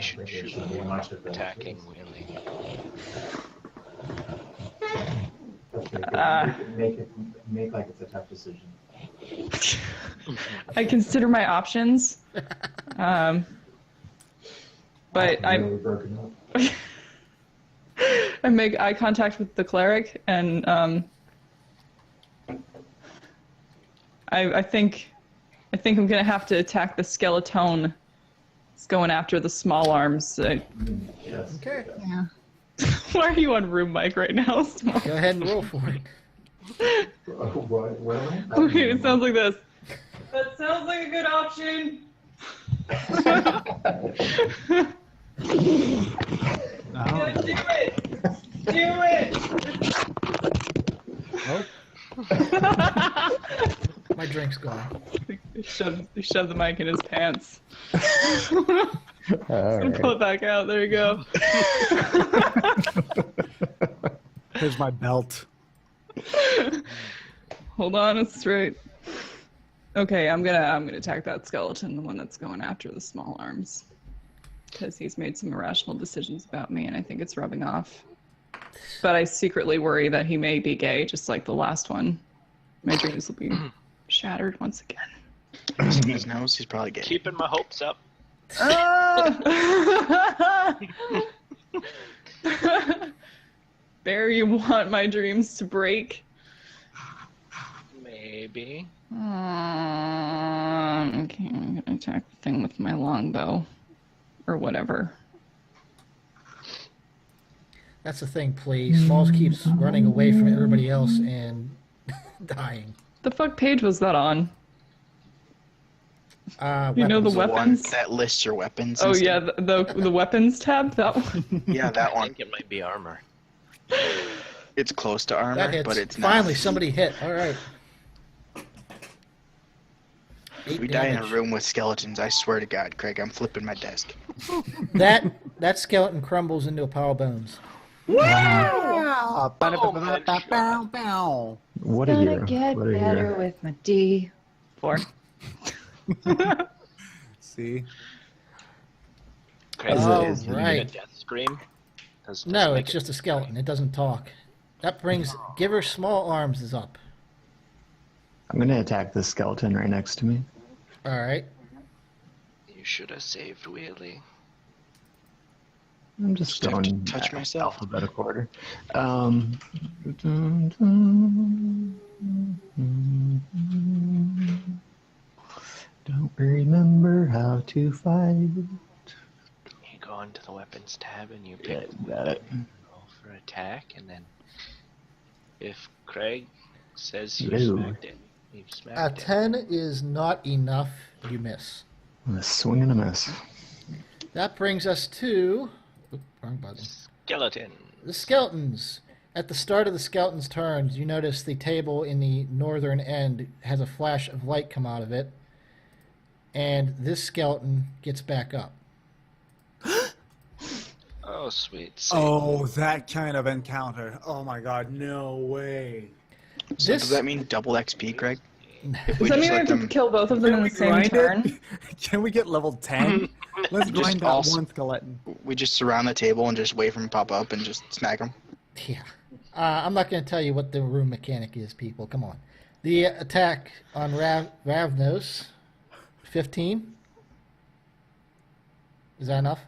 should shoot one attacking Wheelie. Make like it's a tough decision. I consider my options. But Broken up. I make eye contact with the cleric, and I think I'm gonna have to attack the skeleton. It's going after the Smallarms. Yes. Okay. Yeah. Why are you on room mic right now? Small? Go ahead and roll for it. What am I? Okay, it sounds like this. That sounds like a good option. Yeah, do it! Do it! My drink's gone. He shoved the mic in his pants. All Pull it back out. There you go. Here's my belt. Hold on, it's straight. Okay, I'm gonna attack that skeleton, the one that's going after the Smallarms, because he's made some irrational decisions about me, and I think it's rubbing off. But I secretly worry that he may be gay, just like the last one. My dreams will be shattered once again. Losing his nose, he's probably gay. Keeping my hopes up. Barry, you want my dreams to break? Maybe. Okay, I'm gonna attack the thing with my longbow. Or whatever. That's the thing, please. Smalls keeps running away from everybody else and dying. The fuck page was that on? You know the Weapons. The one weapons? that lists your weapons. Oh and yeah, stuff. the weapons tab? That one? Yeah, that I one. think it might be armor. It's close to armor, That hits. but it's Finally, not. somebody hit. All right. If 8 we die in a damage. room with skeletons, I swear to God, Craig, I'm flipping my desk. That skeleton crumbles into a pile of bones. Wow! What a Gonna hero. get What a better hero. with my D4. See? Craig, Oh, is it right. a death scream? Does No, make it's it- just a skeleton. It doesn't talk. That brings Giver Small Arms is up. I'm going to attack this skeleton right next to me. All right. You should have saved Wheelie. I'm just Just have to going touch myself. alphabetical order. Don't remember how to fight. You go into the weapons tab and you pick Got it. roll for attack, and then if Craig says you Ew. smacked it, you A smacked it. 10 is not enough. You miss. A swing and a miss. That brings us to wrong button. Skeleton. The skeletons. At the start of the skeleton's turns, you notice the table in the northern end has a flash of light come out of it, and this skeleton gets back up. Oh, sweet. Oh, that kind of encounter. Oh my god, no way. So This- does that mean double XP, Craig? If Does that mean we have to kill both of them in the same turn? Can we get level 10? Let's Just grind that all- one skeleton. we just surround the table and just wait for him to pop up and just smack him? Yeah. I'm not going to tell you what the room mechanic is, people. Come on. The attack on Ravnos, 15. Is that enough?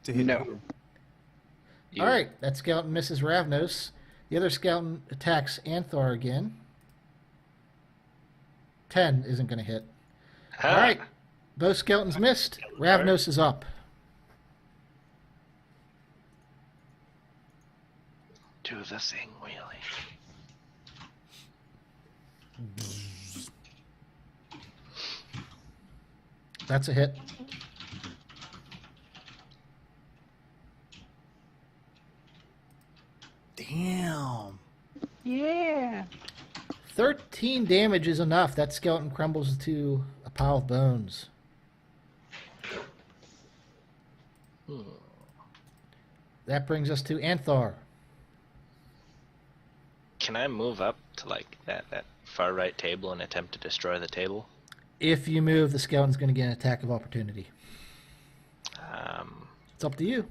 To hit No. you. You- All right. That skeleton misses Ravnos. The other skeleton attacks Anthar again. 10 isn't going to hit. Ah, All right. Both skeletons missed. Ravnos is up. Do the thing, Wheelie. That's a hit. Damn. Yeah. 13 damage is enough. That skeleton crumbles to a pile of bones. That brings us to Anthar. Can I move up to like that far right table and attempt to destroy the table? If you move, the skeleton's going to get an attack of opportunity. It's up to you.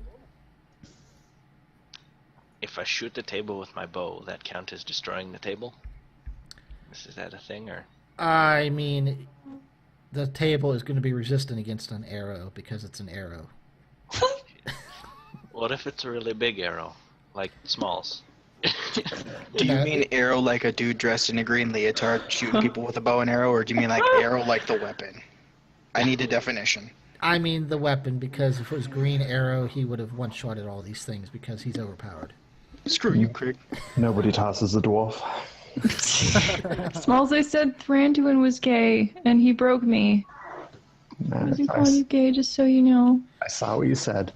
If I shoot the table with my bow, that count as destroying the table? Is that a thing, or? I mean, the table is going to be resistant against an arrow because it's an arrow. What if it's a really big arrow, like Smalls? Do you No. mean arrow like a dude dressed in a green leotard shooting people with a bow and arrow, or do you mean like arrow like the weapon? I need a definition. I mean the weapon, because if it was green arrow, he would have one-shotted all these things because he's overpowered. Screw you, Craig. Nobody tosses a dwarf. Smalls, I said Thranduin was gay, and he broke me. I wasn't calling you gay, just so you know. I saw what you said.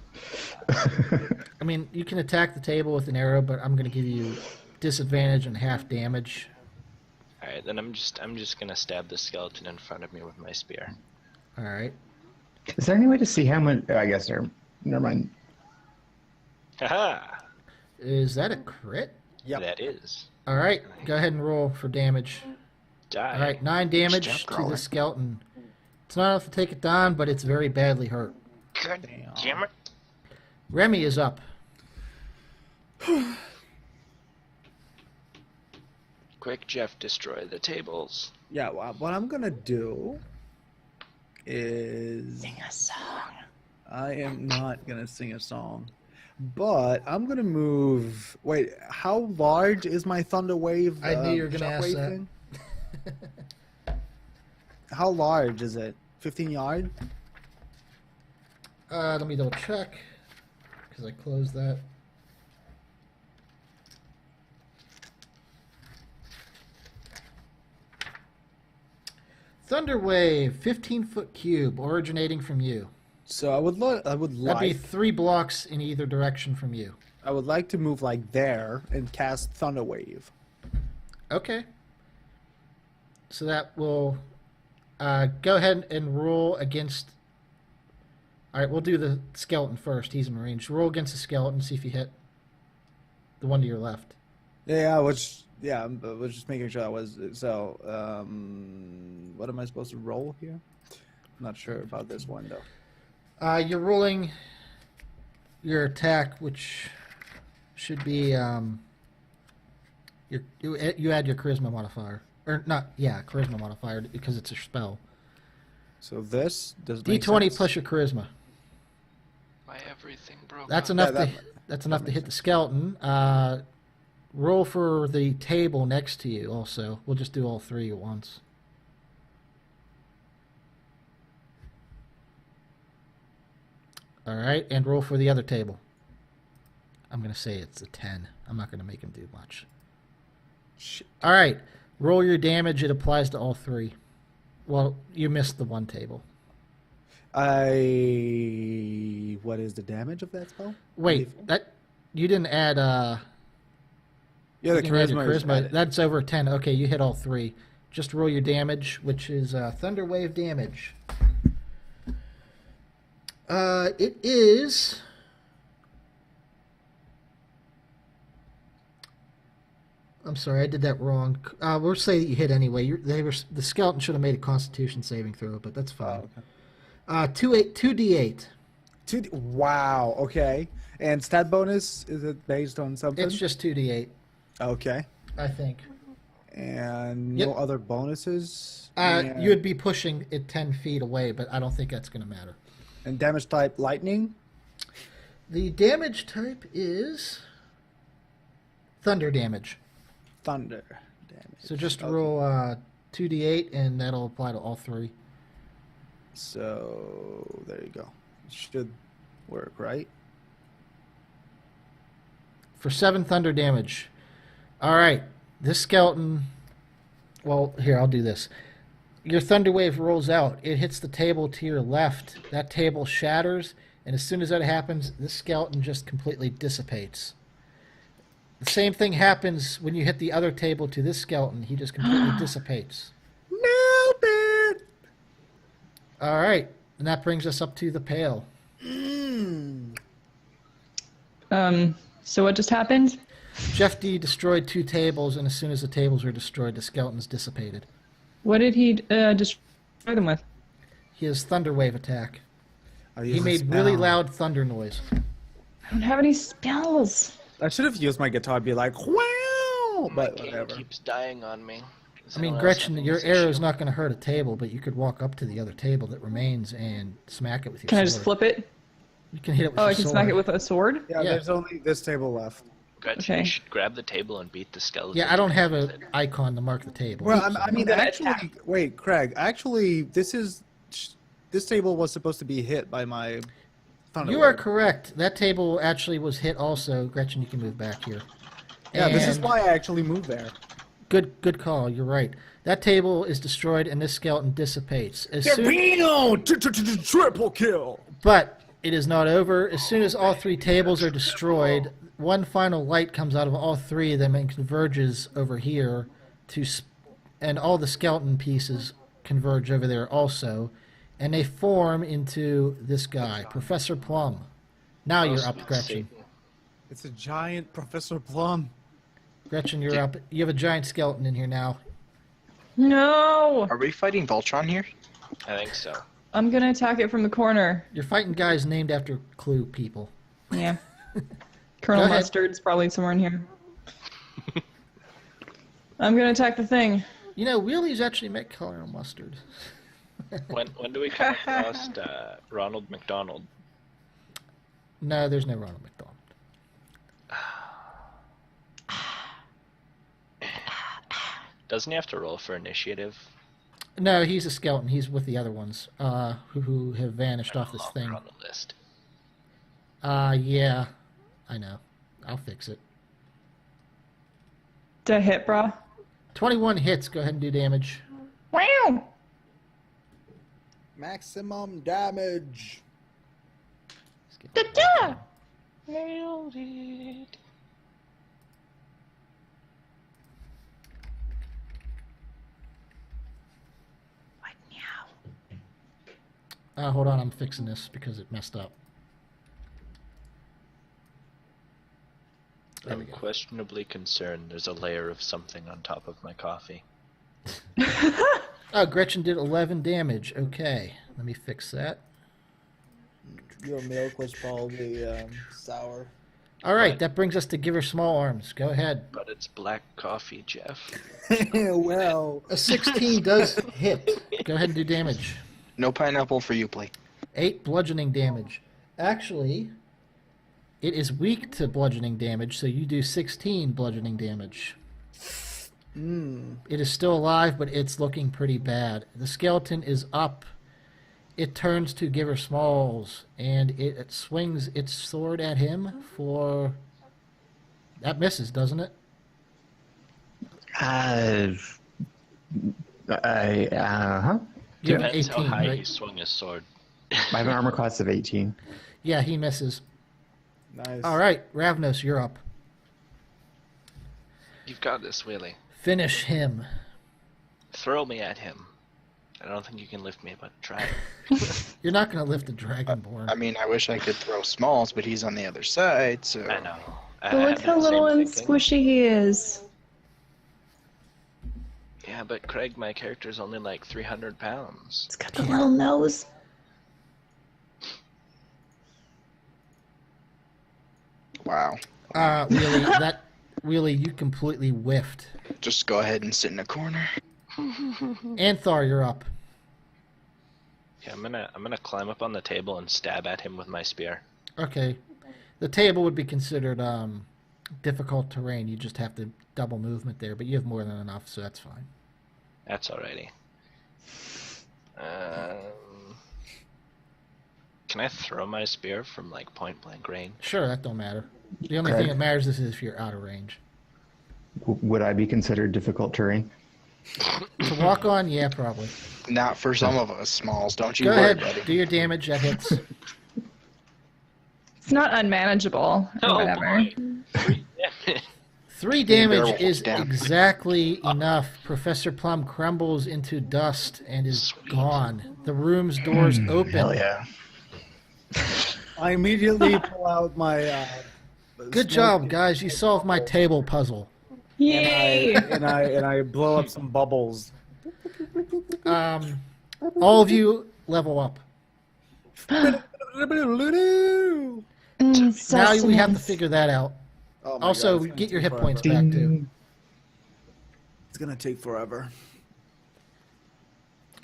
I mean, you can attack the table with an arrow, but I'm going to give you disadvantage and half damage. All right, then I'm just gonna stab the skeleton in front of me with my spear. All right. Is there any way to see how much? I guess never mind. Haha! Is that a crit? Yep. That is. All right. Go ahead and roll for damage. Die. All right. 9 damage job, to the Growler. skeleton. It's not enough to take it down, but it's very badly hurt. God damn it. Remi is up. Quick, Jeff, destroy the tables. Yeah, what I'm gonna do is Sing a song. I am not gonna sing a song, but I'm gonna move. Wait, how large is my thunder wave? I knew you were gonna ask shockwave that. thing? How large is it? 15 yards? Let me double check because I closed that. Thunder wave, 15-foot cube, originating from you. So I would That'd be like 3 blocks in either direction from you. I would like to move like there and cast Thunder Wave. Okay. So that will go ahead and roll against. All right, we'll do the skeleton first. He's in range. Roll against the skeleton. See if you hit the one to your left. Yeah, I was just making sure I was. So, what am I supposed to roll here? I'm not sure about this one though. You're rolling your attack, which should be you add your charisma modifier, or not? Yeah, charisma modifier because it's a spell. So this does D20 plus your charisma. My everything broke. That's up. enough. Yeah, That's enough to hit the skeleton. Roll for the table next to you. Also, we'll just do all three at once. All right, and roll for the other table. I'm going to say it's a 10. I'm not going to make him do much. Shit. All right, roll your damage. It applies to all three. Well, you missed the one table. What is the damage of that spell? Wait, that you didn't add. Yeah, You the didn't add your charisma. Is added. That's over 10. Okay, you hit all three. Just roll your damage, which is Thunder Wave damage. It is. I'm sorry, I did that wrong. We'll say that you hit anyway. The skeleton should have made a Constitution saving throw, but that's fine. Oh, okay. 2d8. Wow. Okay. And stat bonus, is it based on something? It's just 2d8, Okay. I think. And Yep. no other bonuses. You would be pushing it 10 feet away, but I don't think that's going to matter. And damage type lightning. The damage type is thunder damage. Thunder damage. So just Okay. roll 2d8, and that'll apply to all three. So there you go. Should work, right? For 7 thunder damage. All right, this skeleton. Well, here, I'll do this. Your thunder wave rolls out. It hits the table to your left. That table shatters, and as soon as that happens, this skeleton just completely dissipates. The same thing happens when you hit the other table to this skeleton. He just completely dissipates. Nailed it. All right, and that brings us up to the pail. So what just happened? JeffDee destroyed 2 tables, and as soon as the tables were destroyed, the skeletons dissipated. What did he destroy them with? His thunder wave attack. I He used a made really spell. loud thunder noise. I don't have any spells. I should have used my guitar to be like, wow, My but game whatever. keeps dying on me. Is I mean, anyone else Gretchen, having your this arrow is issue? not going to hurt a table, but you could walk up to the other table that remains and smack it with your Can I sword. just flip it? You can hit it with Oh, your I can sword. smack it with a sword? Yeah, Yeah. there's only this table left. Gretchen, Okay. you should grab the table and beat the skeleton. Yeah, I don't have with an it. icon to mark the table. Well, I mean, Gonna actually, attack. wait, Craig. Actually, this table was supposed to be hit by my thunder You are wave. correct. That table actually was hit also. Gretchen, you can move back here. Yeah, this is And- why I actually moved there. Good call. You're right. That table is destroyed, and this skeleton dissipates. Triple kill. But it is not over. As soon as all 3 tables are destroyed, one final light comes out of all 3 of them and converges over here and all the skeleton pieces converge over there also, and they form into this guy, Professor Plum. Now you're up, Gretchen. Satan. It's a giant Professor Plum. Gretchen, you're up. You have a giant skeleton in here now. No! Are we fighting Voltron here? I think so. I'm gonna attack it from the corner. You're fighting guys named after Clue people. Yeah. Colonel Go ahead. Mustard's probably somewhere in here. I'm gonna attack the thing. You know, wheelies actually make Colonel Mustard. When do we come across Ronald McDonald? No, there's no Ronald McDonald. Doesn't he have to roll for initiative? No, he's a skeleton. He's with the other ones who have vanished off this Longer thing. on the list. Yeah, I know. I'll fix it. Did I hit, brah? 21 hits. Go ahead and do damage. Wow! Maximum damage. Let's get- Nailed it. Hold on, I'm fixing this because it messed up. There we I'm go. questionably concerned there's a layer of something on top of my coffee. Oh, Gretchen did 11 damage. Okay, let me fix that. Your milk was probably sour. All right, What? that brings us to Give Her Small Arms. Go ahead. But it's black coffee, Jeff. Well, A 16 does hit. Go ahead and do damage. No pineapple for you, play. 8 bludgeoning damage. Actually, it is weak to bludgeoning damage, so you do 16 bludgeoning damage. It is still alive, but it's looking pretty bad. The skeleton is up. It turns to Giver Smalls, and it swings its sword at him for... That misses, doesn't it? You have an Depends 18, how high he right? swung his sword. I have an armor class of 18. Yeah, he misses. nice. All right, Ravnos, you're up. You've got this, Wheelie. Finish him. Throw me at him. I don't think you can lift me, but try. You're not going to lift a Dragonborn. I mean, I wish I could throw Smalls, but he's on the other side, so... I know. But look how little and squishy he is. Yeah, but Craig, my character's only like 300 pounds. It's got the little nose. Wow. Really, you completely whiffed. Just go ahead and sit in a corner. Anthar, you're up. Yeah, I'm gonna climb up on the table and stab at him with my spear. Okay. The table would be considered difficult terrain. You just have to double movement there, but you have more than enough, so that's fine. That's alrighty. Can I throw my spear from like point blank range? Sure, that don't matter. The only Craig. thing that matters is if you're out of range. Would I be considered difficult terrain? To walk on, yeah, probably. Not for some of us, Smalls. Don't you Go worry, ahead, buddy. do your damage. That hits. It's not unmanageable. Or Oh, whatever. boy. Damn it. 3 Being damage barrel is down. exactly enough. Professor Plum crumbles into dust and is Sweet. gone. The room's doors open. Hell yeah. I immediately pull out my. Good job, guys. You solved my table puzzle. Yay! And I blow up some bubbles. All of you level up. Now we have to figure that out. Oh my Also, God, it's gonna get your take hit points forever. back too. It's gonna take forever.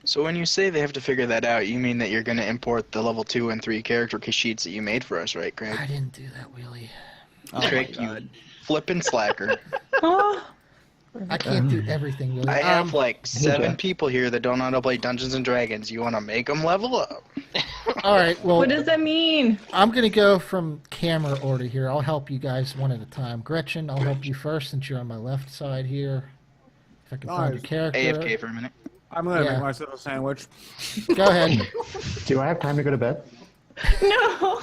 So when you say they have to figure that out, you mean that you're going to import the level 2 and 3 character sheets that you made for us, right, Craig? I didn't do that, Wheelie. Oh my Craig, God. you flippin' slacker. Oh, I can't do everything, Wheelie. I have like 7 people here that don't know how to play Dungeons and Dragons. You want to make them level up? All right, well, what does that mean? I'm going to go from camera order here. I'll help you guys one at a time. Gretchen, I'll help you first since you're on my left side here. If I can find your Nice. character. AFK for a minute. I'm gonna Yeah. make myself a sandwich. Go ahead. Do I have time to go to bed? No.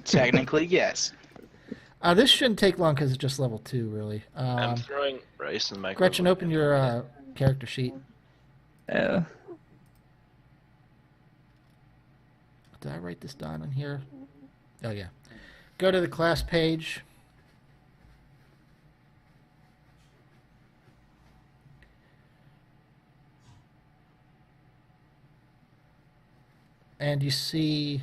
Technically, yes. This shouldn't take long because it's just level 2, really. I'm throwing rice in my. Gretchen, open your character sheet. Oh. Did I write this down on here? Oh, yeah. Go to the class page. And you see...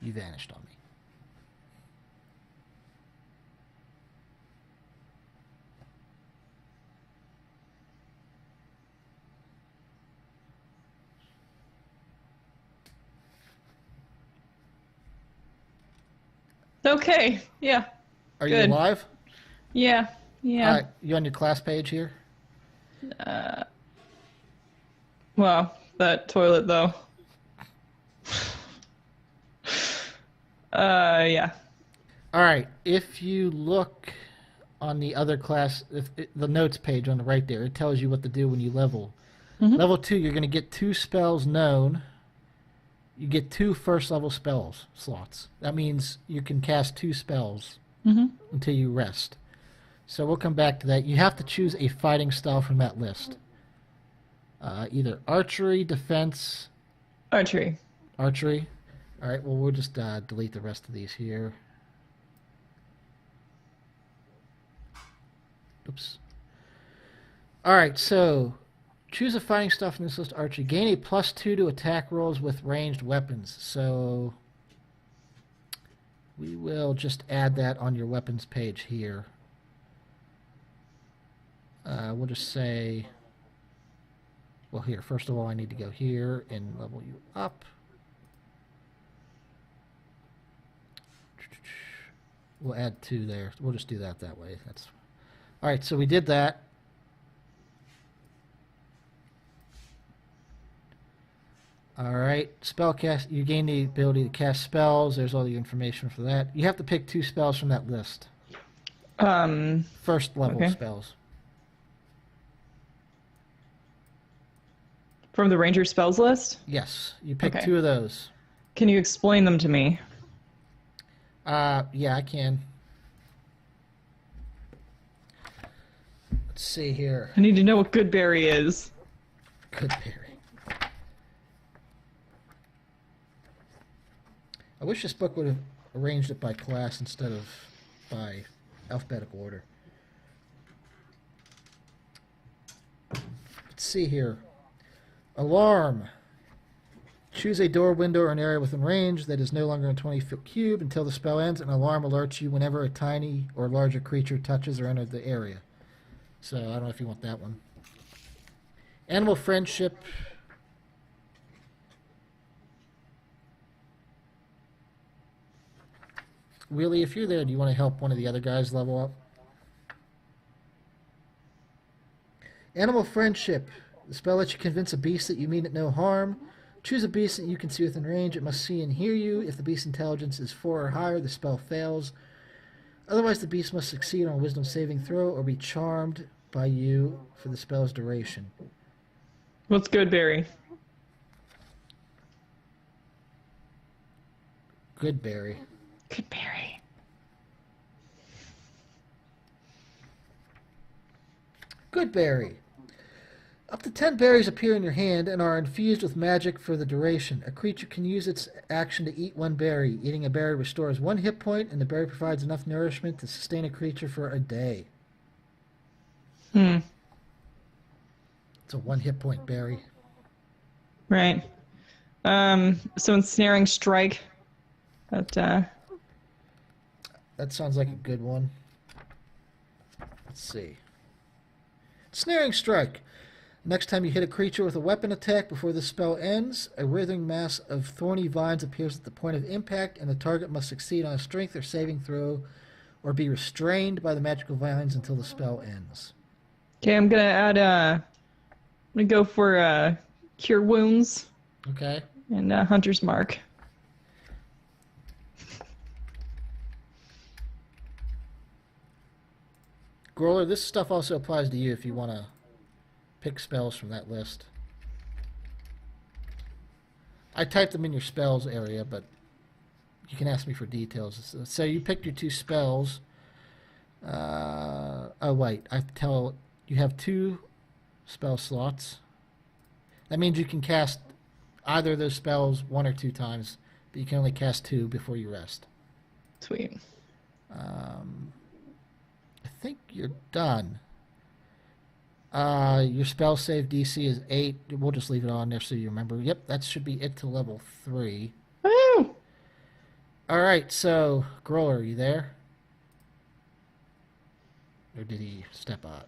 You vanished on me. Okay. Yeah. Are Good. you alive? Yeah. Yeah. All right, you on your class page here? Wow. That toilet though. Yeah. All right, if you look on the other class, the notes page on the right there, it tells you what to do when you level. Mhm. Level 2, you're going to get 2 spells known, you get 2 first-level spells slots. That means you can cast 2 spells until you rest. So we'll come back to that. You have to choose a fighting style from that list. Either archery, defense... Archery. Archery. All right, well, we'll just delete the rest of these here. Oops. All right, so choose a fighting style from this list. Archery. Gain a +2 to attack rolls with ranged weapons. So we will just add that on your weapons page here. We'll just say, well, here, first of all, I need to go here and level you up. We'll add 2 there. We'll just do that way. That's all right. So we did that. All right. Spell cast. You gain the ability to cast spells. There's all the information for that. You have to pick 2 spells from that list. First level spells. From the Ranger spells list? Yes. You pick 2 of those. Can you explain them to me? Yeah, I can. Let's see here. I need to know what Goodberry is. Goodberry. I wish this book would have arranged it by class instead of by alphabetical order. Let's see here. Alarm. Choose a door, window, or an area within range that is no longer a 20-foot cube until the spell ends. An alarm alerts you whenever a tiny or larger creature touches or enters the area. So I don't know if you want that one. Animal friendship. Wheelie, if you're there, do you want to help one of the other guys level up? Animal friendship. The spell lets you convince a beast that you mean it no harm. Choose a beast that you can see within range. It must see and hear you. If the beast's intelligence is 4 or higher, the spell fails. Otherwise, the beast must succeed on a wisdom saving throw or be charmed by you for the spell's duration. What's Goodberry? Goodberry. Goodberry. Goodberry. Up to 10 berries appear in your hand and are infused with magic for the duration. A creature can use its action to eat 1 berry. Eating a berry restores 1 hit point, and the berry provides enough nourishment to sustain a creature for a day. It's a 1 hit point berry. Right. So ensnaring strike. That sounds like a good one. Let's see. Snaring strike. Next time you hit a creature with a weapon attack before the spell ends, a withering mass of thorny vines appears at the point of impact, and the target must succeed on a strength or saving throw or be restrained by the magical vines until the spell ends. Okay, I'm gonna add I'm gonna go for Cure Wounds. Okay. And Hunter's Mark. Grolar, this stuff also applies to you if you want to pick spells from that list. I typed them in your spells area, but you can ask me for details. So you picked your 2 spells. Oh, wait. I have to tell you have 2 spell slots. That means you can cast either of those spells 1 or 2 times, but you can only cast 2 before you rest. Sweet. I think you're done. Your spell save DC is 8. We'll just leave it on there so you remember. Yep, that should be it to level 3. Woo! All right, so Grolar, are you there? Or did he step out?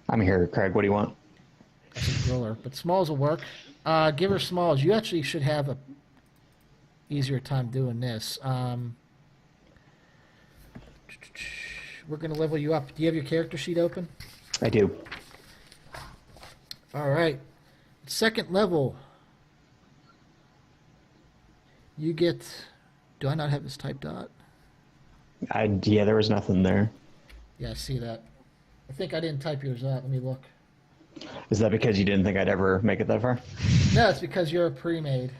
I'm here, Craig. What do you want? I said Grolar, but Smalls will work. Give her Smalls. You actually should have a easier time doing this. We're going to level you up. Do you have your character sheet open? I do. All right. Second level. You get... Do I not have this typed out? Yeah, there was nothing there. Yeah, I see that. I think I didn't type yours out. Let me look. Is that because you didn't think I'd ever make it that far? No, it's because you're a pre-made.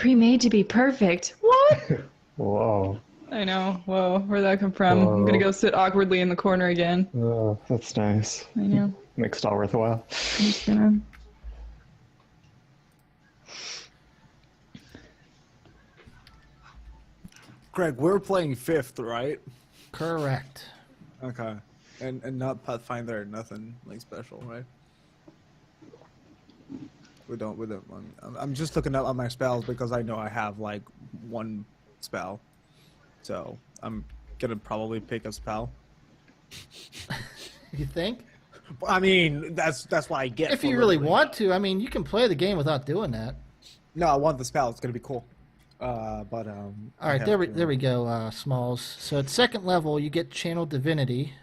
pre-made to be perfect. What? Whoa. I know. Whoa, where'd that come from? I'm gonna Whoa. go sit awkwardly in the corner again. Oh, that's nice. I know. Makes it all worthwhile. I'm just gonna. Greg, we're playing 5th, right? Correct. Okay. And not Pathfinder, nothing like special, right? We don't. I'm just looking up on my spells because I know I have like one spell, so I'm gonna probably pick a spell. You think? I mean, that's what I get. If for you really Rotary. want to, I mean, you can play the game without doing that. No, I want the spell. It's gonna be cool. All Alright, there we go, Smalls. So at 2nd level, you get Channel Divinity.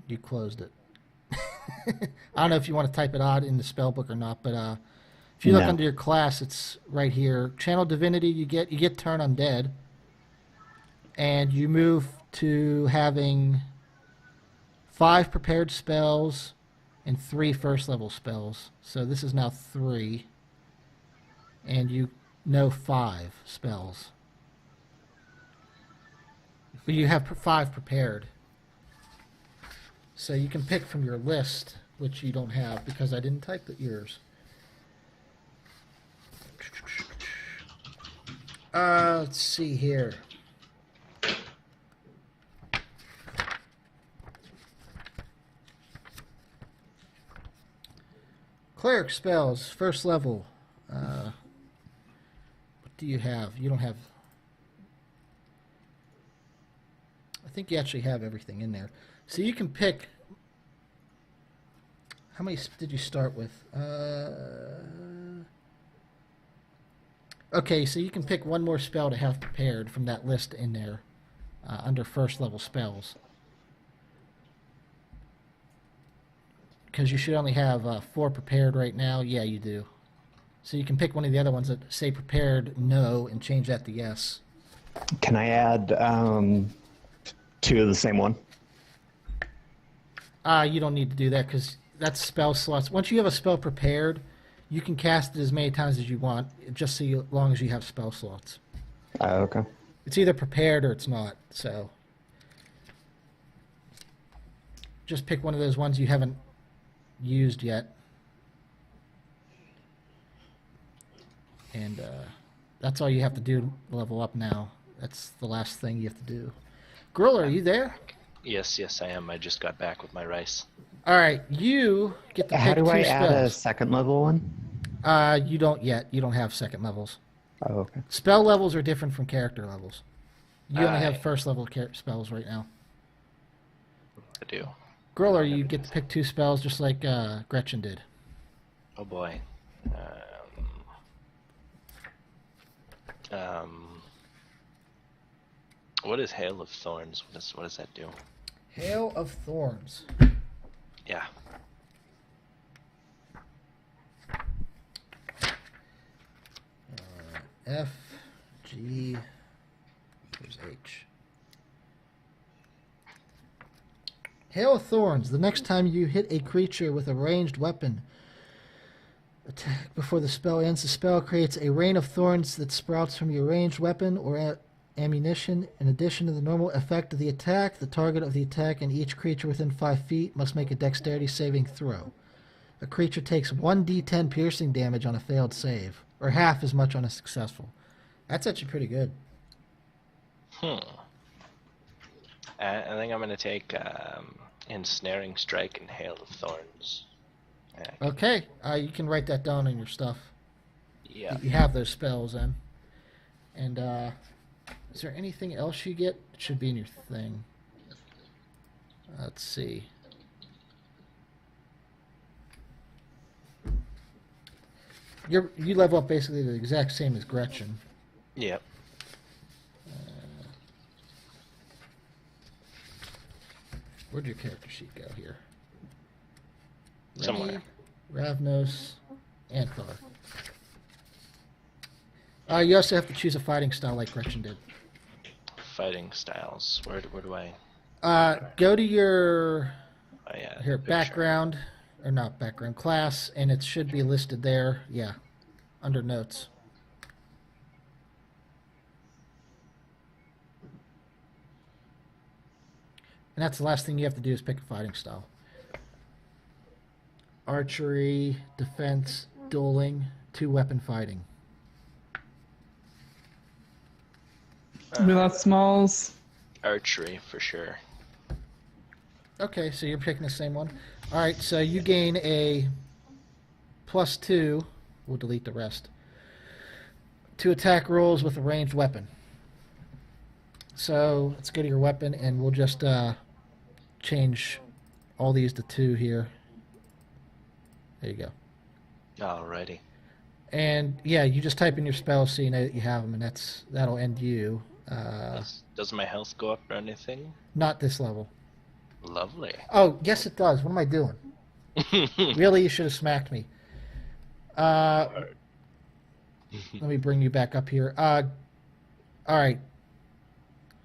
You closed it. I don't know if you want to type it out in the spell book or not, but if you look No. under your class, it's right here. Channel Divinity, you get Turn Undead, and you move to having 5 prepared spells and 3 first level spells. So this is now 3, and you know 5 spells. But you have 5 prepared. So you can pick from your list, which you don't have because I didn't type yours. Let's see here. Cleric spells, 1st level. What do you have? You don't have... I think you actually have everything in there. So you can pick... How many did you start with? Okay, so you can pick one more spell to have prepared from that list in there under 1st level spells. Because you should only have 4 prepared right now. Yeah, you do. So you can pick one of the other ones that say prepared no and change that to yes. Can I add 2 of the same one? You don't need to do that because that's spell slots. Once you have a spell prepared, you can cast it as many times as you want, just so long as you have spell slots. Okay. It's either prepared or it's not, so... Just pick one of those ones you haven't used yet. And that's all you have to do to level up now. That's the last thing you have to do. Griller, are you there? Yes, I am. I just got back with my rice. All right, you get to pick How do 2 I add a spells. 2nd level one? You don't yet. You don't have 2nd levels. Oh, okay. Spell levels are different from character levels. You only have Aye. 1st level spells right now. I do. Griller, you get to pick 2 spells just like Gretchen did. Oh boy. What is Hail of Thorns? What does that do? Hail of Thorns. Yeah. F, G, there's H. Hail of Thorns. The next time you hit a creature with a ranged weapon, attack before the spell ends. The spell creates a rain of thorns that sprouts from your ranged weapon or ammunition. In addition to the normal effect of the attack, the target of the attack and each creature within 5 feet must make a dexterity saving throw. A creature takes 1d10 piercing damage on a failed save, or half as much on a successful. That's actually pretty good. I think I'm going to take Ensnaring Strike and Hail of Thorns. Okay, you can write that down in your stuff. Yeah. You have those spells then. And is there anything else you get? It should be in your thing. Let's see. You level up basically the exact same as Gretchen. Yep. Where'd your character sheet go here? Somewhere. Remi, Ravnos, Anthar. You also have to choose a fighting style like Gretchen did. Fighting styles. Where do I? Go to your Here, background, or not background, class, and it should be listed there. Yeah, under notes. And that's the last thing you have to do is pick a fighting style. Archery, defense, dueling, 2-weapon fighting. We lost Smalls. Archery, for sure. Okay, so you're picking the same one. All right, so you gain a +2. We'll delete the rest. To attack rolls with a ranged weapon. So let's go to your weapon, and we'll just change all these to 2 here. There you go. Alrighty. And yeah, you just type in your spells so you know that you have them, and that'll end you. Does my health go up or anything? Not this level. Lovely. Oh, yes it does. What am I doing? Really, you should have smacked me. Let me bring you back up here. All right.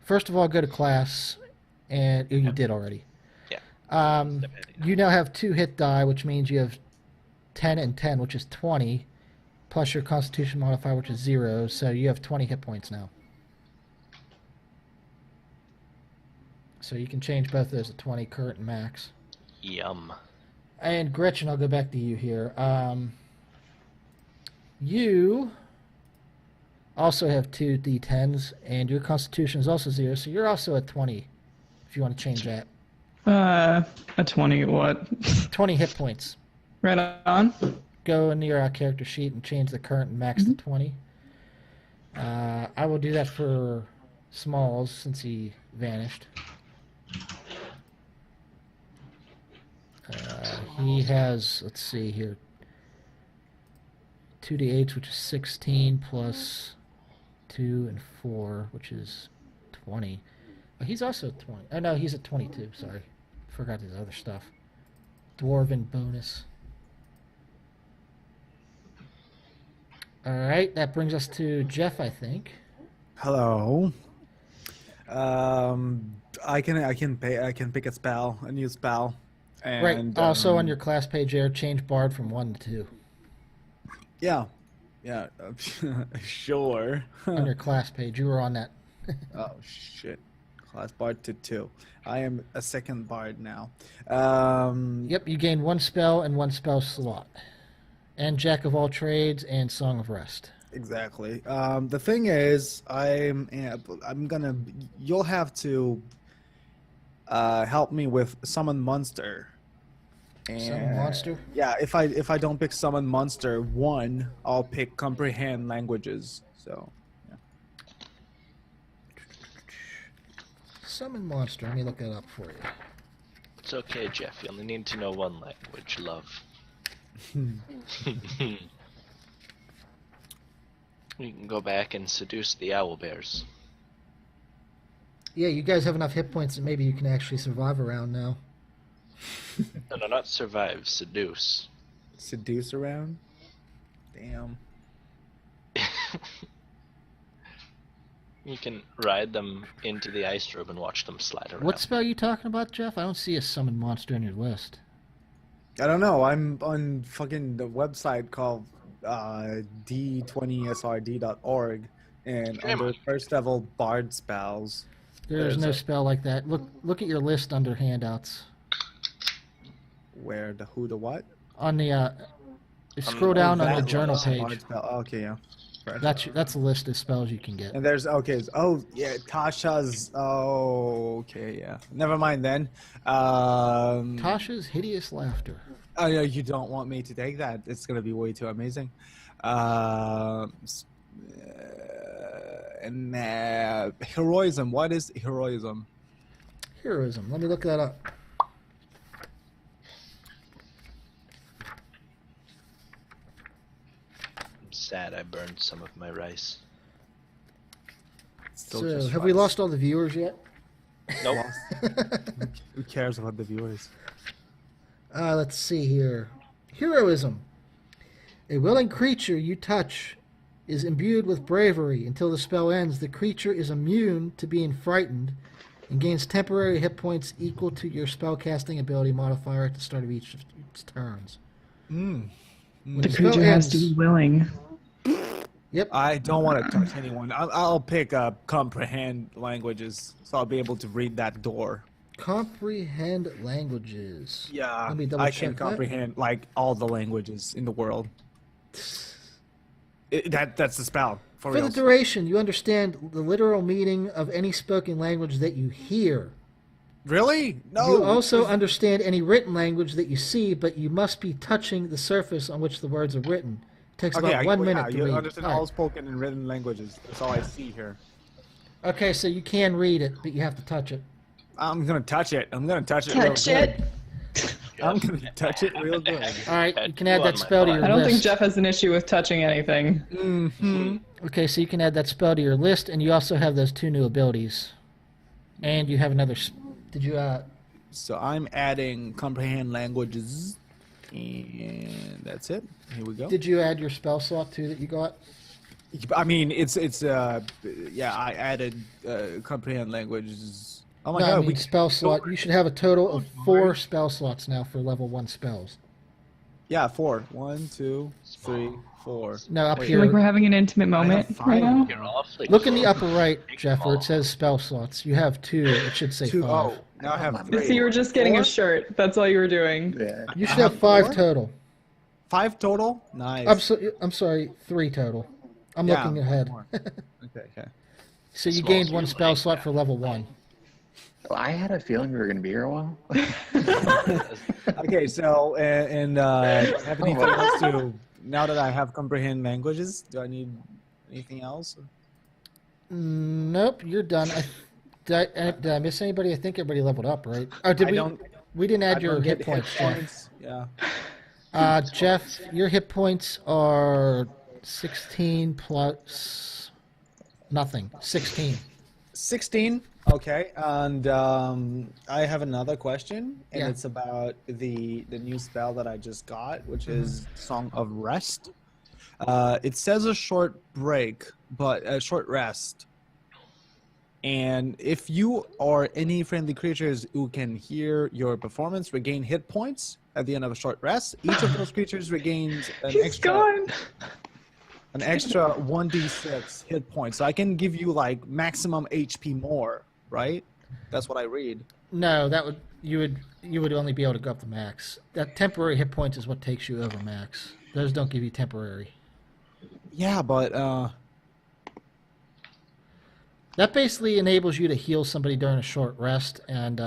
First of all, go to class, and you did already. Yeah. You now have 2 hit die, which means you have 10 and 10, which is 20, plus your Constitution modifier, which is 0. So you have 20 hit points now. So you can change both of those to 20, current and max. Yum. And Gretchen, I'll go back to you here. You also have 2 d10s, and your Constitution is also 0, so you're also at 20, if you want to change that. A 20 what? 20 hit points. Right on. Go in your character sheet and change the current and max to 20. I will do that for Smalls, since he vanished. He has, let's see here, 2d8s, which is 16, plus 2 and 4, which is 20. Oh, he's also 20. Oh, no, he's at 22. Sorry. Forgot his other stuff. Dwarven bonus. All right, that brings us to Jeff, I think. Hello. I can pick a spell, a new spell. And, Right. Also on your class page there, change Bard from 1 to 2. Yeah. Sure. On your class page, you were on that. Oh shit. Class Bard to 2. I am a second Bard now. Yep, you gain 1 spell and 1 spell slot. And Jack of all trades and Song of Rest. Exactly. The thing is, you'll have to help me with Summon Monster. Summon Monster? Yeah, if I don't pick Summon Monster 1, I'll pick Comprehend Languages. So, yeah. Summon Monster. Let me look that up for you. It's okay, Jeff. You only need to know 1 language, love. We can go back and seduce the owlbears. Yeah, you guys have enough hit points that maybe you can actually survive a round now. No, not survive, seduce. Seduce around? Damn. You can ride them into the ice room and watch them slide around. What spell are you talking about, Jeff? I don't see a Summon Monster on your list. I don't know. I'm on fucking the website called d20srd.org, and under first level Bard spells. There's no spell like that. Look at your list under handouts. Where the who the what? On the scroll down on the journal page. Bard spell. Okay, yeah. That's a list of spells you can get. And there's Tasha's. Oh, okay, yeah. Never mind then. Tasha's hideous laughter. Oh yeah, you don't want me to take that. It's gonna be way too amazing. And heroism. What is heroism? Heroism. Let me look that up. I'm sad I burned some of my rice. So, have we lost all the viewers yet? Nope. Who cares about the viewers? Let's see here. Heroism. A willing creature you touch is imbued with bravery. Until the spell ends, the creature is immune to being frightened and gains temporary hit points equal to your spellcasting ability modifier at the start of each of its turns. When The spell creature has ends- to be willing. Yep. I don't want to touch anyone. I'll pick up comprehend languages, so I'll be able to read that door. Comprehend languages. Yeah, Let me double I check can that. comprehend like all the languages in the world. That's the spell for For the real. duration, you understand the literal meaning of any spoken language that you hear. Really? No. You also understand any written language that you see, but you must be touching the surface on which the words are written. It takes about 1 minute to you read. understand All all right. spoken and written languages. That's all I see here. Okay, so you can read it, but you have to touch it. I'm gonna touch it. I'm gonna touch it. Touch real it. Good. I'm gonna touch it real good. All right, you can add On that my spell to your I don't think list. Jeff has an issue with touching anything. Mm-hmm. Okay, so you can add that spell to your list, and you also have those 2 new abilities. And you have another... Did you... So I'm adding comprehend languages, and that's it. Here we go. Did you add your spell slot too that you got? I mean, it's yeah. I added comprehend languages. Oh my No, god, I mean spell slot. You should have a total of 4 spell slots now for level 1 spells. Yeah, 4. 1, 2, 3, 4. No, up Wait, I feel like here. we're having an intimate moment five right now. You're awfully Look in the close. upper right, Big Jeff, where it ball. says spell slots. You have 2. It should say 2. 5. Oh, now I have 3. So you were just getting 4? a shirt. That's all you were doing. Yeah. You should I have have 5 4? total. 5 total. Nice. I'm sorry, 3 total. I'm Yeah, looking ahead. more. Okay. So you Smalls, gained you 1 spell like slot that. for level 1. Well, I had a feeling we were going to be here a while. Okay, so and do I have anything else to? Now that I have comprehend languages, do I need anything else? Nope, you're done. Did I miss anybody? I think everybody leveled up, right? Oh, did I we? don't- We didn't add I your don't hit get points, Jeff. points. Yeah. Jeff, your hit points are 16 plus nothing. 16. 16. Okay, and I have another question, and Yeah. it's about the new spell that I just got, which is Song of Rest. It says a short break, but a short rest. And if you or any friendly creatures who can hear your performance regain hit points at the end of a short rest, each of those creatures regains an He's extra gone. an extra 1d6 hit points. So I can give you like maximum HP more, right? That's what I read. No, you would only be able to go up to max. That temporary hit points is what takes you over max. Those don't give you temporary. Yeah, but That basically enables you to heal somebody during a short rest and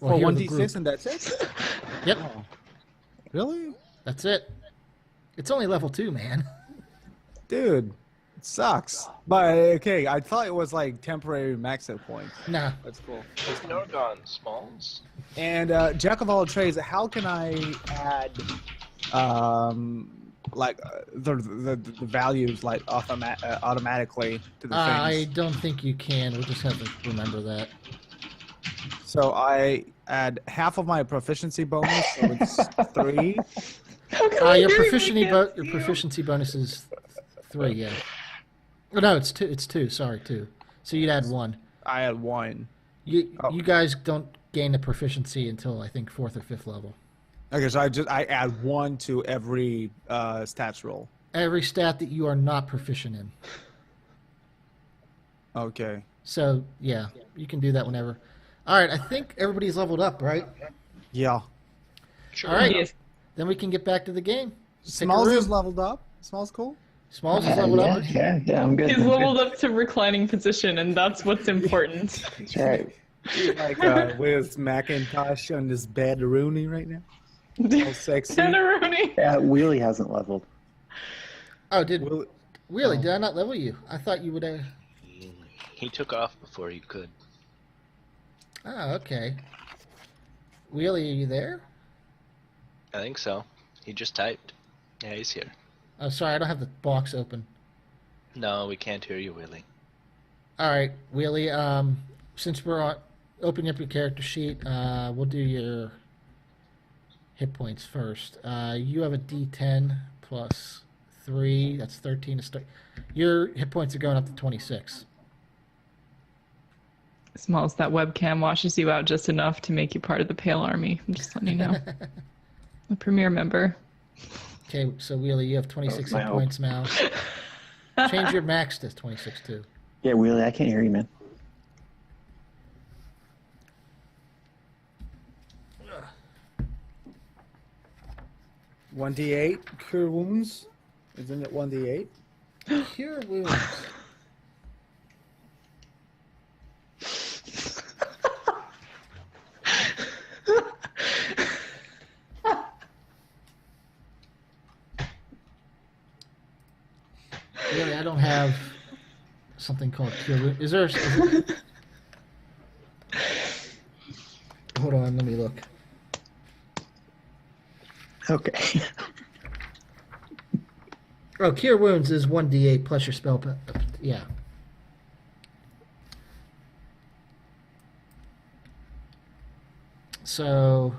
for heal the 1d6 group. and that's it? Yep, Oh. Really? that's it. It's only level 2, man. Dude, it sucks. But okay, I thought it was like temporary max hit points. Nah. That's cool. It's Norgon, Smalls. And Jack of all trades, how can I add the values like automatically to the I things? don't think you can. We'll just have to remember that. So I add half of my proficiency bonus, so it's 3. Your proficiency bonus is 3. Yeah. Oh, no, it's 2. It's 2. Sorry, 2. So you'd add 1. I add 1. Oh. You guys don't gain the proficiency until I think 4th or 5th level. Okay, so I add 1 to every stats roll. Every stat that you are not proficient in. Okay. So yeah, you can do that whenever. All right, I think everybody's leveled up, right? Yeah. Sure. All right, Yes. then we can get back to the game. Pick a Smalls room. is leveled up. Smalls cool. Smalls is leveled up. Yeah, I'm good. He's leveled up to reclining position, and that's what's important. That's right. Like with Macintosh on this bed Rooney right now. All sexy. Tenderoni. Yeah, Wheelie hasn't leveled. Oh, Will- really? Did I not level you? I thought you would. He took off before he could. Oh, okay. Wheelie, are you there? I think so. He just typed. Yeah, he's here. Oh, sorry, I don't have the box open. No, we can't hear you, Willie. All right, Wheelie. Since we're on, opening up your character sheet, we'll do your hit points first. You have a D10 plus 3. That's 13 to start. Your hit points are going up to 26. Smalls, that webcam washes you out just enough to make you part of the Pale Army. I'm just letting you know. A premier member. Okay, so Wheelie, you have 26 hit points now. Change your max to 26 too. Yeah, Wheelie, I can't hear you, man. One d8 cure wounds. Isn't it 1d8? Cure wounds. Really, I don't have something called cure wounds. Is there? Hold on, let me look. Okay. Oh, cure wounds is 1d8 plus your spell. Yeah. So,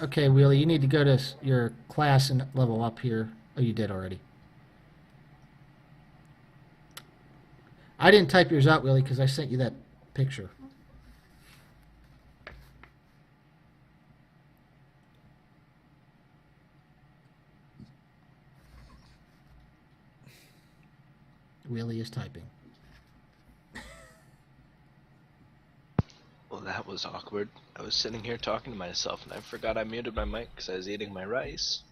okay, Wheelie, you need to go to your class and level up here. Oh, you did already. I didn't type yours out, Wheelie, because I sent you that picture. Wheelie is typing. Well, that was awkward. I was sitting here talking to myself, and I forgot I muted my mic because I was eating my rice.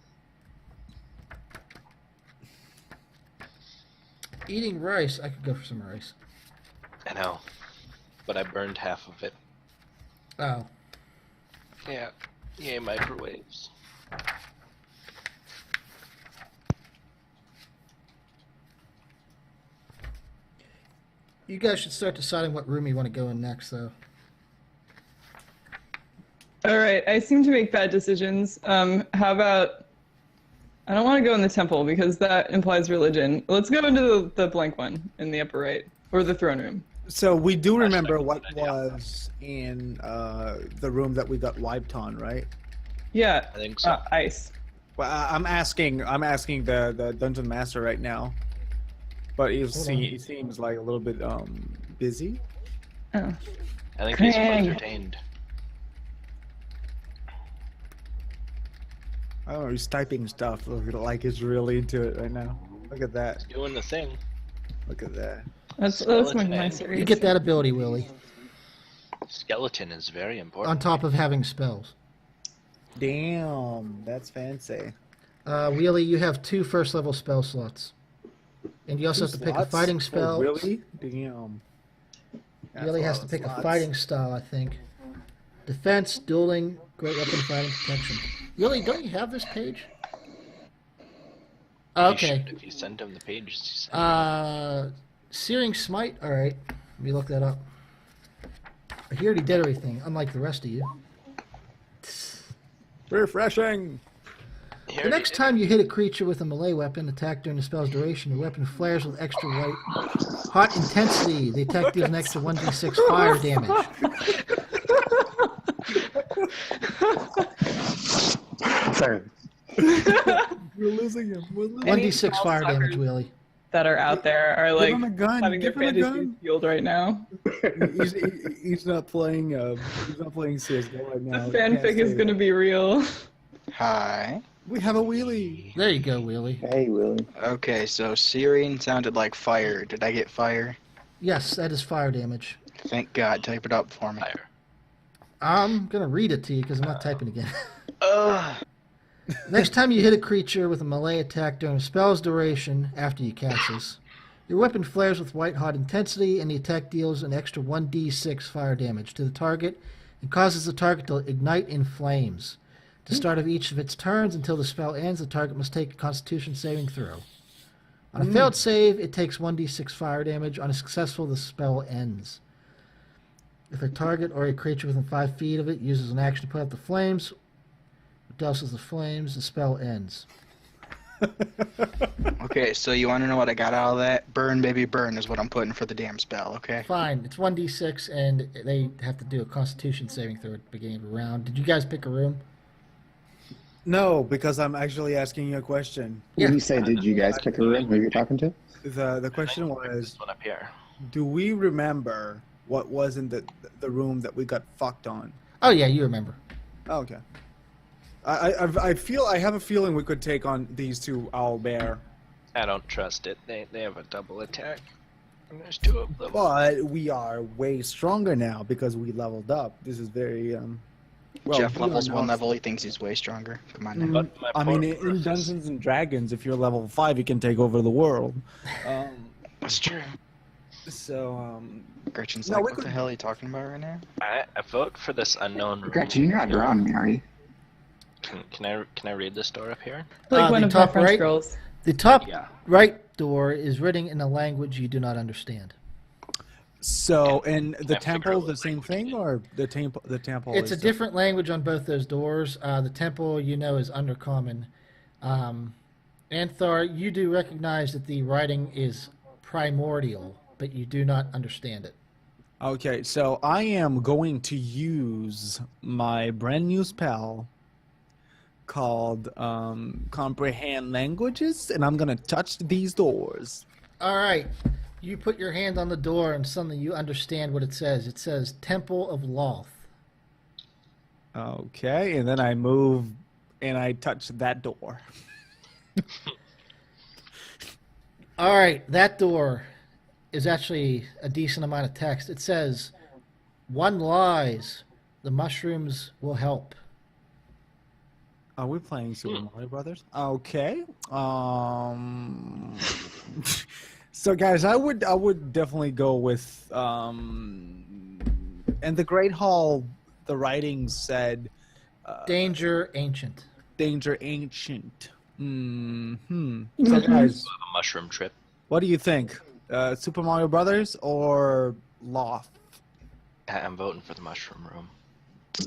Eating rice. I could go for some rice. I know, but I burned half of it. Oh. Yeah, yay microwaves. You guys should start deciding what room you want to go in next, though. All right, I seem to make bad decisions. How about... I don't want to go in the temple because that implies religion. Let's go into the blank one in the upper right, or the throne room. So we do remember what was in the room that we got wiped on, right? Yeah, I think so. Ice. Well, I'm asking the dungeon master right now, but he seems like a little bit busy. Oh. I think he's quite entertained. I don't know, he's typing stuff like he's really into it right now. Look at that. He's doing the thing. Look at that. That's my series. You get that ability, Willie, Skeleton is very important. on top of having spells. Damn, that's fancy. Wheelie, you have 2 first-level spell slots. And you also have to pick a fighting spell. Oh, really? Damn. Wheelie has to pick a fighting style, I think. Defense, dueling, great weapon, fighting, protection. Wheelie, don't you have this page? Okay. If you send him the pages, you send Searing Smite? Alright. Let me look that up. He already did everything, unlike the rest of you. Refreshing! The next time you hit a creature with a melee weapon, attack during the spell's duration, your weapon flares with extra white hot intensity. The attack deals an extra 1d6 fire damage. Sorry. We're losing him. 1d6 fire damage, Wheelie. That are out there are like him a gun. having their Give him a fantasies gun. fueled right now. He's not playing. He's not playing CS:GO right now. The fanfic is going to be real. Hi. We have a wheelie. There you go, Wheelie. Hey, Willie. Okay, so searing sounded like fire. Did I get fire? Yes, that is fire damage. Thank God. Type it up for me. fire. I'm going to read it to you because I'm not typing again. Ugh. Next time you hit a creature with a melee attack during a spell's duration after you cast this, your weapon flares with white hot intensity and the attack deals an extra 1d6 fire damage to the target and causes the target to ignite in flames. At the start of each of its turns until the spell ends, the target must take a Constitution saving throw. On a failed save, it takes 1d6 fire damage. On a successful, the spell ends. If a target or a creature within 5 feet of it uses an action to put out the flames, douses the flames, the spell ends. Okay, so you want to know what I got out of that? Burn, baby, burn is what I'm putting for the damn spell, okay? Fine, it's 1d6, and they have to do a Constitution saving throw at the beginning of a round. Did you guys pick a room? No, because I'm actually asking you a question. Yeah. When you say, did you guys pick a room? Who you're talking to? The question was, This one up here. do we remember what was in the room that we got fucked on. Oh yeah, you remember. Oh, okay. I have a feeling we could take on these two owl bear. I don't trust it. They have a double attack. And there's 2 of them. But we are way stronger now because we leveled up. This is very well, Jeff we levels are 1 now- level, he thinks he's way stronger. Come on now. But my I mean, in poor Dungeons and Dragons, if you're level 5, you can take over the world. That's true. So, Gretchen's No, like, we what could- the hell are you talking about right now? I vote for this unknown room. Gretchen, you're not around me, are you? Can I read this door up here? Like one the of my top French right? girls. The top Yeah. right door is written in a language you do not understand. so in the I figure temple, it the was same like thing, or the temple? The temple. It's a is different language on both those doors. The temple, you know, is undercommon. Anthar, you do recognize that the writing is primordial, but you do not understand it. Okay, so I am going to use my brand new spell called Comprehend Languages, and I'm gonna touch these doors. All right. You put your hand on the door and suddenly you understand what it says. It says Temple of Loth. Okay, and then I move and I touch that door. All right, that door is actually a decent amount of text. It says, "One lies, the mushrooms will help." Are we playing Super Mario Brothers? Okay. So guys, I would definitely go with in the Great Hall. The writing said Danger ancient. danger ancient. So guys, A mushroom trip. what do you think? Super Mario Brothers or Loft? I'm voting for the mushroom room.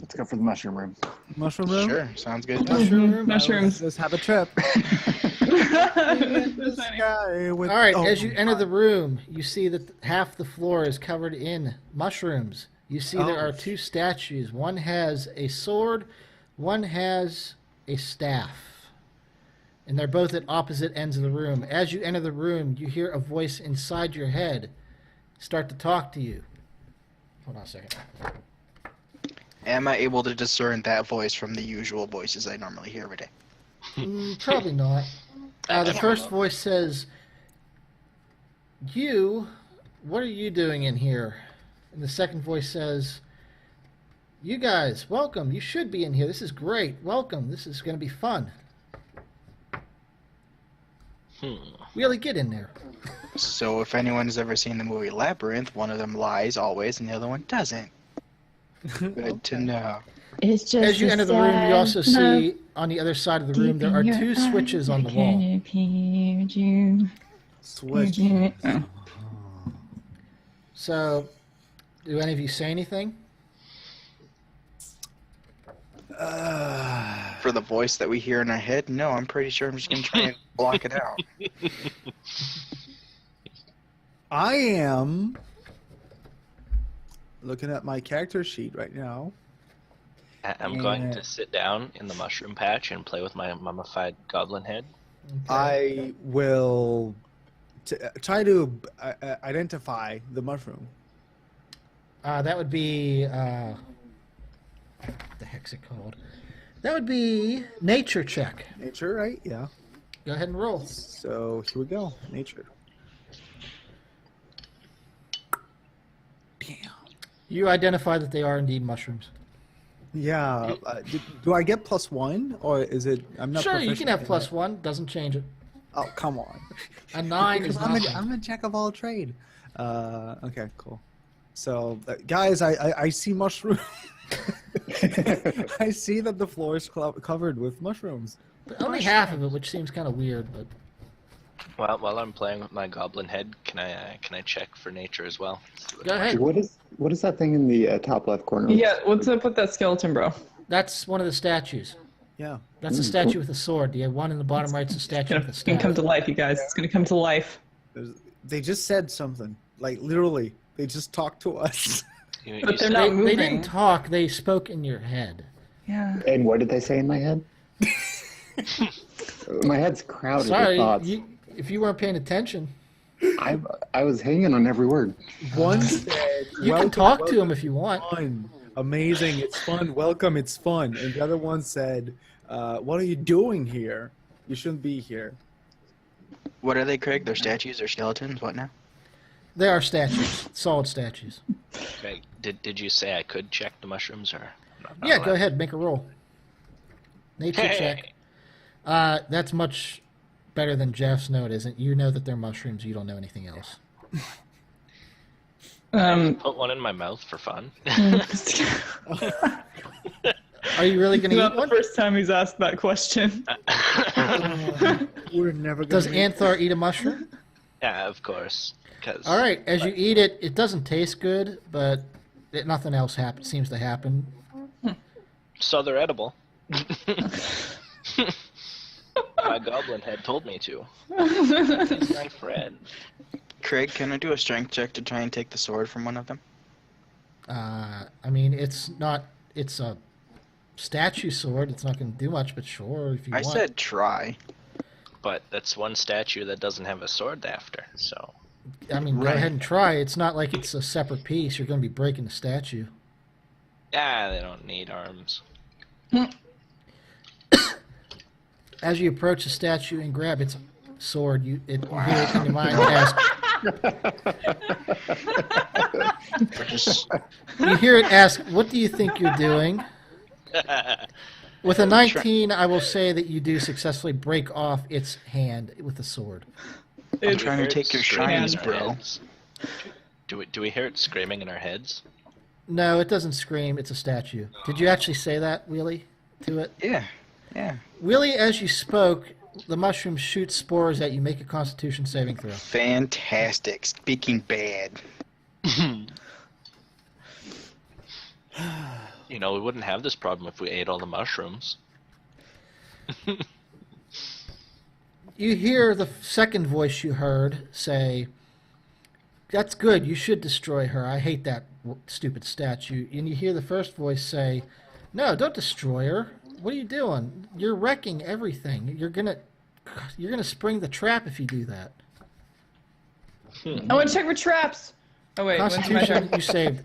Let's go for the mushroom room. Mushroom room? Sure, sounds good. Mushroom room? Mushrooms. Let's have a trip. That's funny. Guy with- All right, oh, as you enter the room, you see that half the floor is covered in mushrooms. You see there are 2 statues. One has a sword, one has a staff. And they're both at opposite ends of the room. As you enter the room, you hear a voice inside your head start to talk to you. Hold on a second. Am I able to discern that voice from the usual voices I normally hear every day? Probably not. The first voice says, "You, what are you doing in here?" And the second voice says, "You guys, welcome. You should be in here. This is great. Welcome. This is going to be fun. Wheeliekid in there." So if anyone has ever seen the movie Labyrinth, one of them lies always and the other one doesn't. Good to know. It's just As you a enter the room, you also sad see on the other side of the room deep there in are your 2 switches eyes, on the I wall. can hear you. Switch. Oh. So, do any of you say anything? For the voice that we hear in our head, no, I'm pretty sure I'm just going to try and block it out. I am looking at my character sheet right now. I'm going to sit down in the mushroom patch and play with my mummified goblin head. I will try to identify the mushroom. That would be what the heck's it called? That would be nature check. Nature, right? Yeah. Go ahead and roll. So here we go. Nature. Damn. You identify that they are indeed mushrooms. Yeah. Do I get +1 or is it? I'm not. Sure, you proficient can have in plus it. 1. Doesn't change it. Oh, come on. A 9 is Because nothing. I'm a jack of all trade. Okay, cool. So, guys, I see mushroom. I see that the floor is covered with mushrooms. But only half of it, which seems kind of weird. But Well, while I'm playing with my goblin head, can I check for nature as well? go ahead. What is that thing in the top left corner? Yeah, what's up with that skeleton, bro? That's one of the statues. Yeah. That's a statue with a sword. The one in the bottom right's a statue with a It's gonna staff. come to life, you guys. It's gonna come to life. They just said something. Like, literally. They just talked to us. You But they're said- not They moving. didn't talk. They spoke in your head. Yeah. And what did they say in my head? My head's crowded with Sorry, thoughts. if you weren't paying attention. I was hanging on every word. One said, You can talk to him if you want. Fun. Amazing, it's fun. Welcome, it's fun. And the other one said, what are you doing here? You shouldn't be here. What are they, Craig? They're statues or skeletons? What now? They are statues, solid statues. Okay. Did you say I could check the mushrooms or? No, Yeah, go ahead, make a roll. Nature check. That's much better than Jeff's. No, it isn't. You know that they're mushrooms. You don't know anything else. Put one in my mouth for fun. Are you really going to eat Not the one? first time he's asked that question. We're never going Does Anthar eat a mushroom? Yeah, of course. All right, as you eat it, it doesn't taste good, but nothing else seems to happen. So they're edible. My goblin head told me to. He's my friend. Craig, can I do a strength check to try and take the sword from one of them? I mean, it's a statue sword. It's not going to do much, but sure, if you I want. said try. But that's one statue that doesn't have a sword after, so. I mean, go ahead and try. It's not like it's a separate piece. You're going to be breaking the statue. Yeah, they don't need arms. As you approach the statue and grab its sword, you hear it in your mind ask. You hear it ask, "What do you think you're doing?" With a 19, I will say that you do successfully break off its hand with the sword. I'm trying to take your shinies, in our bro. heads. Do we hear it screaming in our heads? No, it doesn't scream. It's a statue. Did you actually say that, Wheelie, to it? Yeah. Wheelie, as you spoke, the mushroom shoots spores at you. Make a Constitution saving throw. Fantastic. Speaking bad. You know, we wouldn't have this problem if we ate all the mushrooms. You hear the second voice you heard say, "That's good. You should destroy her. I hate that stupid statue." And you hear the first voice say, "No, don't destroy her. What are you doing? You're wrecking everything. You're gonna spring the trap if you do that." I want to check for traps. Oh wait, when's my Constitution, turn? you saved.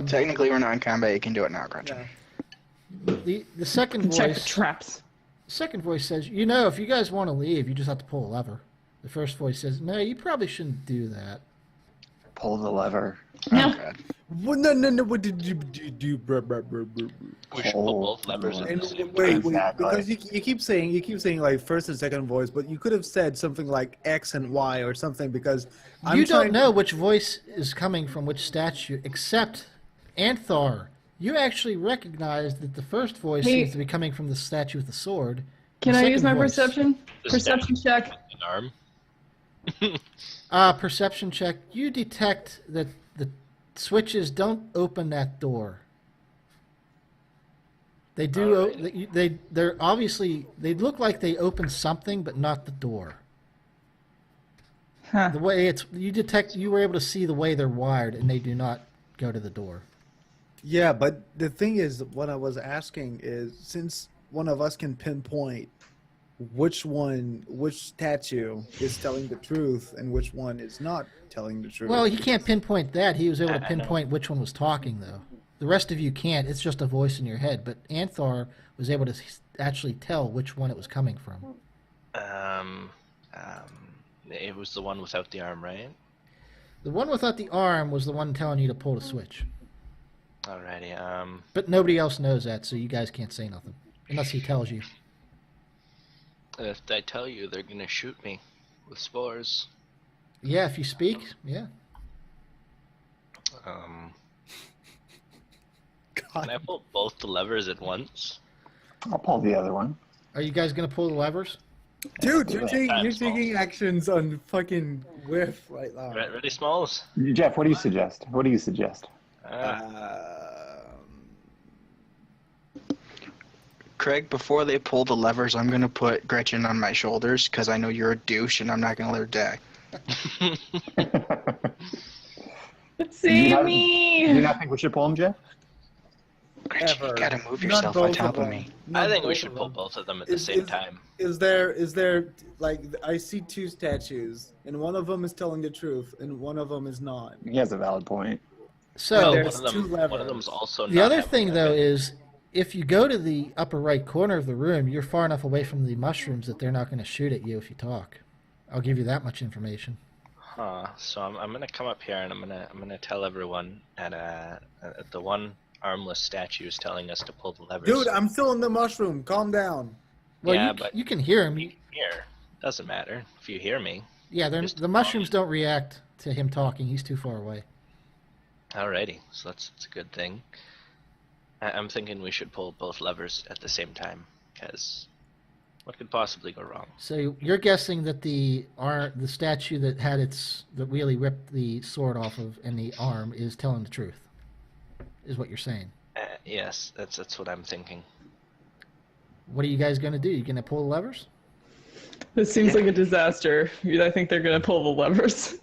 Technically, we're not in combat. You can do it now, Gretchen. The second Check for voice. traps. The second voice says, "You know, if you guys want to leave, you just have to pull a lever." The first voice says, "No, you probably shouldn't do that." Pull the lever. No. Oh, God. No. What did you do? We should pull both levers at And the same time. wait, Exactly. because you keep saying like first and second voice, but you could have said something like X and Y or something because You don't know which voice is coming from which statue, except Anthar. You actually recognize that the first voice Hey. seems to be coming from the statue with the sword. Can The I use my second voice- perception? The Perception check. An arm. Perception check. You detect that the switches don't open that door. They do. Alright. They're obviously. They look like they open something, but not the door. Huh. The way you were able to see the way they're wired, and they do not go to the door. Yeah, but the thing is, what I was asking is, since one of us can pinpoint which statue is telling the truth and which one is not telling the truth. Well, he can't pinpoint that. He was able to pinpoint which one was talking, though. The rest of you can't. It's just a voice in your head. But Anthar was able to actually tell which one it was coming from. It was the one without the arm, right? The one without the arm was the one telling you to pull the switch. Alrighty. But nobody else knows that, so you guys can't say nothing. Unless he tells you. If I tell you, they're gonna shoot me with spores. Yeah, if you speak, yeah. Can I pull both the levers at once? I'll pull the other one. Are you guys going to pull the levers? Dude, Yeah. you're taking actions on fucking whiff right now. Ready, Smalls? Jeff, what do you suggest? Craig, before they pull the levers, I'm going to put Gretchen on my shoulders because I know you're a douche and I'm not going to let her die. Save Do you me! not think we should pull him, Jeff? Gretchen, ever. you gotta move Not yourself on both top of them. me. Not I think we both should of pull them. both of them at the same time. Is there like I see two statues, and one of them is telling the truth, and one of them is not. He has a valid point. So Well, there's one of two them, levers. one of them's also the not other having thing, a though, weapon. is if you go to the upper right corner of the room, you're far enough away from the mushrooms that they're not going to shoot at you if you talk. I'll give you that much information. Huh. So I'm gonna come up here and I'm gonna tell everyone at the one armless statue is telling us to pull the levers. Dude, I'm still in the mushroom. Calm down. Well, Yeah, you, but you can hear him. you can hear. Doesn't matter if you hear me. Yeah, Just the mushrooms don't react to him talking. He's too far away. Alrighty, so that's a good thing. I'm thinking we should pull both levers at the same time, because what could possibly go wrong? So you're guessing that the statue that had that Wheelie ripped the sword off of and the arm is telling the truth, is what you're saying. Yes, that's what I'm thinking. What are you guys going to do? You going to pull the levers? This seems like a disaster. I think they're gonna pull the levers.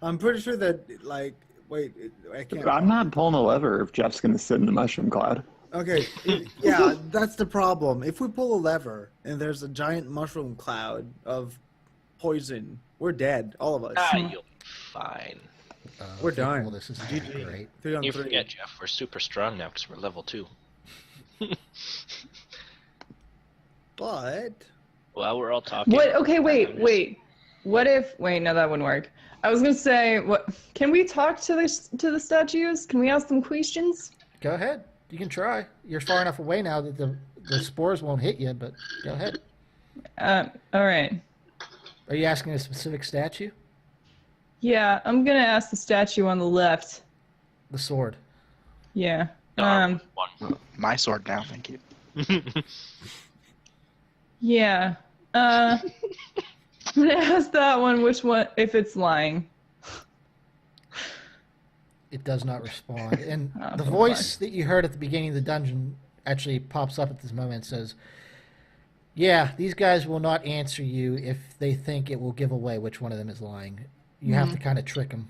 I'm pretty sure that like wait, I can't. I'm not pulling a lever if Jeff's going to sit in the mushroom cloud. Okay, yeah, that's the problem. If we pull a lever and there's a giant mushroom cloud of poison, we're dead, all of us. You'll be fine. We're done. Well, this is great. 3 on You 3. forget, Jeff, we're super strong now because we're level 2. But Well, we're all talking. What? Okay, wait. What if? Wait, no, that wouldn't work. I was gonna say, what? Can we talk to the statues? Can we ask them questions? Go ahead. You can try. You're far enough away now that the spores won't hit you, but go ahead. All right. Are you asking a specific statue? Yeah, I'm gonna ask the statue on the left. The sword. Yeah. One. My sword now, thank you. Yeah. I'm gonna ask that one which one, if it's lying. It does not respond. And Oh, the come voice that you heard at the beginning of the dungeon actually pops up at this moment and says, yeah, these guys will not answer you if they think it will give away which one of them is lying. You have to kind of trick them.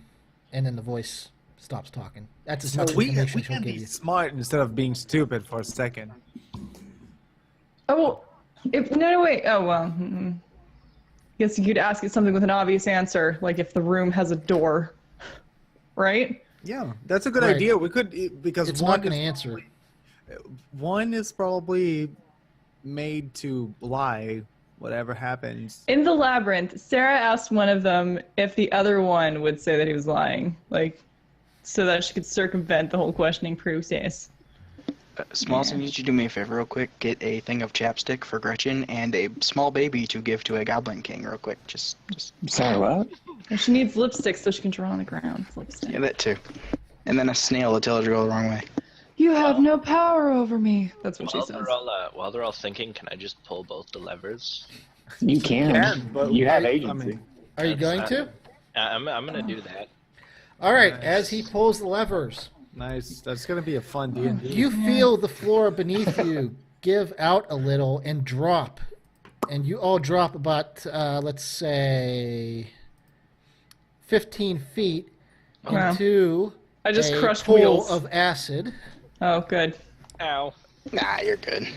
And then the voice stops talking. That's as much we information she'll can give be you. smart instead of being stupid for a second. Oh, well, no, wait. Oh, well. Guess you could ask it something with an obvious answer, like if the room has a door, right? Yeah, that's a good Right. idea. We could because It's one not going to is, answer it. one is probably made to lie. Whatever happens. In the labyrinth, Sarah asked one of them if the other one would say that he was lying, like, so that she could circumvent the whole questioning process. Smalls, I need you to do me a favor real quick. Get a thing of chapstick for Gretchen and a small baby to give to a Goblin King real quick. Just Sorry, what? And she needs lipstick so she can draw on the ground. Lipstick. yeah, that too. And then a snail to tell her to go the wrong way. You have no power over me. That's what she While says. while they're all thinking, can I just pull both the levers? You can. but You have I agency. mean, Are you going to? I'm gonna do that. All right, as he pulls the levers, nice. That's gonna be a fun D&D. you feel the floor beneath you give out a little and drop. And you all drop about, let's say, 15 feet Wow. into I just a crushed pool wheels. of acid. Oh, good. Ow. Nah, you're good.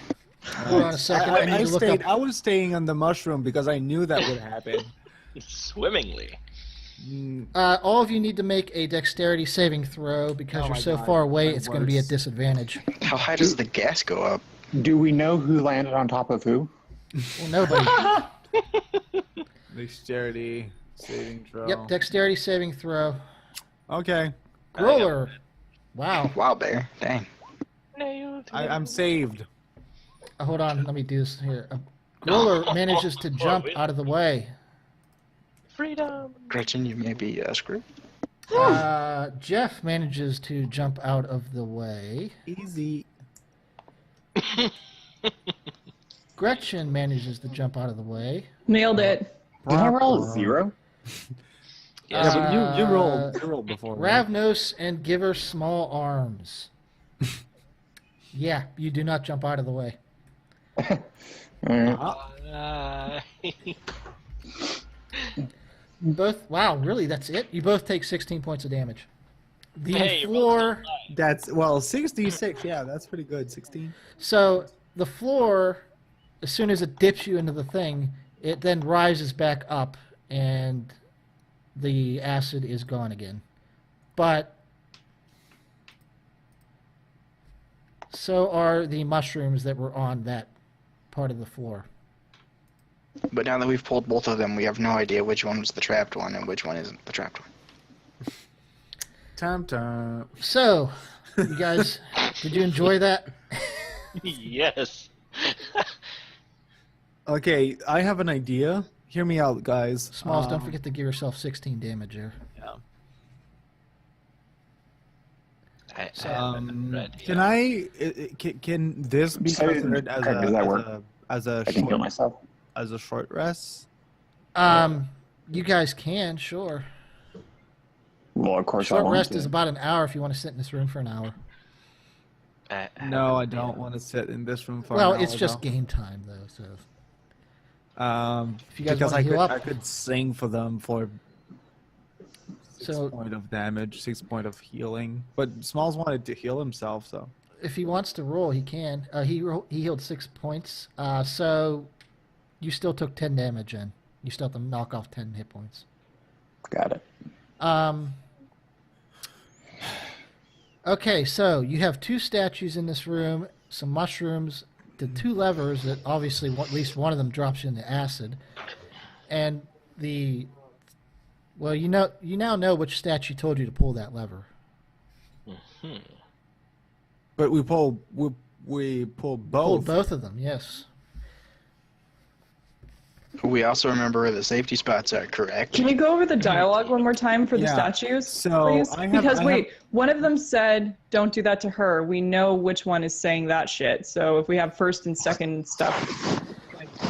Hold on a second. I need to look up. I was staying on the mushroom because I knew that would happen. Swimmingly. All of you need to make a dexterity saving throw because Oh you're my so God, far away. that It's going to be at works. disadvantage. How high does the gas go up? Do we know who landed on top of who? Well, nobody. Dexterity saving throw. Yep, dexterity saving throw. Okay, Grolar. Wow. Wow, bear. Dang. I'm saved. Hold on, let me do this here. Grolar manages to jump out of the way. Freedom. Gretchen, you may be screwed. Jeff manages to jump out of the way. Easy. Gretchen manages to jump out of the way. Nailed it. Did I roll a 0? Yeah, but you rolled before. right? Ravnos and Giver small arms. Yeah, you do not jump out of the way. All right. Both. Wow, really? That's it? You both take 16 points of damage. The Hey, you floor. That's, well, 6d6. Yeah, that's pretty good. 16. So the floor, as soon as it dips you into the thing, it then rises back up, and the acid is gone again. But so are the mushrooms that were on that part of the floor. But now that we've pulled both of them, we have no idea which one was the trapped one and which one isn't the trapped one. Time. So, you guys, did you enjoy that? Yes. Okay, I have an idea. Hear me out, guys. Smalls, don't forget to give yourself 16 damage there. Yeah. I haven't read Can yet. can this be So, considered as Craig, does that work? I can heal myself. as a short rest? You guys can, sure. Well, of course I Short want rest to. is about an hour if you want to sit in this room for an hour. No, I don't want to sit in this room for Well, an it's hour, just though. game time, though, so... If you guys because wanna heal up- I could sing for them for 6 So- point of damage, 6 point of healing. But Smalls wanted to heal himself, so If he wants to roll, he can. He healed 6 points, so you still took 10 damage in. You still have to knock off 10 hit points. Got it. Okay, so you have 2 statues in this room, some mushrooms, the 2 levers that obviously at least one of them drops you into acid, and well, you now know which statue told you to pull that lever. but we pull both. Pulled both of them, yes. We also remember where the safety spots are, correct? Can you go over the dialogue one more time for the Yeah. statues, So, please? Because I have- one of them said, "Don't do that to her." We know which one is saying that shit. So if we have first and second stuff, like, we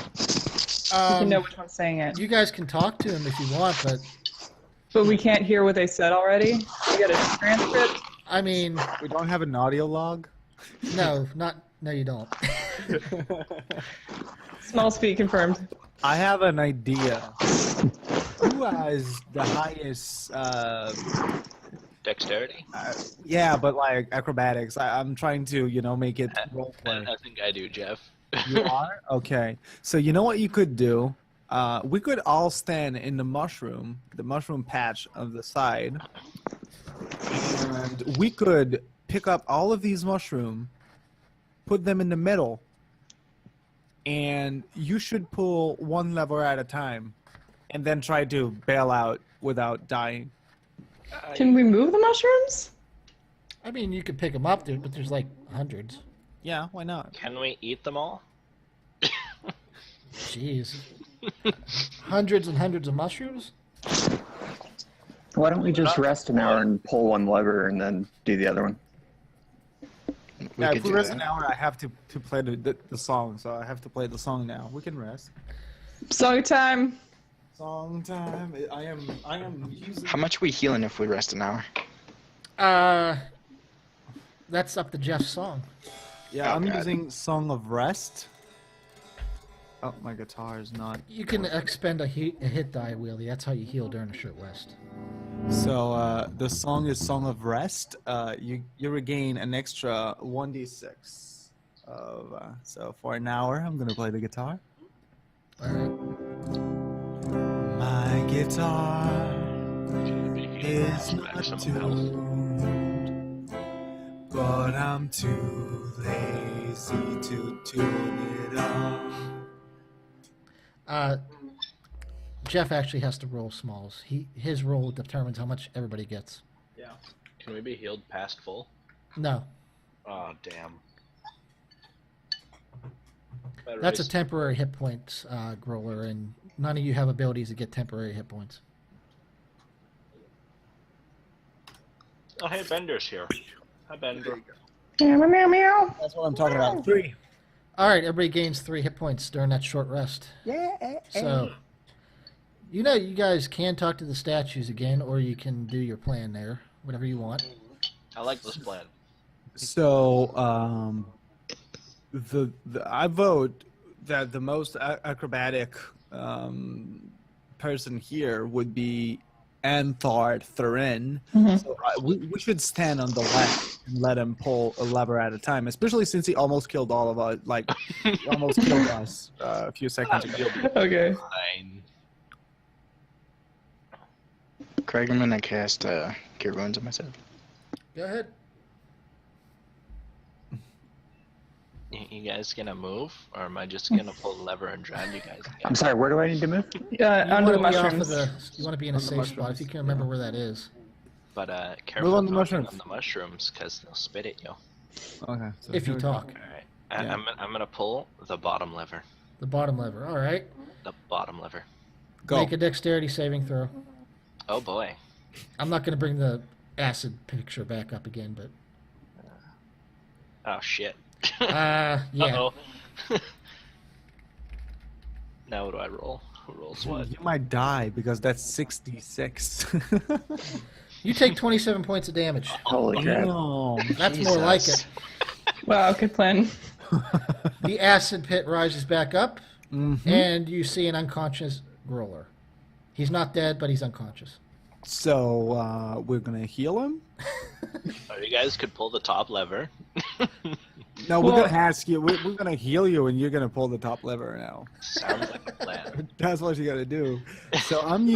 can know which one's saying it. You guys can talk to him if you want, But we can't hear what they said already. We got a transcript. I mean, We don't have an audio log. no, you don't. Small speed confirmed. I have an idea. Who has the highest? Dexterity? Yeah, but like acrobatics. I'm trying to, make it role play. I think I do, Jeff. You are? Okay. So you know what you could do? We could all stand in the mushroom patch of the side, and we could pick up all of these mushrooms, put them in the middle, and you should pull one lever at a time, and then try to bail out without dying. Can we move the mushrooms? I mean, you could pick them up, dude, but there's like hundreds. Yeah, why not? Can we eat them all? Jeez. Hundreds and hundreds of mushrooms? Why don't we just rest an hour and pull one lever and then do the other one? Yeah, could if we do rest that. an hour, I have to play the song, so I have to play the song now. We can rest. Song time. Song time. I am using. How much are we healing if we rest an hour? That's up to Jeff's song. Yeah, I'm God. using Song of Rest. Oh, my guitar is not. You can expend a hit die, Wheelie. That's how you heal during a short rest. So the song is Song of Rest. You regain an extra 1d6 of. So for an hour, I'm gonna play the guitar. All right. My guitar is not Maximum tuned, but I'm too lazy to tune it up. Jeff actually has to roll smalls. His roll determines how much everybody gets. Yeah. Can we be healed past full? No, Oh, damn. that's a temporary hit point, Grolar, and none of you have abilities to get temporary hit points. Oh, hey, Bender's here. Hi, Bender. Meow, meow, meow. That's what I'm talking about. 3. All right, everybody gains 3 hit points during that short rest. Yeah. So, you guys can talk to the statues again, or you can do your plan there, whatever you want. I like this plan. So, I vote that the most acrobatic person here would be Anthar, Thriin. So we should stand on the left and let him pull a lever at a time, especially since he almost killed all of us. Like, he almost killed us a few seconds ago. Okay. Fine. Craig, I'm gonna cast Cure Wounds on myself. Go ahead. You guys gonna move, or am I just gonna pull the lever and drown you guys? I'm sorry, where do I need to move? Under the You wanna be off of mushrooms. you want to be in a safe spot if you can remember where that is. But careful on the not mushrooms. on the mushrooms, because they'll spit at you. Okay. So If here you we go. talk. All right. Yeah. I'm gonna pull the bottom lever. The bottom lever. All right. The bottom lever. Go. Make a dexterity saving throw. Oh boy. I'm not going to bring the acid picture back up again, but Oh shit. yeah. Uh-oh. Now what do I roll? Who rolls what? You might die because that's 66. You take 27 points of damage. Holy crap. That's more like it. Jesus. Wow, good plan. The acid pit rises back up, Mm-hmm. and you see an unconscious Grolar. He's not dead, but he's unconscious. So we're gonna heal him. Or you guys could pull the top lever. No, we're Well- gonna ask you. We're gonna heal you, and you're gonna pull the top lever now. Sounds like a plan. That's what you gotta do. So I am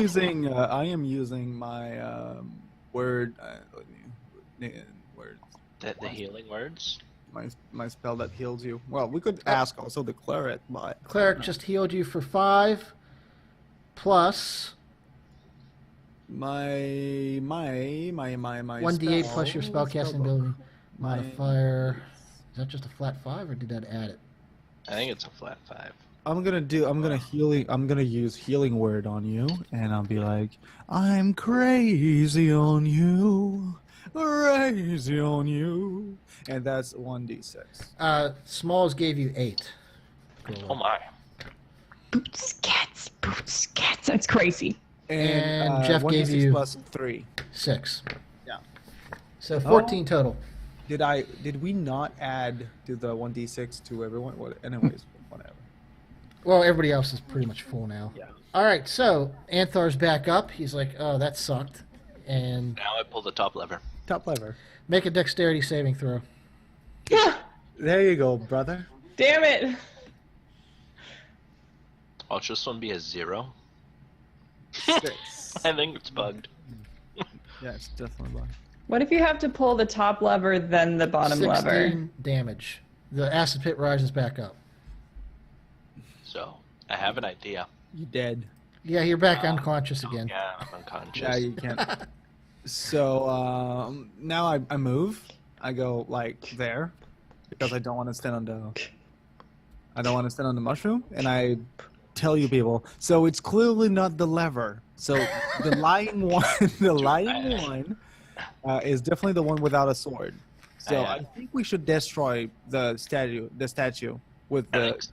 using my word. Word. The healing words. My spell that heals you. Well, we could ask also the cleric, but Cleric just healed you for 5, plus my 1d8 plus your spellcasting ability modifier. Is that just a flat 5, or did that add it? I think it's a flat 5. I'm gonna use healing word on you, and I'll be like, I'm crazy on you, and that's 1d6. Smalls gave you 8. Oh my. Boots, cats, boots, cats. That's crazy. And Jeff gave 1d6 you plus 3. 6. Yeah. So 14 total. Did we not add to the 1d6 to everyone? Anyways, whatever. Well, everybody else is pretty much full now. Yeah. All right, so Anthar's back up. He's like, oh, that sucked. And Now I pull the top lever. Top lever. make a dexterity saving throw. There you go, brother. Damn it. Watch this one be a 0. 6. I think it's bugged. Yeah, it's definitely one. What if you have to pull the top lever, then the bottom 16 lever? damage. The acid pit rises back up. So I have an idea. You dead. Yeah, you're back unconscious again. Yeah, I'm unconscious. Yeah, you can't. So now I move. I go like there because I don't want to stand on the mushroom, and I tell you people. So it's clearly not the lever. So the lying one, is definitely the one without a sword. So I think we should destroy the statue with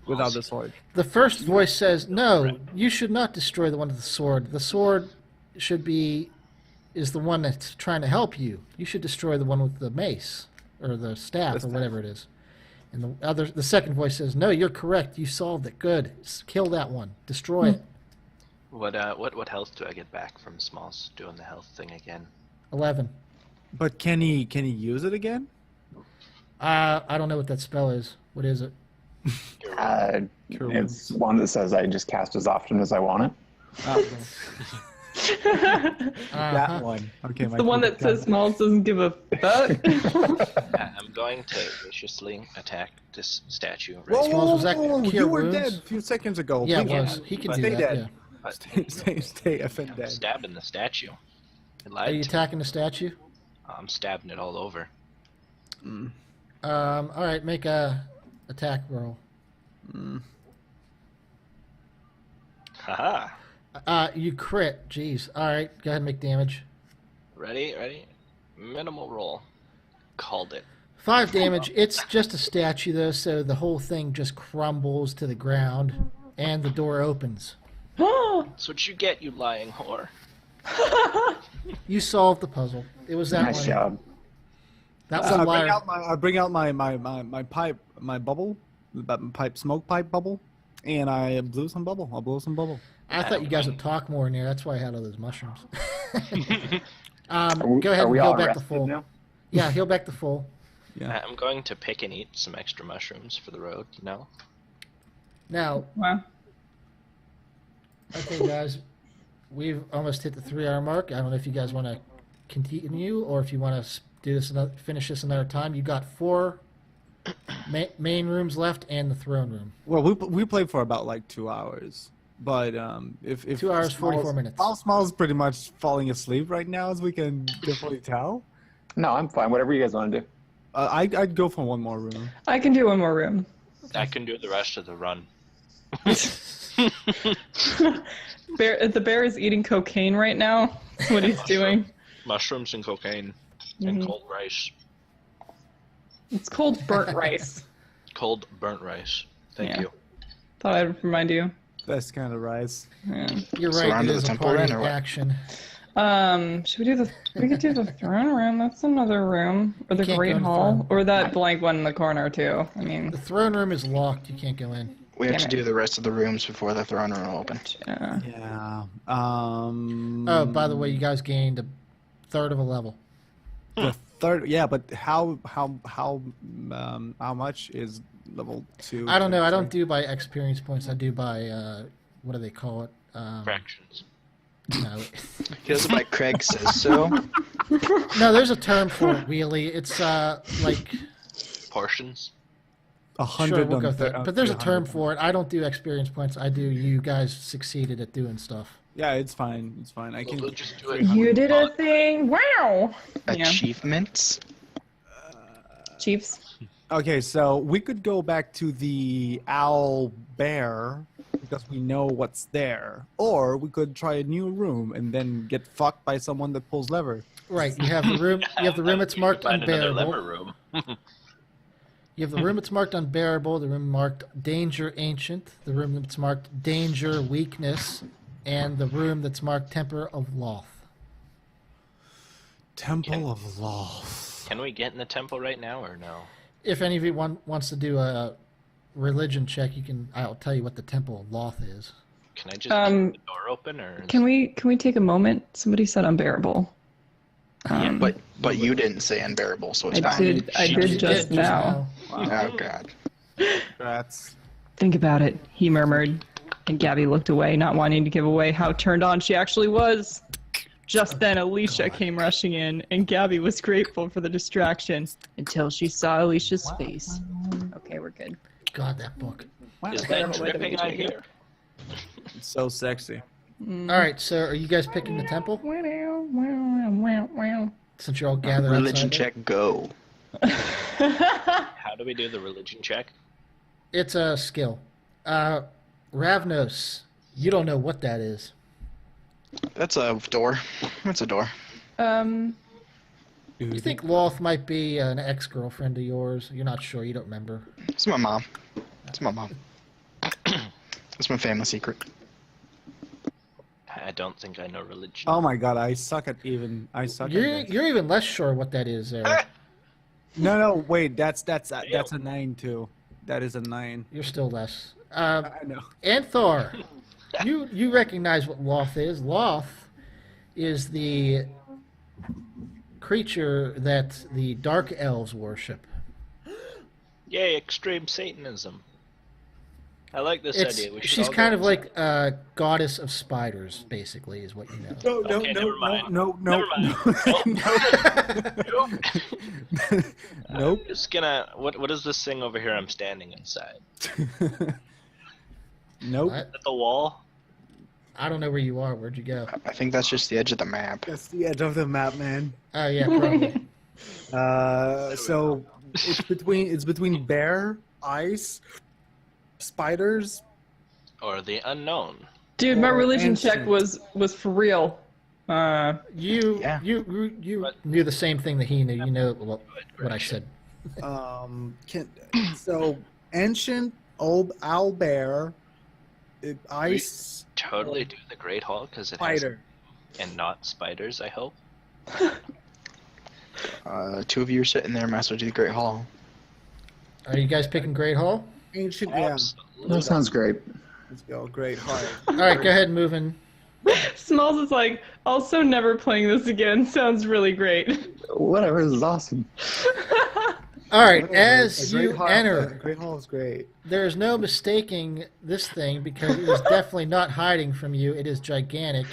without the sword. The first voice says, no, you should not destroy the one with the sword. The sword is the one that's trying to help you. You should destroy the one with the mace or the staff or whatever it is. And the second voice says, no, you're correct. You solved it. Good. Kill that one. Destroy it. What health do I get back from Smalls doing the health thing again? 11. But can he use it again? I don't know what that spell is. What is it? It's one that says I just cast as often as I want it. That one. Okay, The one that says Smalls doesn't give a fuck. I'm going to viciously attack this statue. Right Whoa, here. Smalls, was that you cure were wounds? dead a few seconds ago. Yeah, it Please was. He can do stay that. dead. Yeah. But Stay effing I'm dead. stabbing the statue. It Are lied you to me. attacking the statue? I'm stabbing it all over. All right, make a attack roll. Haha. You crit. Jeez. All right, go ahead and make damage. Ready? Minimal roll. Called it. 5 damage. It's just a statue, though, so the whole thing just crumbles to the ground, and the door opens. That's what you get, you lying whore. You solved the puzzle. It was that Nice one. job. That was a liar. I bring out my pipe, my bubble, smoke pipe bubble, and I blew some bubble. I'll blow some bubble. I thought you guys would talk more in there. That's why I had all those mushrooms. Go ahead Are and we heal all back to rested full. now? Yeah, heal back to full. Yeah. I'm going to pick and eat some extra mushrooms for the road, you know? Now, Wow. okay, guys, we've almost hit the 3-hour mark. I don't know if you guys want to continue or if you want to do this finish this another time. You got 4 main rooms left and the throne room. Well, we played for about like 2 hours, but if 2 hours 44 minutes. Smal's pretty much falling asleep right now, as we can definitely tell. No, I'm fine. Whatever you guys want to do. I'd go for one more room. I can do one more room. I can do the rest of the run. The bear is eating cocaine right now. That's what he's doing. Mushrooms and cocaine and cold rice. It's called burnt rice. Cold burnt rice. Thank you. Thought I'd remind you. Best kind of rice. Yeah. You're So right. round It to is the a temple party then, or what? action. Should we do the? We could do the throne room. That's another room, or the can't great go in the hall, throne. or that blank one in the corner too. I mean, The throne room is locked. You can't go in. We have Damn to it. do the rest of the rooms before the throne room opens. yeah. Yeah. Oh, by the way, you guys gained a third of a level. The third. Yeah, but how much is level 2? I don't know. I don't do by experience points. I do by what do they call it? Fractions. No, He does it by Craig says so. no. There's a term for it. Really, it's like Portions. 100. sure we'll go on through th- it. But there's a term 100. for it. I don't do experience points. I do. You guys succeeded at doing stuff. Yeah, it's fine. It's fine. I can. We'll just do it. You did a thing! Wow! Yeah. Achievements. Chiefs. Okay, so we could go back to the owl bear because we know what's there, or we could try a new room and then get fucked by someone that pulls lever. Right. You have the room. You have the room that's marked Find another lever unbearable. room. You have the room that's marked unbearable. The room marked danger ancient. The room that's marked danger weakness, and the room that's marked temper of loth. Temple of Loth. Can we get in the temple right now or no? If any of you wants to do a religion check, you can. I'll tell you what the temple of loth is. Can I just keep the door open or? Can we take a moment? Somebody said unbearable. But you didn't say unbearable, so it's I fine. did. I did just now. Oh god. That's Think about it, he murmured, and Gabby looked away, not wanting to give away how turned on she actually was. Just then, Alicia came rushing in, and Gabby was grateful for the distraction until she saw Alicia's face. Okay, we're good. God, that book. Is Okay, that wait a dripping minute. on here? it's so sexy. All right. So, are you guys picking the temple? Since you're all gathered Religion outside check go. How do we do the religion check? It's a skill. Ravnos, you don't know what that is. That's a door. That's a door. You think Loth might be an ex-girlfriend of yours? You're not sure. You don't remember. It's my mom. It's my mom. It's my family secret. I don't think I know religion. Oh my god, I suck at even. I suck You're at this. you're even less sure what that is. There, No, wait. That's a 9 too. That is a 9. you're still less. I know. Anthar, you recognize what Loth is. Loth is the creature that the Dark Elves worship. Yay, extreme Satanism. I like this idea. We should She's all kind go of like a goddess of spiders, basically, is what you know. No, Okay, never mind. no. Never mind. Nope. Nope. I'm just gonna. What is this thing over here? I'm standing inside. Nope. What? At the wall. I don't know where you are. Where'd you go? I think that's just the edge of the map. That's the edge of the map, man. Oh yeah, probably. So it's between bear, ice, spiders. Or the unknown. Dude, my Or religion ancient. check was for real. You Yeah. you knew the same thing that he knew. You know what I said. So ancient owl bear, ice Totally do the Great Hall because it spider. has and not spiders. I hope. 2 of you are sitting there, Master to the Great Hall. Are you guys picking Great Hall? Ancient, yeah. Absolutely. That sounds great. Let's go. Great heart. All right, go ahead and move in. Smalls is like, also never playing this again. Sounds really great. Whatever, this is awesome. All right, Whatever, as a great you hall- enter, Great Hall is great. there is no mistaking this thing because it is definitely not hiding from you. It is gigantic.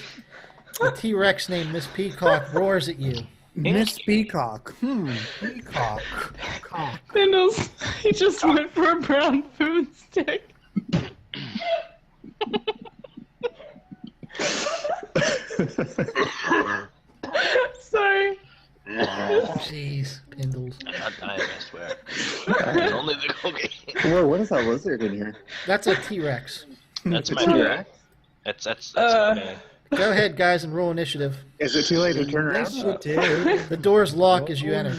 A T-Rex named Miss Peacock roars at you. Miss Peacock. Peacock. Cock. Spindles, he just went for a brown food stick. Sorry. Jeez, Pindles. I'm not dying, I swear. It's only the cookie. Whoa, what is that lizard in here? That's a T-Rex. That's It's my T-Rex? That's my bag. Go ahead, guys, and roll initiative. Is it too late to turn around? Initiative. The doors lock as you enter.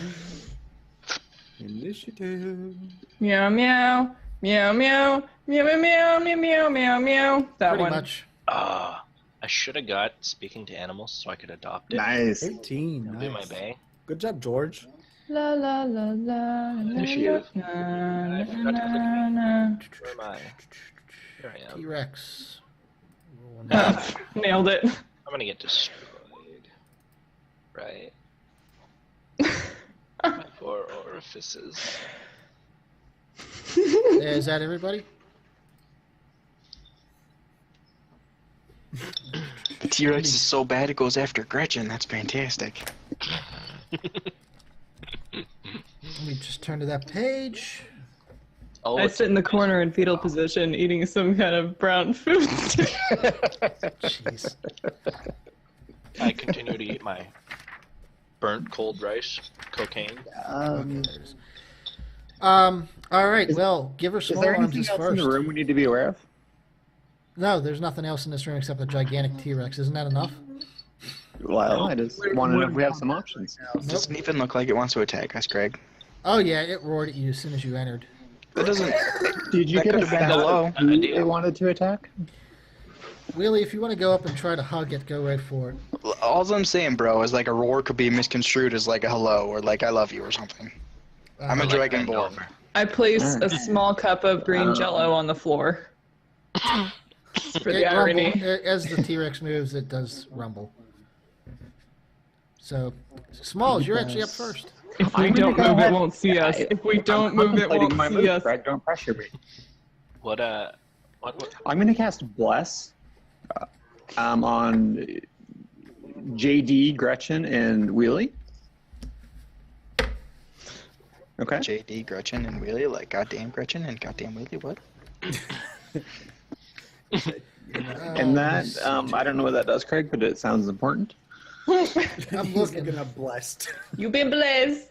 Initiative. Meow meow. Meow meow. Meow meow meow meow meow meow meow. That Pretty one. much. I should have got speaking to animals so I could adopt it. Nice. 18. That'll be my Nice. bag. Good job, George. La la la la. Initiative. Na, I forgot to click na, na. Where am I? Here I am. T-Rex. Roll an Ah, nailed it. I'm gonna get destroyed. Right. My 4 orifices. Is that everybody? The T-Rex is so bad it goes after Gretchen. That's fantastic. Let me just turn to that page. Oh, I sit in the corner in fetal position, eating some kind of brown food stick. Jeez. I continue to eat my burnt cold rice, cocaine. All right. Well, give her Is there Smallarms anything is else in first. the room we need to be aware of? No, there's nothing else in this room except a gigantic T-Rex. Isn't that enough? Well, I just want to know if we have some options. Doesn't even look like it wants to attack us, Greg. Oh yeah, it roared at you as soon as you entered. It doesn't. Did you That get a could've been sense hello. of who they wanted to attack? Wheelie, if you want to go up and try to hug it, go right for it. All I'm saying, bro, is like a roar could be misconstrued as like a hello or like I love you or something. I'm a Uh, Like bend Dragonborn. over. I place a Alright. small cup of green jello on the floor. For the it irony. as the T-Rex moves, it does rumble. So, Smalls, you're actually up first. If we I'm gonna don't go move, it ahead. won't see us. If we don't I'm move, it contemplating won't my see move, us. Greg, don't pressure me. What I'm going to cast Bless on JD, Gretchen, and Wheelie. Okay. JD, Gretchen, and Wheelie, like goddamn Gretchen and goddamn Wheelie, what? And that, I don't know what that does, Craig, but it sounds important. I'm looking. Gonna blessed. You been blessed.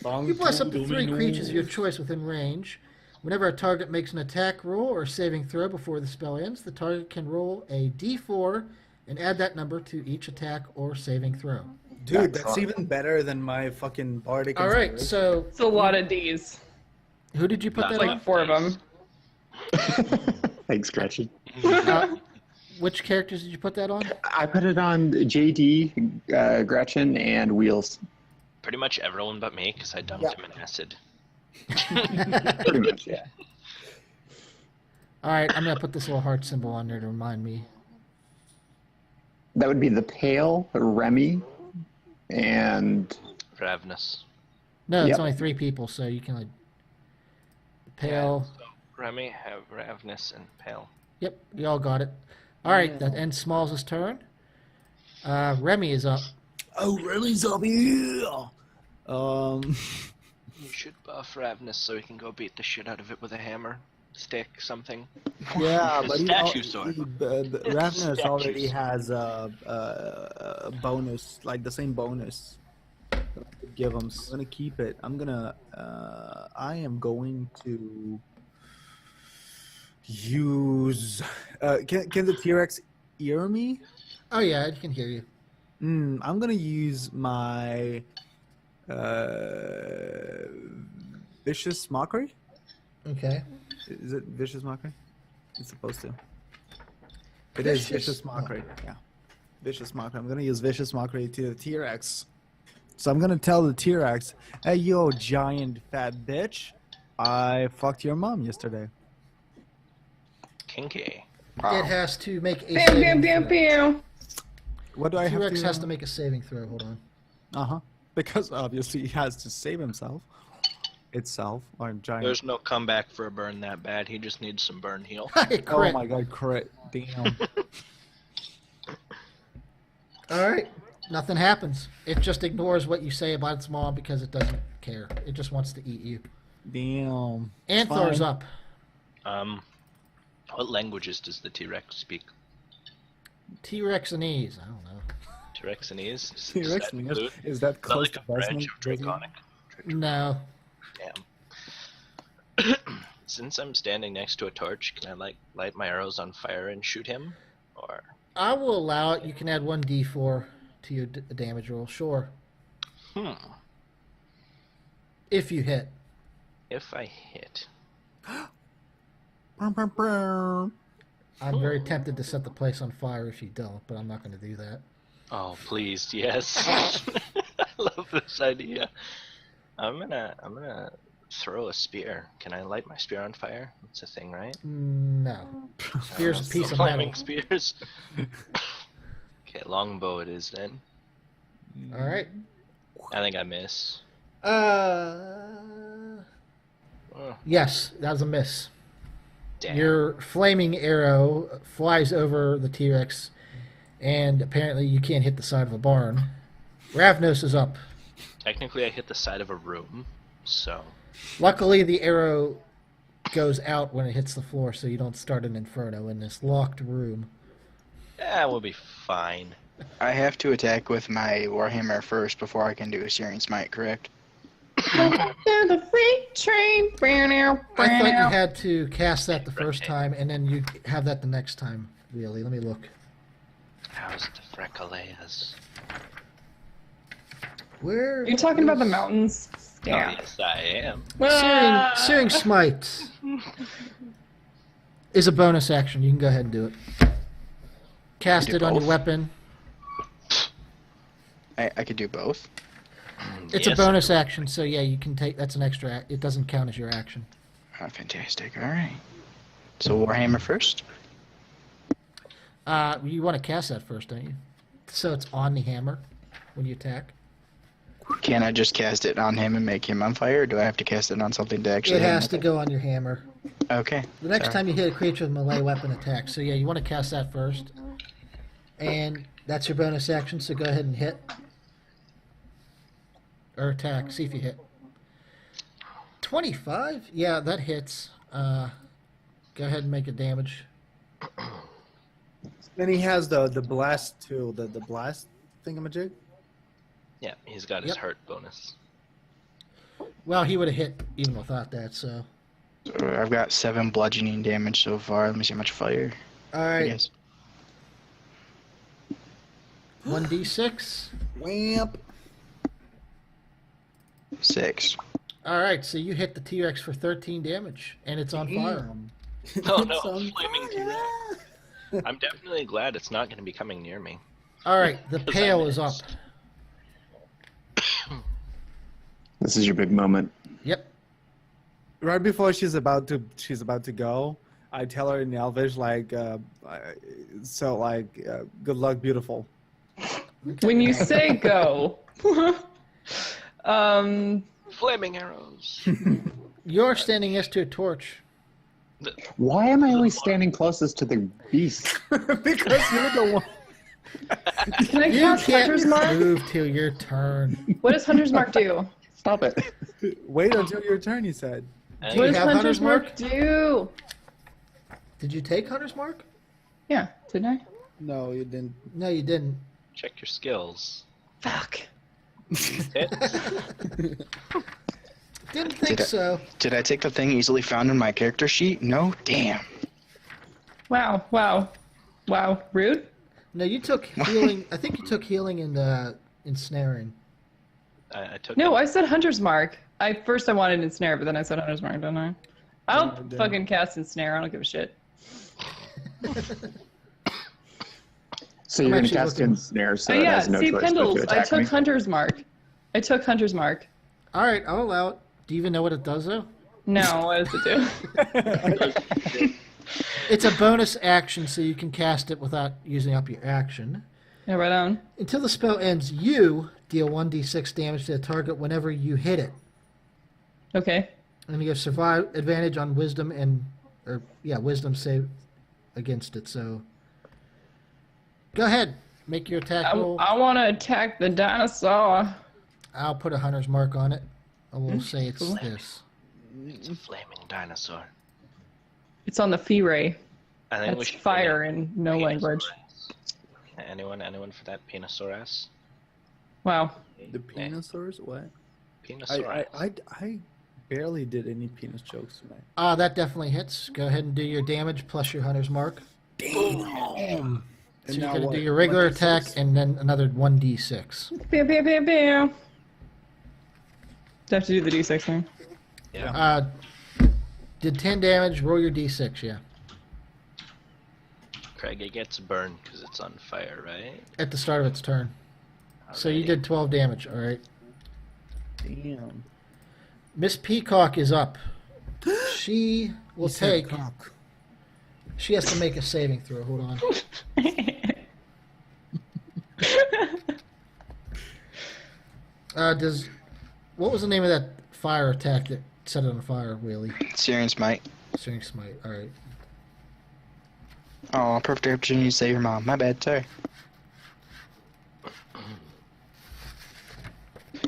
You bless up to 3 creatures of your choice within range. Whenever a target makes an attack roll or saving throw before the spell ends, the target can roll a d4 and add that number to each attack or saving throw. Dude, that's even better than my fucking bardic. All right, inspiration. so It's a lot of D's. who did you put that Like on? 4 of them. Thanks, Gretchen. Which characters did you put that on? I put it on JD, Gretchen, and Wheels. Pretty much everyone but me, because I dumped him in acid. Pretty much, yeah. All right, I'm gonna put this little heart symbol on there to remind me. That would be the Pale, Remi, and Ravnos. No, it's Yep. only 3 people, so you can like Pale. So Remi, have Ravnos, and Pale. Yep, you all got it. All right, that ends Smalls' turn. Remi is up. Oh, Remi's up here. You should buff Ravnos so he can go beat the shit out of it with a hammer, stick, something. Yeah, His but statue sword. Ravnos Statue already sword. has a bonus, like the same bonus. Give him. So I'm gonna keep it. I am going to use. Can the T-Rex hear me? Oh yeah, I can hear you. I'm gonna use my vicious mockery. Okay. Is it vicious mockery? It's supposed to. It is vicious mockery. Yeah, vicious mockery. I'm gonna use vicious mockery to the T-Rex. So I'm gonna tell the T-Rex, "Hey, yo, giant fat bitch, I fucked your mom yesterday." Kinky. Wow. It has to make a Bam, saving bam, bam, throw. bam. What do I have T-Rex to? has to make a saving throw. Hold on. Uh-huh. Because obviously he has to save himself. Itself. Or giant. There's no comeback for a burn that bad. He just needs some burn heal. Crit. Oh my god, crit. Damn. All right. Nothing happens. It just ignores what you say about its mom because it doesn't care. It just wants to eat you. Damn. Anthar's Fine. up. What languages does the T-Rex speak? T-Rexanese. I don't know. T-Rexanese? T-Rex, is that close to branch Desmond? of Draconic? No. Damn. Since I'm standing next to a torch, can I light my arrows on fire and shoot him? Or I will allow it. You can add 1d4 to your damage roll. Sure. If you hit. If I hit. I'm very tempted to set the place on fire if you don't, but I'm not going to do that. Oh, please, yes. I love this idea. I'm gonna throw a spear. Can I light my spear on fire? That's a thing, right? No. Spear's a piece of metal. Flaming spears. Okay, longbow it is then. All right. I think I miss. Yes, that was a miss. Damn. Your flaming arrow flies over the T-Rex, and apparently you can't hit the side of a barn. Ravnos is up. Technically, I hit the side of a room, so. Luckily, the arrow goes out when it hits the floor, so you don't start an inferno in this locked room. Yeah, we'll be fine. I have to attack with my Warhammer first before I can do a Searing Smite, correct? The freight train. I thought you had to cast that the first time, and then you have that the next time. Really, let me look. How's the Freckleas? Where? You're talking about the mountains? Oh, yes, I am. Searing Smite is a bonus action. You can go ahead and do it. Cast it on your both? weapon. I could do both. It's a bonus action, so yeah, you can take. That's an extra. It doesn't count as your action. Oh, fantastic. All right. So Warhammer first. You want to cast that first, don't you? So it's on the hammer when you attack. Can I just cast it on him and make him on fire, or do I have to cast it on something to actually It hit has him? to go on your hammer. Okay. The next Sorry. time you hit a creature with melee weapon attack. So yeah, you want to cast that first. And that's your bonus action, so go ahead and hit. Or attack, see if you hit. 25? Yeah, that hits. Go ahead and make a damage. Then he has the blast too, the blast thingamajig. Yeah, he's got his Yep. hurt bonus. Well, he would have hit even without that, so. So I've got 7 bludgeoning damage so far. Let me see how much fire. Alright, Yes. 1d6. Wamp. 6. Alright, so you hit the T-Rex for 13 damage, and it's on fire. Oh no, It's on flaming T-Rex. I'm definitely glad it's not going to be coming near me. Alright, the pail is up. This is your big moment. Yep. Right before she's about to go, I tell her in Elvish good luck, beautiful. When you say go, Flaming arrows. You're standing next to a torch. Why am I always standing closest to the beast? Because you're the one. can I You cast can't Hunter's Mark? move till your turn. What does Hunter's Mark do? Stop it. Wait until your turn, he said. Do What you does have Hunter's Hunter's Mark Mark? do? Did you take Hunter's Mark? Yeah, didn't I? No, you didn't. No, you didn't. Check your skills. Fuck. Hit. Didn't think Did I- so. Did I take the thing easily found in my character sheet? No? Damn. Wow. Rude? No, you took healing. I think you took healing and ensnaring. I took No, it. I said Hunter's Mark. First I wanted Ensnare, but then I said Hunter's Mark, didn't I? I'll didn't. fucking cast Ensnare. I don't give a shit. So I'm you're going to actually cast looking- in snare, so Oh it yeah, has no see, choice but to Pendles. I attack took me. Hunter's Mark. I took Hunter's Mark. All right, I'll allow it. Do you even know what it does, though? No, what does it do? It's a bonus action, so you can cast it without using up your action. Yeah, right on. Until the spell ends, you deal 1d6 damage to the target whenever you hit it. Okay. And you have survive advantage on wisdom wisdom save against it. So go ahead, make your attack roll. I want to attack the dinosaur. I'll put a hunter's mark on it. I will say it's this. It's a flaming dinosaur. It's on the Fee-Ray. I think we That's should fire bring in no language. Anyone for that Penosaurus? Wow. The Penosaurs? What? Penosaurus. I barely did any penis jokes tonight. That definitely hits. Go ahead and do your damage plus your hunter's mark. Damn. So you're going to do your regular attack and then another 1d6. Pew, pew, pew, pew. Do I have to do the d6 thing? Yeah. Did 10 damage, roll your d6, yeah. Craig, it gets burned because it's on fire, right? At the start of its turn. So you Alrighty. did 12 damage, alright. Damn. Miss Peacock is up. She will You said take... cock. She has to make a saving throw, hold on. What was the name of that fire attack that set it on fire, Wheelie? Searing Smite. Searing Smite, alright. Oh, perfect opportunity to save your mom. My bad, sorry.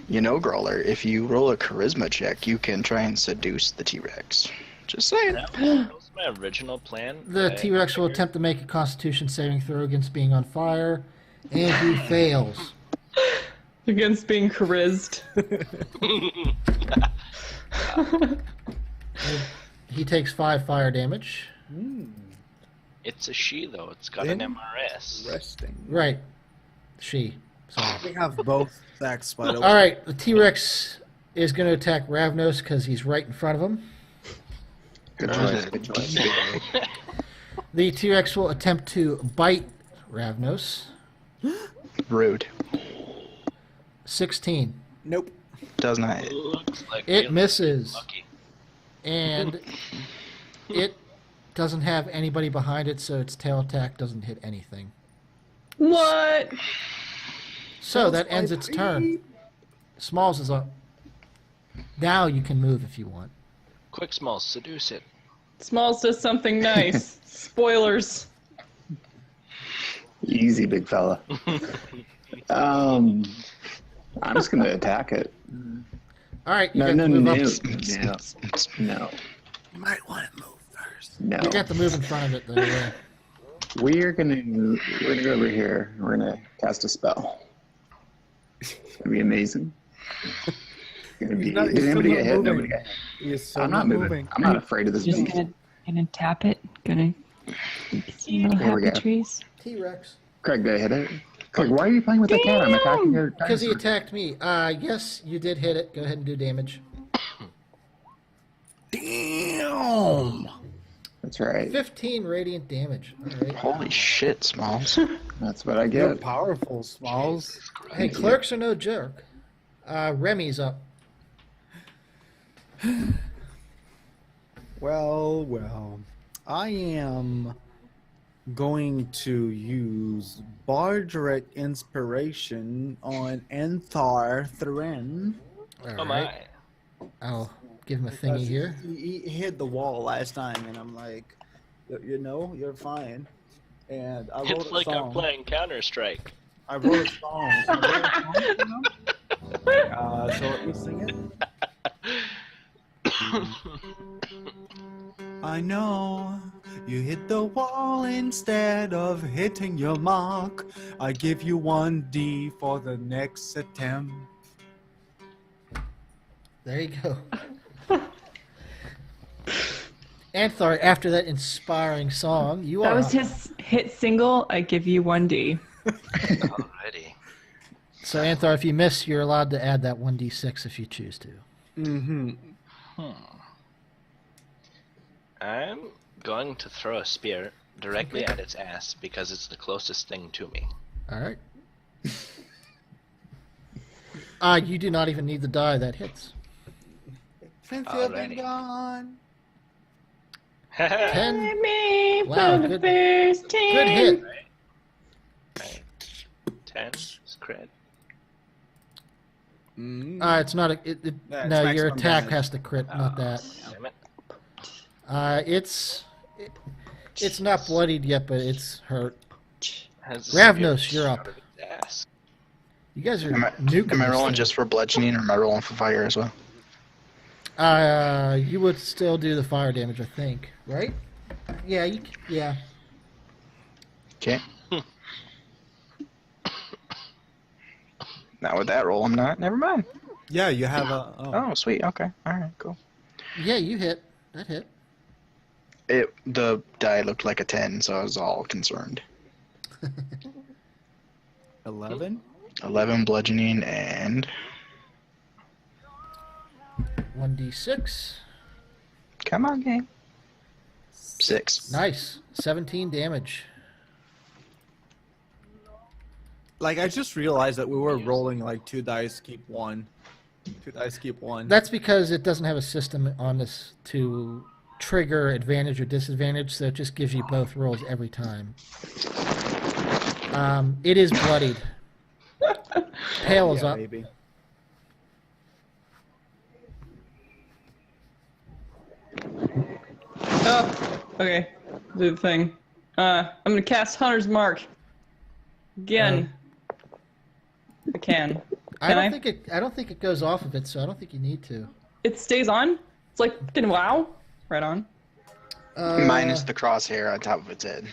You know, Growler, if you roll a charisma check, you can try and seduce the T-Rex. Just saying. That was my original plan. The I T-Rex will figured- attempt to make a Constitution saving throw against being on fire, and he fails. Against being charised. He takes 5 fire damage. It's a she, though. It's got Then- an MRS. Resting. Right. She. Sorry. We have both sacks, by the way. Alright, the T-Rex is going to attack Ravnos because he's right in front of him. Good choice. Good choice. The T-Rex will attempt to bite Ravnos. Rude. 16. Nope. Does not hit. Looks like It really misses. lucky. And it doesn't have anybody behind it, so its tail attack doesn't hit anything. What? So that ends its turn. Smalls is up. Now you can move if you want. Quick, Smalls, seduce it. Smalls does something nice. Spoilers. Easy, big fella. I'm just gonna attack it. Alright, you No, got no, to move no, up. no. You might want to move first. No. You got to move in front of it, though. Yeah. We're gonna go over here. We're gonna cast a spell. It's gonna be amazing. It's gonna be. not- Did he's anybody still get not hit? moving. Nobody got hit. He is so I'm not moving. I'm not afraid of this Just beast. gonna tap it. Gonna some little Here we happy go. trees. T-Rex. Craig, did I hit it? Craig, why are you playing with the cat? I'm attacking your Because he dinosaur. attacked me. Yes, you did hit it. Go ahead and do damage. Damn. That's right. 15 radiant damage. Alright. Holy shit, Smalls. That's what I You're get. powerful, Smalls. Hey, clerks are no jerk. Remi's up. Well. I am going to use Bardric Inspiration on Anthar Thriin. Oh Alright. my. I'll give him a thingy here. He hit the wall last time, and I'm like, you know, you're fine. And I wrote It's a like song. I'm playing Counter-Strike. I wrote a song. So let me sing it. I know you hit the wall instead of hitting your mark. I give you 1D for the next attempt. There you go. Anthar, after that inspiring song, you That are was up. his hit single. I give you 1D. Alrighty. So, Anthar, if you miss, you're allowed to add that 1d6 if you choose to. Mm-hmm. I'm going to throw a spear directly at its ass because it's the closest thing to me. All right. You do not even need the die. That hits. Since you've Alrighty. been gone. 10. Me Wow, for the good- first time. Good hit. 10 is crit. It's not a. Yeah, it's No, your maximum attack damage. has to crit, not that. Damn it. It's not bloodied yet, but it's hurt. Has Ravnos, severe you're up. shot of its ass. You guys are Am I nuking this rolling thing. just for bludgeoning, or am I rolling for fire as well? You would still do the fire damage, I think, right? Yeah, yeah. Okay. Not with that roll, I'm not. Never mind. Yeah, you have a. Oh, sweet. Okay. All right. Cool. Yeah, you hit. That hit. The die looked like a 10, so I was all concerned. 11. 11 bludgeoning and 1d6. come on, game. 6. Nice. 17 damage. Like I just realized that we were rolling like 2 dice, keep 1. 2 dice, keep 1. That's because it doesn't have a system on this to trigger advantage or disadvantage, so it just gives you both rolls every time. It is bloodied. Pale is yeah, up. baby. Oh, okay. Do the thing. I'm gonna cast Hunter's Mark. Again. I can. I don't think it goes off of it, so I don't think you need to. It stays on? It's like fucking WoW? Right on. Minus the crosshair on top of its head.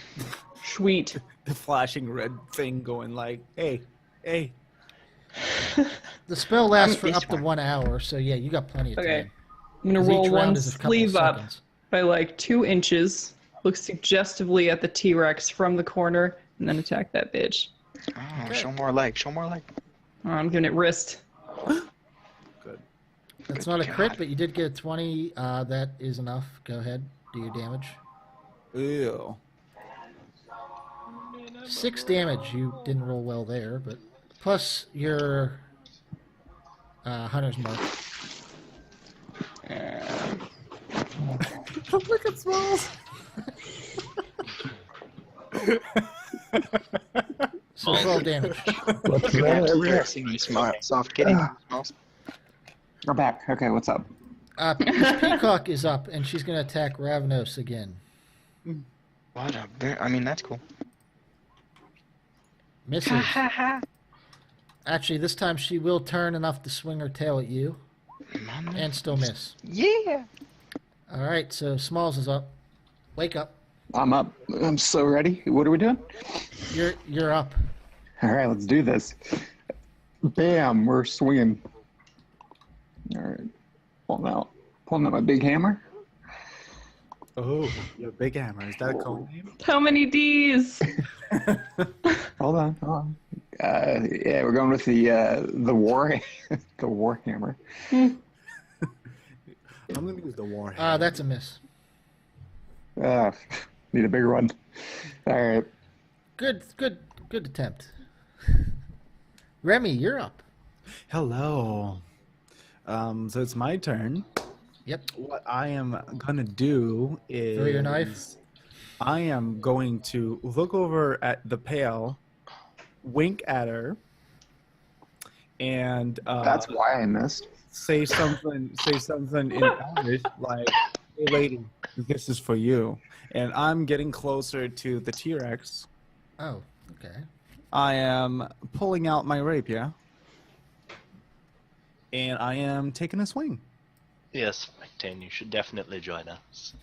Sweet. The flashing red thing going like, hey, hey. The spell lasts for it's up to fine. 1 hour, so yeah, you got plenty of Okay. time. I'm gonna 'Cause roll each one round is a couple of sleeve up seconds. by like 2 inches. Look suggestively at the T-Rex from the corner, and then attack that bitch. Oh, show more leg. Show more leg. Oh, I'm giving it wrist. Good. That's not a crit, but you did get a 20. That is enough. Go ahead. Do your damage. Ew. 6 damage. You didn't roll well there, but plus your Hunter's Mark. Look at Smalls. So 12 damage. What's You're gonna have to over here? start singing soft kitty. We're back. Okay, what's up? Miss Peacock is up, and she's going to attack Ravnos again. What a bear. I mean, that's cool. Misses. Actually, this time she will turn enough to swing her tail at you, and still miss. Yeah. All right, so Smalls is up. Wake up. I'm up. I'm so ready. What are we doing? You're up. All right, let's do this. Bam, we're swinging. All right, pulling out my big hammer. Oh, your big hammer. Is that a code name? How many D's? Hold on. Yeah, we're going with the war the war hammer. I'm gonna use the war hammer. That's a miss. Need a bigger one. All right. Good attempt. Remi, you're up. Hello. So it's my turn. Yep. What I am gonna do is Throw your knife. I am going to look over at the pail, wink at her, and That's why I missed. say something in English like, "Hey, lady, this is for you." And I'm getting closer to the T-Rex. Oh, okay. I am pulling out my rapier, and I am taking a swing. Yes, McTane, you should definitely join us.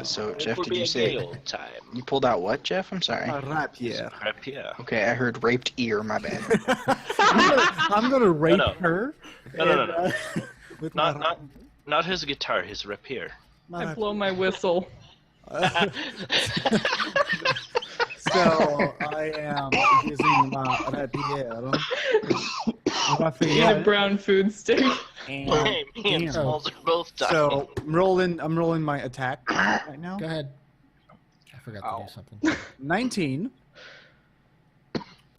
So, It Jeff, will did be you a say gay old time? you pulled out what, Jeff? I'm sorry. Rapier. Rapier. Okay, I heard raped ear. My bad. I'm gonna rape no. her. No. With my Not his guitar, his rapier. I blow my whistle. So I am using my rapier. Eat a brown food stick. Me and Damn. Smalls are both dying. So I'm rolling my attack right now. Go ahead. I forgot to do something. 19.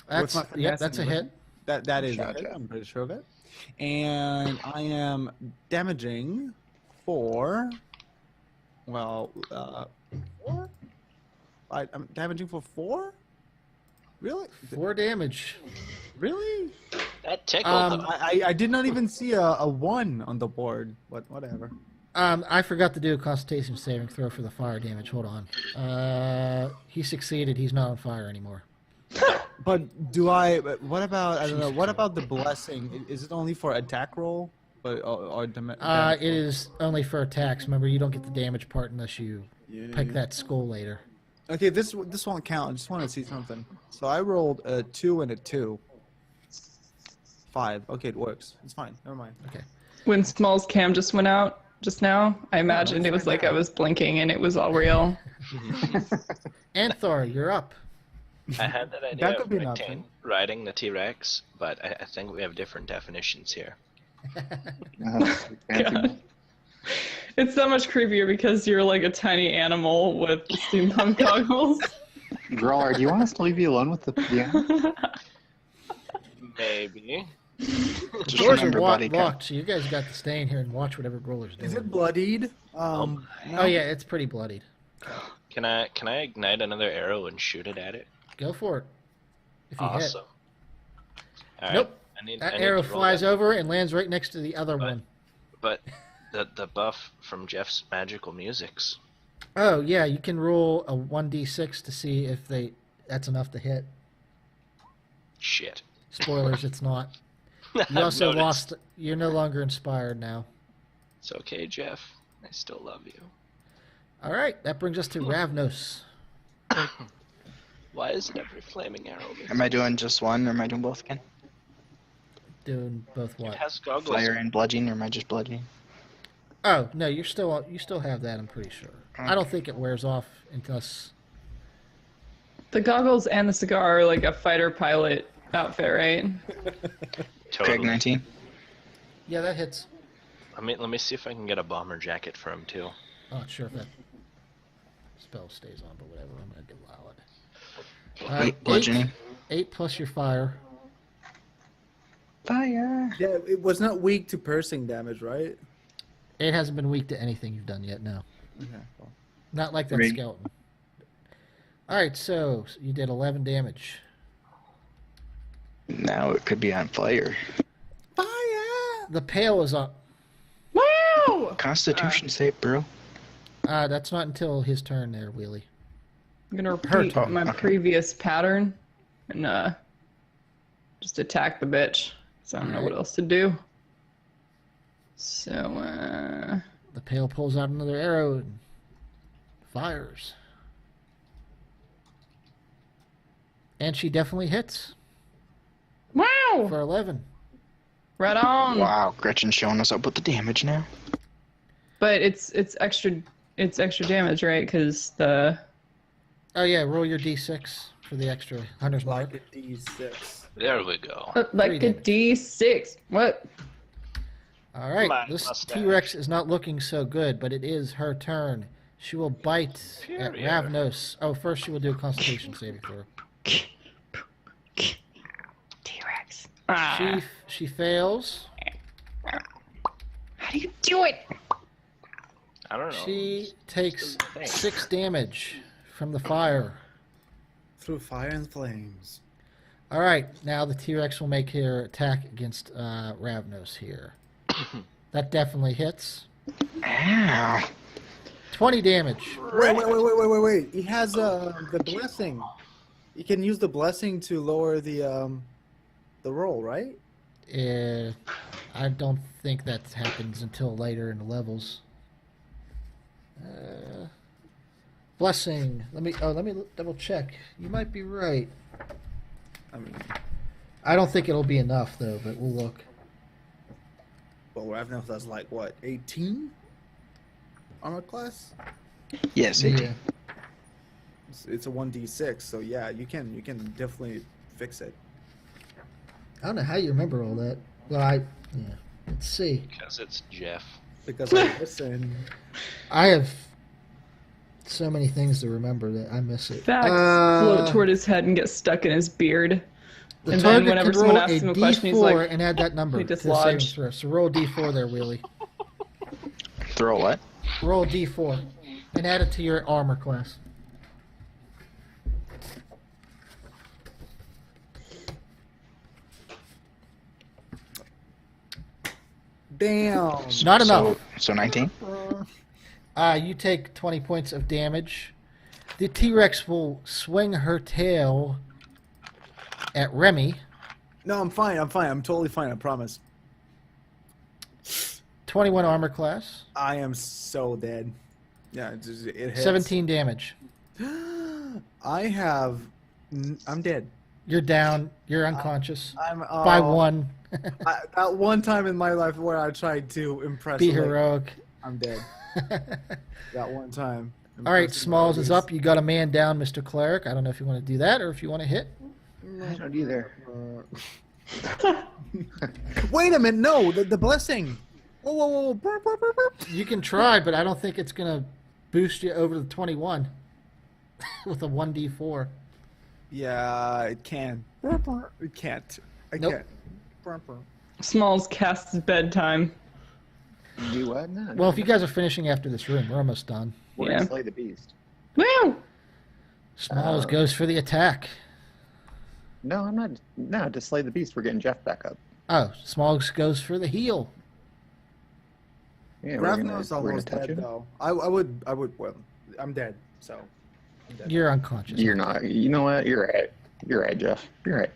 That's my finesse that's a and hit. That is Shot it. at. I'm pretty sure of it. And I am damaging for Well, 4? I'm damaging for 4? Really? 4 damage. Really? That tickled. I did not even see a 1 on the board, but whatever. I forgot to do a Constitution saving throw for the fire damage. Hold on. He succeeded. He's not on fire anymore. But what about, I don't know, what about the blessing? Is it only for attack roll? It is only for attacks. Remember, you don't get the damage part unless you pick that skull later. Okay, this won't count. I just want to see something. So I rolled a 2 and a 2. 5. Okay, it works. It's fine. Never mind. Okay. When Small's cam just went out just now, I imagined it was like I was blinking and it was all real. Anthar, you're up. I had that idea of riding the T-Rex, but I think we have different definitions here. God. It's so much creepier because you're like a tiny animal with steampunk goggles. Grolar, do you want us to leave you alone with the piano? Maybe. The doors are locked, so you guys got to stay in here and watch whatever Grolar's doing. Is it bloodied? Oh yeah, it's pretty bloodied. Can I ignite another arrow and shoot it at it? Go for it. If you hit. Awesome. All Nope. right. That arrow flies over and lands right next to the other one. But the buff from Jeff's magical musics. Oh yeah, you can roll a 1d6 to see if that's enough to hit. Shit. Spoilers, it's not. You also lost. You're no longer inspired now. It's okay, Jeff. I still love you. All right, that brings us to Ravnos. Why is it every flaming arrow? Am I doing just one, or am I doing both again? Doing both what? It has goggles. Fire and bludgeoning, or am I just bludgeoning? Oh no, you still have that. I'm pretty sure. Okay. I don't think it wears off unless. The goggles and the cigar are like a fighter pilot outfit, right? Totally. Greg 19. Yeah, that hits. Let me see if I can get a bomber jacket for him too. Oh, not sure if that spell stays on, but whatever. I'm gonna allow it. Bludgeoning. 8 plus your fire. Fire. Yeah, it was not weak to piercing damage, right? It hasn't been weak to anything you've done yet, no. Okay, well. Not like that skeleton. Alright, so you did 11 damage. Now it could be on fire. Fire! The pail is up. Wow! Constitution save, bro. That's not until his turn there, Wheelie. I'm gonna repeat my previous pattern and just attack the bitch. So I don't know what else to do. So the pail pulls out another arrow and fires. And she definitely hits. Wow! For 11. Right on. Wow, Gretchen's showing us up with the damage now. But it's extra damage, right? Because the. Oh yeah, roll your d6 for the extra hunter's mark. Like a D6. There we go. Like a D6. What? All right, this T-Rex is not looking so good, but it is her turn. She will bite at Ravnos. Oh, first she will do a Constitution saving throw. T-Rex. She fails. How do you do it? I don't know. She takes 6 damage from the fire. Through fire and flames. All right, now the T-Rex will make her attack against Ravnos here. That definitely hits. Ow. 20 damage. Wait. He has the blessing. You can use the blessing to lower the roll, right? I don't think that happens until later in the levels. Blessing. Let me double check. You might be right. I don't think it'll be enough though, but we'll look. Well, Ravnos has like what, 18 armor class? Yes, 18. Yeah. It's a 1d6, so yeah, you can definitely fix it. I don't know how you remember all that. Well, let's see. Because it's Jeff. Because I listen. I have so many things to remember that I miss it. Facts float toward his head and get stuck in his beard. The and target then whenever can roll someone asks a him a question, he's D4 like, and add that number he to the saving dislodged. throw. So roll D4 there, Wheelie. Throw what? Roll D4. And add it to your armor class. Damn. Not enough. So 19? You take 20 points of damage. The T-Rex will swing her tail at Remi. No, I'm fine. I'm totally fine. I promise. 21 armor class. I am so dead. Yeah, it hits. 17 damage. I'm dead. You're down. You're unconscious. I'm by one. That one time in my life where I tried to impress. Be a lady, heroic. I'm dead. That one time. All right, Smalls is up. You got a man down, Mr. Cleric. I don't know if you want to do that or if you want to hit. I don't either. Wait a minute. No, the blessing. Whoa. Burp. You can try, but I don't think it's going to boost you over the 21 with a 1d4. Yeah, it can. It can't. I Nope. can't. Smalls casts bedtime. Do what? No. Well, if you guys are finishing after this room, we're almost done. We're Yeah. gonna slay the beast. Woo! Smalls goes for the attack. No, I'm not. No, to slay the beast, we're getting Jeff back up. Oh, Smalls goes for the heal. Yeah, Ravnos we're gonna almost touch dead him. though. I would. Well, I'm dead. So. I'm dead. You're unconscious. You're not. You know what? You're right. You're right, Jeff. You're right.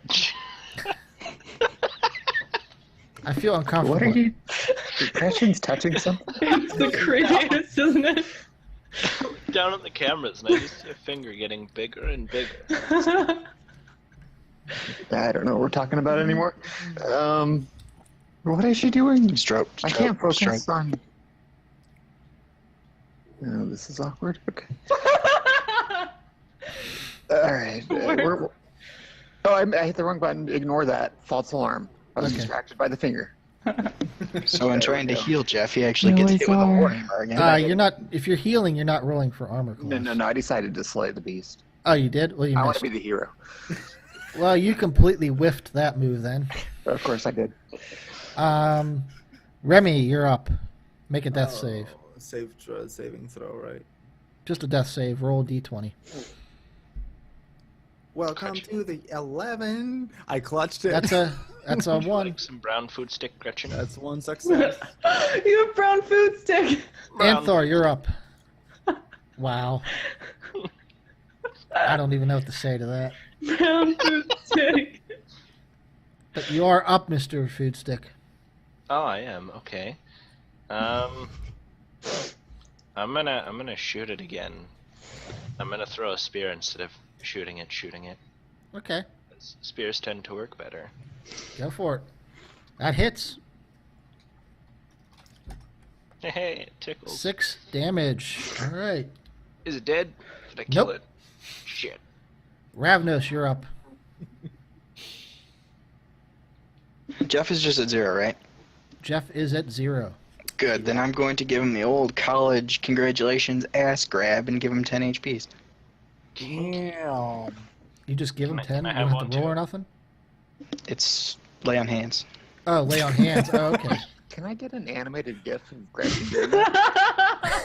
I feel uncomfortable. What are you? Your passion's touching something. It's the craziest, isn't it? Down at the cameras, and I just see a finger getting bigger and bigger. I don't know what we're talking about anymore. What is she doing? Stroke. I can't focus Stroke. on. Oh, this is awkward. Okay. All right. Oh, I hit the wrong button. Ignore that. False alarm. I was Okay. distracted by the finger. So in trying to heal Jeff, he actually gets hit with a warhammer again. You're not. If you're healing, you're not rolling for armor class. No. I decided to slay the beast. Oh, you did? Well, you I want missed. to be the hero. Well, you completely whiffed that move then. Of course I did. Remi, you're up. Make a death save. Saving throw, right? Just a death save. Roll a d20. Welcome to the 11. I clutched it. That's a Would you 1. like some brown food stick, Gretchen? That's one success. You have brown food stick. Brown. Anthar, you're up. Wow. I don't even know what to say to that. Brown food stick. But you are up, Mr. Foodstick. Oh, I am. Okay. I'm gonna shoot it again. I'm gonna throw a spear instead of shooting it. Okay, Spears tend to work better. go for it. That hits. Hey, it tickles. 6 damage. All right. Is it dead? Did I kill Nope. it? Shit. Ravnos, you're up. Jeff is just at 0, right? Jeff is at 0. Good. Then I'm going to give him the old college congratulations ass grab and give him 10 HPs. Damn. You just give him Can I- 10? can I You have don't have one to roll too? or nothing? It's lay on hands. Oh, lay on hands. Oh, okay. Can I get an animated GIF of Gretchen doing that?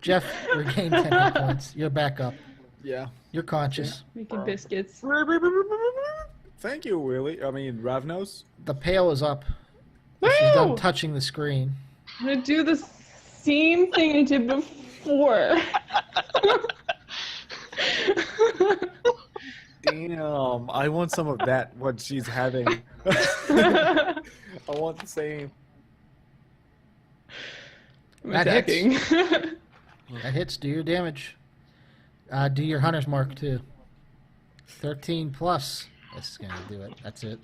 Jeff regained 10 hit points. You're back up. Yeah. You're conscious. Making biscuits. Thank you, Willie. I mean, Ravnos. The pail is up. She's done touching the screen. I'm gonna do the same thing I did before. Damn. I want some of that, what she's having. I want the same. I'm That attacking. That hits. Do your damage. Do your hunter's mark, too. 13 plus. This is going to do it. That's it.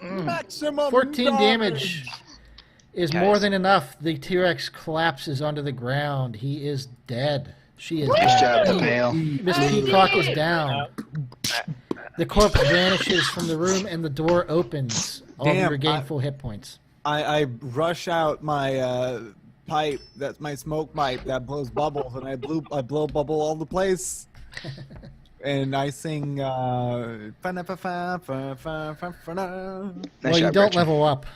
Maximum 14 damage is more than enough. The T-Rex collapses onto the ground. He is dead. She is Nice dead. job, the pail. Miss Peacock is down. The corpse vanishes from the room and the door opens. All of you Damn, regain full hit points. I rush out my pipe. That's my smoke pipe that blows bubbles, and I blow bubble all the place. And I sing. Well, Nice you job, don't Gretchen. level up.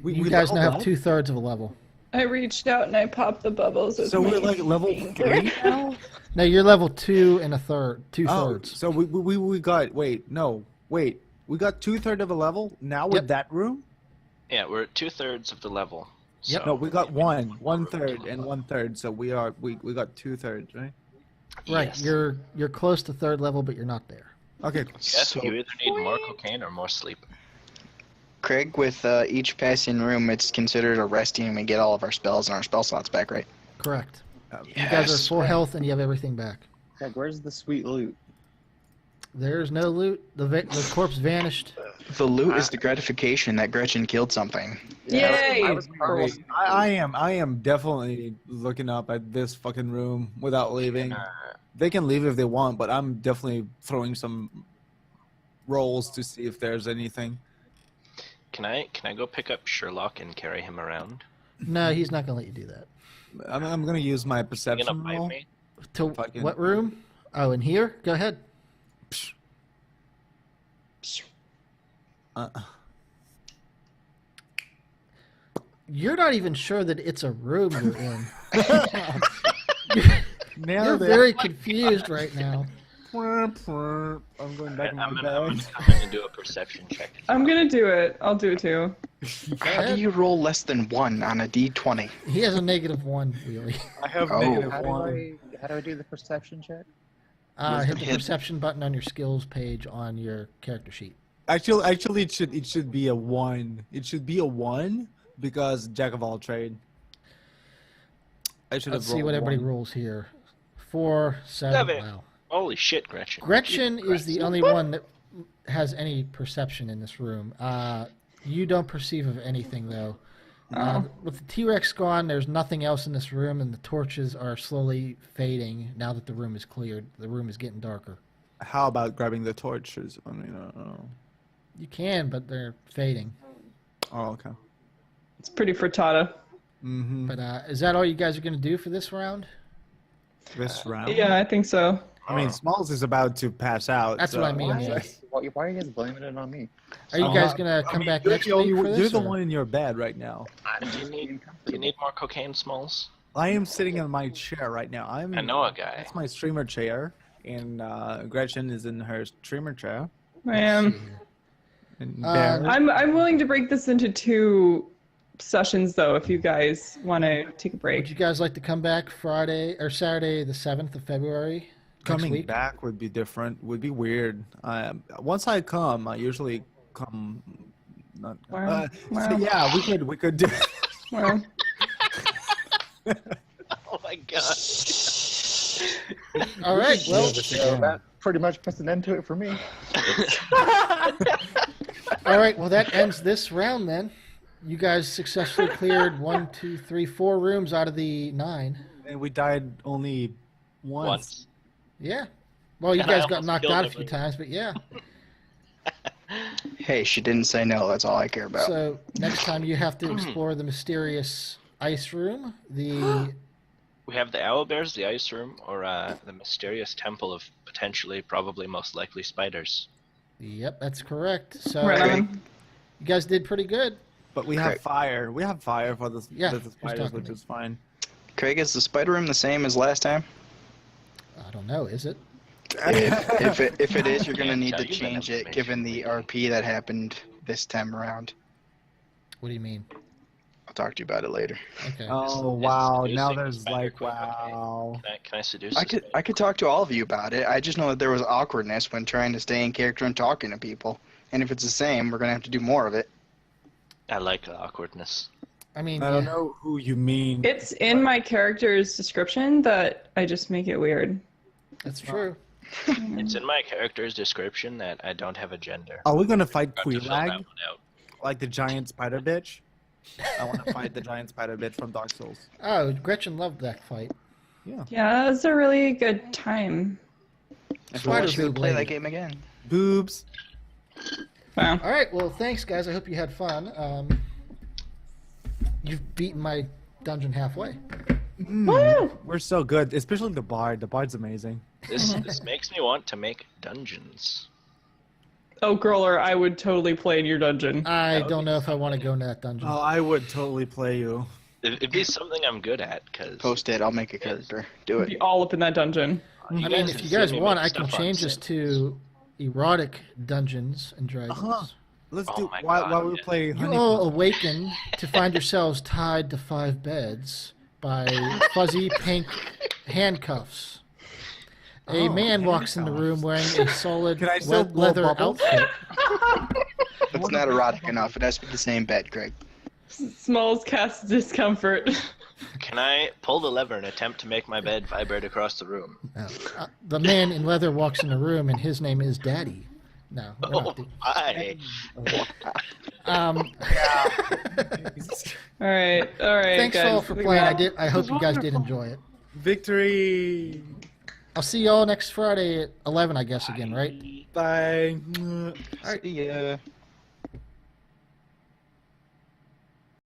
We You guys now leveled have up? 2/3 of a level. I reached out and I popped the bubbles. With So my we're like level 3 now? No, you're level 2 and a third, 2/3. So we got we got 2/3 of a level now with Yep. that room. Yeah, we're at 2/3 of the level. Yep. So No, we got 1/3 and 1/3. So we got 2/3, right? Right, yes. you're close to 3rd level, but you're not there. Okay. Yes, So, you either need more cocaine or more sleep. Craig, with each passing room, it's considered a resting, and we get all of our spells and our spell slots back, right? Correct. You guys Yes. are full health and you have everything back. Like, where's the sweet loot? There's no loot. The corpse vanished. The loot is the gratification that Gretchen killed something. Yay! I was close. I am definitely looking up at this fucking room without leaving. They can leave if they want, but I'm definitely throwing some rolls to see if there's anything. Can I go pick up Sherlock and carry him around? No, he's not going to let you do that. I'm gonna use my You gonna perception bite roll. me? To Fucking- what room? Oh, in here? Go ahead. You're not even sure that it's a room you're in. You're Nailed it. very confused right now. I'm going back in my I'm bag. gonna do a perception check. I'm gonna do it. I'll do it too. How do you roll less than 1 on a d20? He has a -1, really. I have Oh. negative How do 1. I do the perception check? Hit the Hit. perception button on your skills page on your character sheet. Actually, it should be a 1. It should be a 1 because jack of all trade. I should have. Let's see what everybody rolled rolls here. 4, 7. 7. Wow. Holy shit, Gretchen. Gretchen is the only one that has any perception in this room. You don't perceive of anything, though. With the T-Rex gone, there's nothing else in this room, and the torches are slowly fading now that the room is cleared. The room is getting darker. How about grabbing the torches? I mean, I don't know. You can, but they're fading. Oh, okay. It's pretty frittata. Mm-hmm. But is that all you guys are going to do for this round? This round. Yeah, I think so. I mean, Smalls is about to pass out. That's what I mean, Why, yeah. why are you guys blaming it on me? Are you guys going to come back next week for You're this? the or- one in your bed right now. Do you need more cocaine, Smalls? I am sitting in my chair right now. I know a guy. That's my streamer chair, and Gretchen is in her streamer chair. I am. And Bear. I'm willing to break this into 2 sessions though, if you guys want to take a Would break. you guys like to come back Friday or Saturday, the 7th of February? next Coming week? back would be different. Would be weird. Once I come, I usually come. Not. Wow. So Wow. yeah, we could do. Well, Oh my god. All right. Well, So that pretty much puts an end to it for me. all right. Well, that ends this round then. You guys successfully cleared 1, 2, 3, 4 rooms out of the 9. And we died only once. Once. Yeah. Well, you And I guys got almost knocked killed out a him few again. times, but yeah. Hey, she didn't say no. That's all I care about. So next time you have to explore the mysterious ice room. The We have the owlbears, the ice room, or the mysterious temple of potentially, probably, most likely spiders. Yep, that's correct. So right Okay. on. you guys did pretty good. But we have Okay. fire. We have fire for the, Yeah, the who's spiders, talking which to me? is fine. Craig, is the spider room the same as last time? I don't know. Is it? If it is, you're gonna Can't need tell to you that change it, information. given the RP that happened this time around. What do you mean? I'll talk to you about it later. Okay. Oh Is wow! seducing Now the there's spider like quick, okay. wow. Can I seduce I this could spider? I could talk to all of you about it. I just know that there was awkwardness when trying to stay in character and talking to people. And if it's the same, we're gonna have to do more of it. I like the awkwardness. I mean, I don't yeah, know who you mean. It's in my character's description that I just make it weird. that's true. It's in my character's description that I don't have a gender. Are we gonna fight Got to fill that Queelag one out. like the giant spider bitch? I want to fight the giant spider bitch from Dark Souls. Oh, Gretchen loved that fight. Yeah, that was a really good time. If Spider we should boob play lady. that game again. Boobs. Wow. All right. Well, thanks, guys. I hope you had fun. You've beaten my dungeon halfway. We're so good, especially the bard. The bard's amazing. This makes me want to make dungeons. Oh, Growler, I would totally play in your dungeon. I don't know if I want to go into that dungeon. Oh, I would totally play you. It'd be something I'm good at, because... Post it. I'll make a character. Do Be it. all up in that dungeon. I mean, if you guys want, I can change this to erotic Dungeons and Dragons. Let's Oh do my while God, we yeah. play You Honey. all awaken to find yourselves tied to 5 beds by fuzzy pink handcuffs. A man walks in the room wearing a solid Can I still blow leather bubbles? outfit. It's not erotic enough. It has to be the same bed, Craig. Smalls casts discomfort. Can I pull the lever and attempt to make my bed vibrate across the room? The man in leather walks in the room, and his name is Daddy. No. we're not Oh, doing- my. All right. Thanks guys. all for playing. I hope you guys did enjoy it. Victory. I'll see y'all next Friday at 11, I guess, again, right? Bye. See ya.